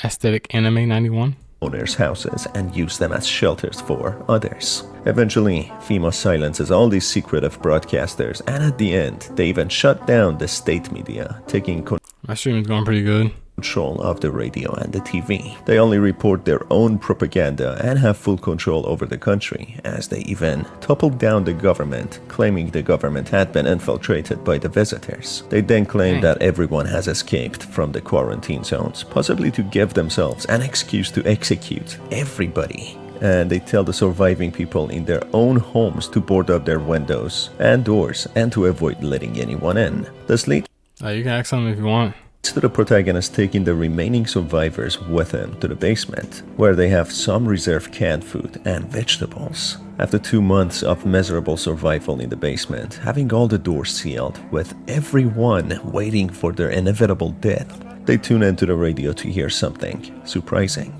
Aesthetic Anime 91. owners' houses and use them as shelters for others. Eventually, FEMA silences all these secretive broadcasters, and at the end, they even shut down the state media, taking My stream is going pretty good. control of the radio and the TV. They only report their own propaganda and have full control over the country, as they even toppled down the government, claiming the government had been infiltrated by the visitors. They then claim that everyone has escaped from the quarantine zones, possibly to give themselves an excuse to execute everybody. And they tell the surviving people in their own homes to board up their windows and doors and to avoid letting anyone in. This leads You can ask something if you want. to the protagonist taking the remaining survivors with him to the basement, where they have some reserved canned food and vegetables. After 2 months of miserable survival in the basement, having all the doors sealed, with everyone waiting for their inevitable death, they tune into the radio to hear something surprising.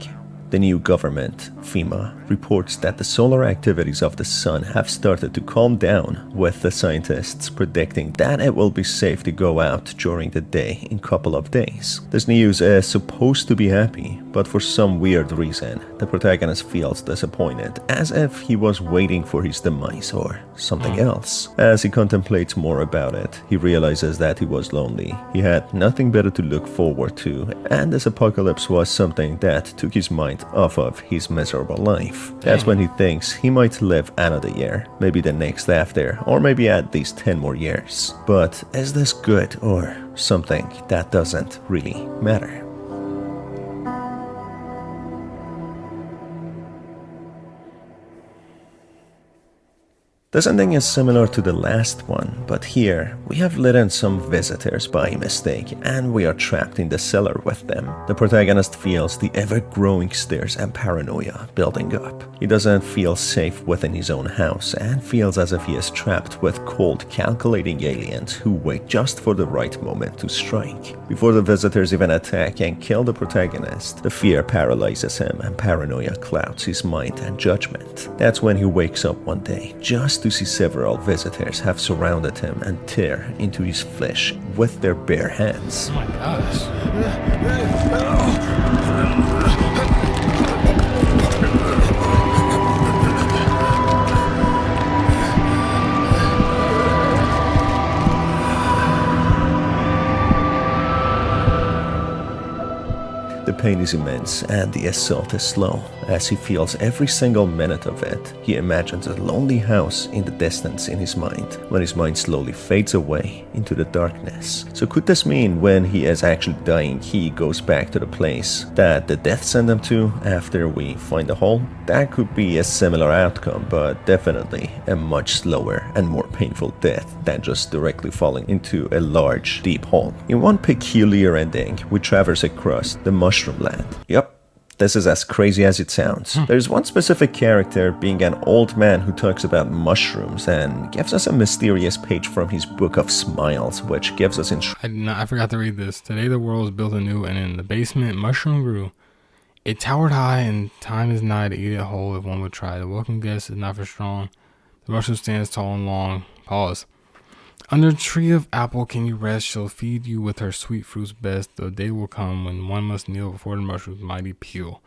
The new government, FEMA, reports that the solar activities of the sun have started to calm down, with the scientists predicting that it will be safe to go out during the day in a couple of days. This news is supposed to be happy, but for some weird reason, the protagonist feels disappointed, as if he was waiting for his demise or something else. As he contemplates more about it, he realizes that he was lonely. He had nothing better to look forward to, and this apocalypse was something that took his mind off of his miserable life. That's when he thinks he might live another year, maybe the next after, or maybe at least 10 more years. But is this good or something that doesn't really matter? This ending is similar to the last one, but here we have let in some visitors by mistake and we are trapped in the cellar with them. The protagonist feels the ever-growing stares and paranoia building up. He doesn't feel safe within his own house and feels as if he is trapped with cold, calculating aliens who wait just for the right moment to strike. Before the visitors even attack and kill the protagonist, the fear paralyzes him and paranoia clouds his mind and judgment. That's when he wakes up one day, just to see several visitors have surrounded him and tear into his flesh with their bare hands. Oh my gosh. The pain is immense and the assault is slow. As he feels every single minute of it, he imagines a lonely house in the distance in his mind, when his mind slowly fades away into the darkness. So could this mean when he is actually dying, he goes back to the place that the death sent him to after we find the hole? That could be a similar outcome, but definitely a much slower and more painful death than just directly falling into a large, deep hole. In one peculiar ending, we traverse across the Mushroom Land. Yep, This is as crazy as it sounds. There's one specific character being an old man who talks about mushrooms and gives us a mysterious page from his book of smiles, which gives us I forgot to read this. Today the world was built anew, and in the basement mushroom grew. It towered high, and time is nigh to eat it whole if one would try. The welcome guest is not for strong. The mushroom stands tall and long. Pause. Under a tree of apple can you rest, she'll feed you with her sweet fruits best. The day will come when one must kneel before the mushroom's mighty peel.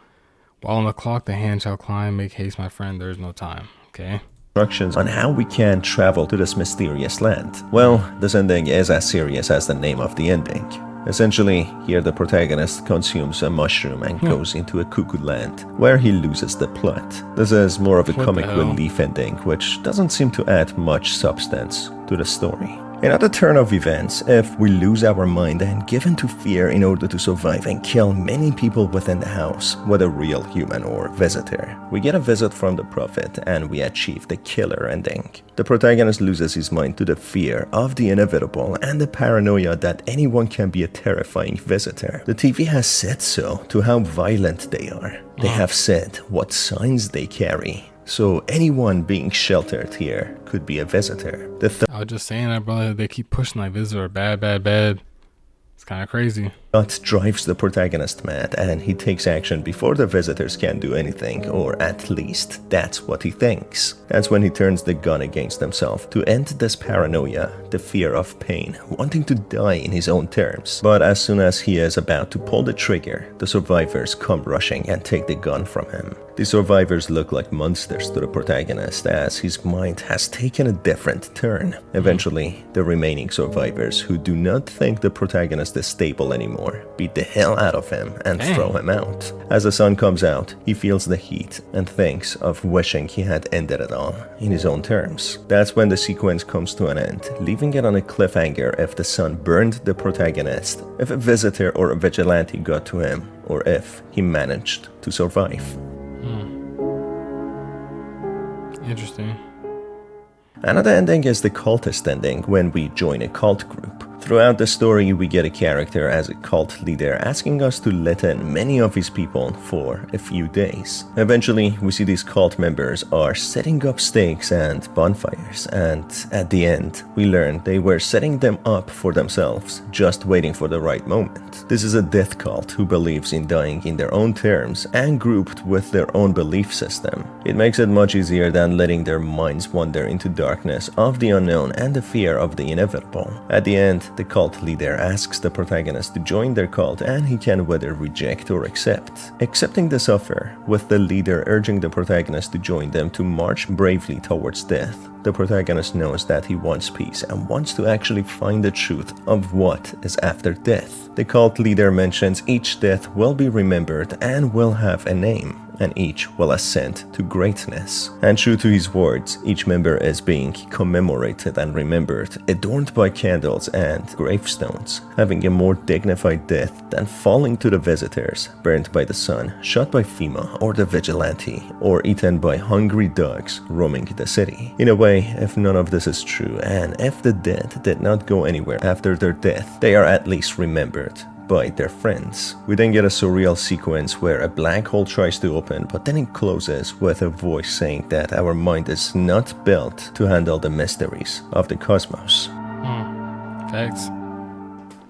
While on the clock the hand shall climb, make haste my friend, there is no time. Okay? instructions on how we can travel to this mysterious land. Well, this ending is as serious as the name of the ending. Essentially, here the protagonist consumes a mushroom and goes into a cuckoo land, where he loses the plot. This is more of a comic relief ending, which doesn't seem to add much substance to the story. Another turn of events, if we lose our mind and give in to fear in order to survive and kill many people within the house, whether real human or visitor. We get a visit from the prophet and we achieve the killer ending. The protagonist loses his mind to the fear of the inevitable and the paranoia that anyone can be a terrifying visitor. The TV has said so to how violent they are. They have said what signs they carry. So anyone being sheltered here could be a visitor. I was just saying that, brother. They keep pushing like visitor, bad. It's kind of crazy. That drives the protagonist mad, and he takes action before the visitors can do anything, or at least that's what he thinks. That's when he turns the gun against himself to end this paranoia, the fear of pain, wanting to die in his own terms. But as soon as he is about to pull the trigger, the survivors come rushing and take the gun from him. The survivors look like monsters to the protagonist as his mind has taken a different turn. Eventually, the remaining survivors who do not think the protagonist is stable anymore beat the hell out of him and throw him out. As the sun comes out, he feels the heat and thinks of wishing he had ended it all in his own terms. That's when the sequence comes to an end, leaving it on a cliffhanger if the sun burned the protagonist, if a visitor or a vigilante got to him, or if he managed to survive. Interesting. Another ending is the cultist ending, when we join a cult group. Throughout the story, we get a character as a cult leader asking us to let in many of his people for a few days. Eventually, we see these cult members are setting up stakes and bonfires, and at the end, we learn they were setting them up for themselves, just waiting for the right moment. This is a death cult who believes in dying in their own terms and grouped with their own belief system. It makes it much easier than letting their minds wander into darkness of the unknown and the fear of the inevitable. At the end, the cult leader asks the protagonist to join their cult, and he can whether reject or accept. Accepting this offer, with the leader urging the protagonist to join them to march bravely towards death, the protagonist knows that he wants peace and wants to actually find the truth of what is after death. The cult leader mentions each death will be remembered and will have a name, and each will ascend to greatness. And true to his words, each member is being commemorated and remembered, adorned by candles and gravestones, having a more dignified death than falling to the visitors, burned by the sun, shot by FEMA or the vigilante, or eaten by hungry dogs roaming the city. In a way, if none of this is true, and if the dead did not go anywhere after their death, they are at least remembered by their friends. We then get a surreal sequence where a black hole tries to open, but then it closes with a voice saying that our mind is not built to handle the mysteries of the cosmos. Facts.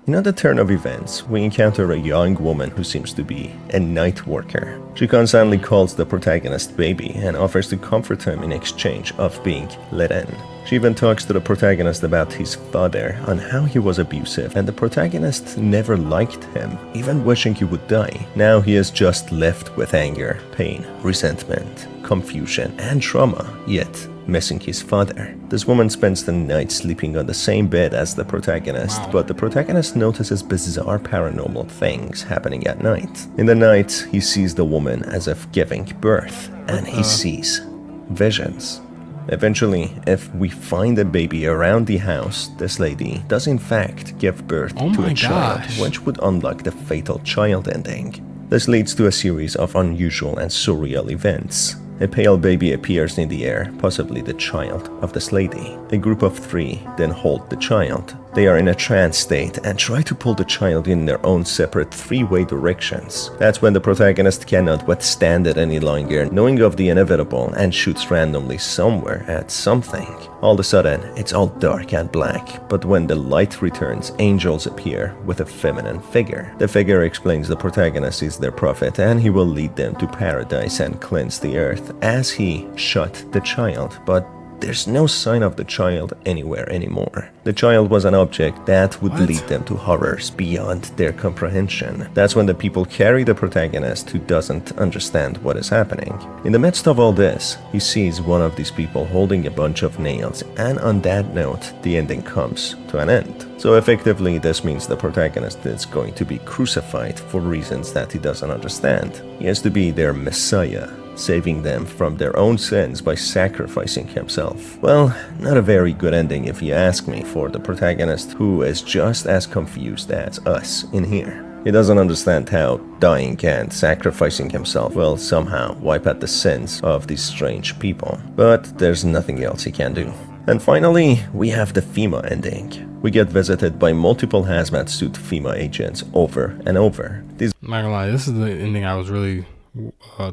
In another turn of events, we encounter a young woman who seems to be a night worker. She constantly calls the protagonist baby and offers to comfort him in exchange of being let in. She even talks to the protagonist about his father, on how he was abusive, and the protagonist never liked him, even wishing he would die. Now he is just left with anger, pain, resentment, confusion, and trauma, yet missing his father. This woman spends the night sleeping on the same bed as the protagonist, but the protagonist notices bizarre paranormal things happening at night. In the night, he sees the woman as if giving birth, and he sees visions. Eventually, if we find a baby around the house, this lady does in fact give birth to a child, which would unlock the fatal child ending. This leads to a series of unusual and surreal events. A pale baby appears in the air, possibly the child of this lady. A group of 3 then hold the child. They are in a trance state and try to pull the child in their own separate three-way directions. That's when the protagonist cannot withstand it any longer, knowing of the inevitable, and shoots randomly somewhere at something. All of a sudden, it's all dark and black, but when the light returns, angels appear with a feminine figure. The figure explains the protagonist is their prophet and he will lead them to paradise and cleanse the earth as he shot the child, but there's no sign of the child anywhere anymore. The child was an object that would lead them to horrors beyond their comprehension. That's when the people carry the protagonist who doesn't understand what is happening. In the midst of all this, he sees one of these people holding a bunch of nails, and on that note, the ending comes to an end. So effectively, this means the protagonist is going to be crucified for reasons that he doesn't understand. He has to be their messiah, saving them from their own sins by sacrificing himself. Well, not a very good ending if you ask me for the protagonist, who is just as confused as us in here. He doesn't understand how dying and sacrificing himself will somehow wipe out the sins of these strange people. But there's nothing else he can do. And finally, we have the FEMA ending. We get visited by multiple hazmat suit FEMA agents over and over. I'm not gonna lie, this is the ending I was really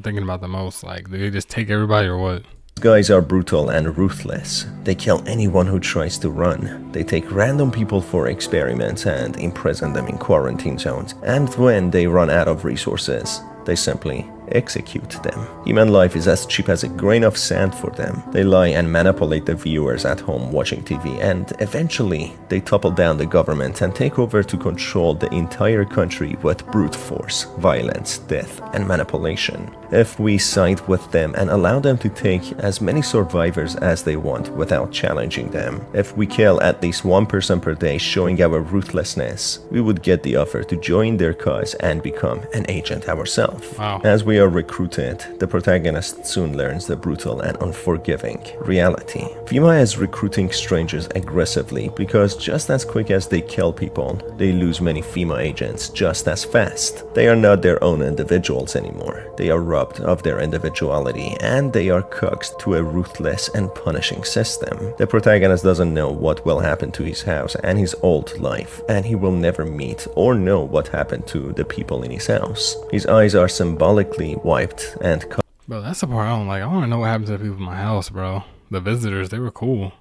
thinking about the most. Like, do they just take everybody or what? Guys are brutal and ruthless. They kill anyone who tries to run. They take random people for experiments and imprison them in quarantine zones. And when they run out of resources, they simply execute them. Human life is as cheap as a grain of sand for them. They lie and manipulate the viewers at home watching TV, and eventually they topple down the government and take over to control the entire country with brute force, violence, death, and manipulation. If we side with them and allow them to take as many survivors as they want without challenging them, if we kill at least one person per day showing our ruthlessness, we would get the offer to join their cause and become an agent ourselves. Wow. As we are recruited, the protagonist soon learns the brutal and unforgiving reality. FEMA is recruiting strangers aggressively because just as quick as they kill people, they lose many FEMA agents just as fast. They are not their own individuals anymore. They are robbed of their individuality, and they are coaxed to a ruthless and punishing system. The protagonist doesn't know what will happen to his house and his old life, and he will never meet or know what happened to the people in his house. His eyes are symbolically wiped and Bro, that's the part I don't like. I want to know what happened to the people in my house, bro. The visitors, they were cool.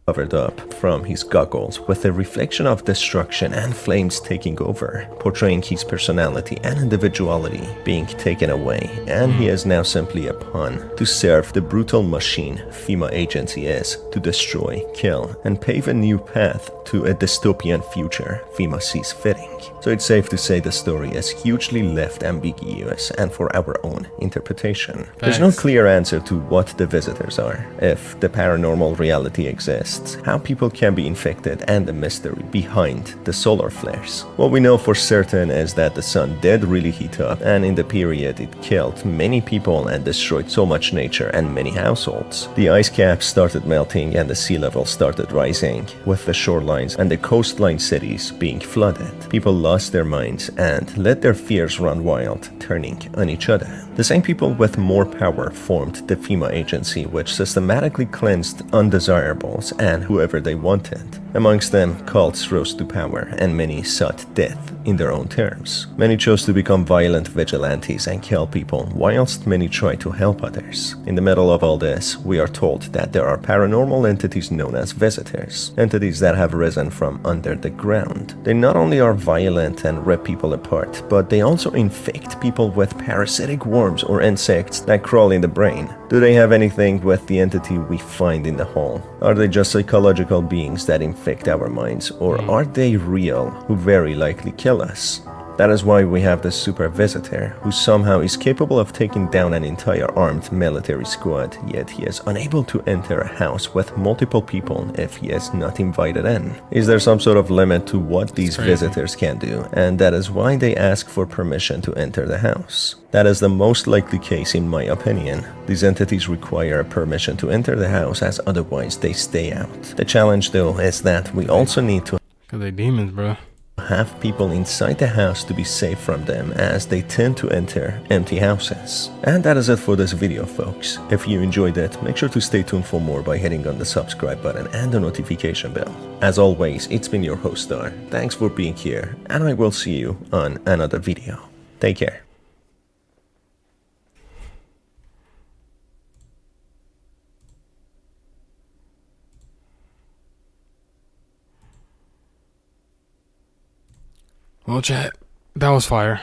covered up from his goggles with a reflection of destruction and flames taking over, portraying his personality and individuality being taken away, and he is now simply a pawn to serve the brutal machine FEMA agency is to destroy, kill, and pave a new path to a dystopian future FEMA sees fitting. So it's safe to say the story is hugely left ambiguous and for our own interpretation. There's no clear answer to what the visitors are, if the paranormal reality exists, how people can be infected, and the mystery behind the solar flares. What we know for certain is that the sun did really heat up, and in the period it killed many people and destroyed so much nature and many households. The ice caps started melting and the sea level started rising, with the shorelines and the coastline cities being flooded. People lost their minds and let their fears run wild, turning on each other. The same people with more power formed the FEMA agency, which systematically cleansed undesirables and whoever they wanted. Amongst them, cults rose to power, and many sought death in their own terms. Many chose to become violent vigilantes and kill people, whilst many tried to help others. In the middle of all this, we are told that there are paranormal entities known as visitors, entities that have risen from under the ground. They not only are violent and rip people apart, but they also infect people with parasitic worms or insects that crawl in the brain. Do they have anything with the entity we find in the hall? Are they just psychological beings that infect our minds, or are they real, who very likely kill us? That is why we have the super visitor, who somehow is capable of taking down an entire armed military squad, yet he is unable to enter a house with multiple people if he is not invited in. Is there some sort of limit to what these visitors can do? And that is why they ask for permission to enter the house. That is the most likely case in my opinion. These entities require permission to enter the house, as otherwise they stay out. The challenge though is that we also need to... Cause they demons, bro. have people inside the house to be safe from them, as they tend to enter empty houses. And that is it for this video, folks. If you enjoyed it, make sure to stay tuned for more by hitting on the subscribe button and the notification bell. As always, it's been your host Star. Thanks for being here, and I will see you on another video. Take care. Well, chat, that was fire.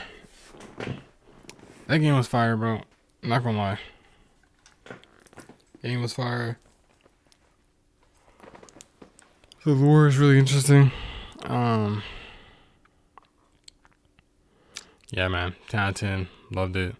That game was fire, bro. I'm not gonna lie. Game was fire. The lore is really interesting. Yeah, man. 10 out of 10. Loved it.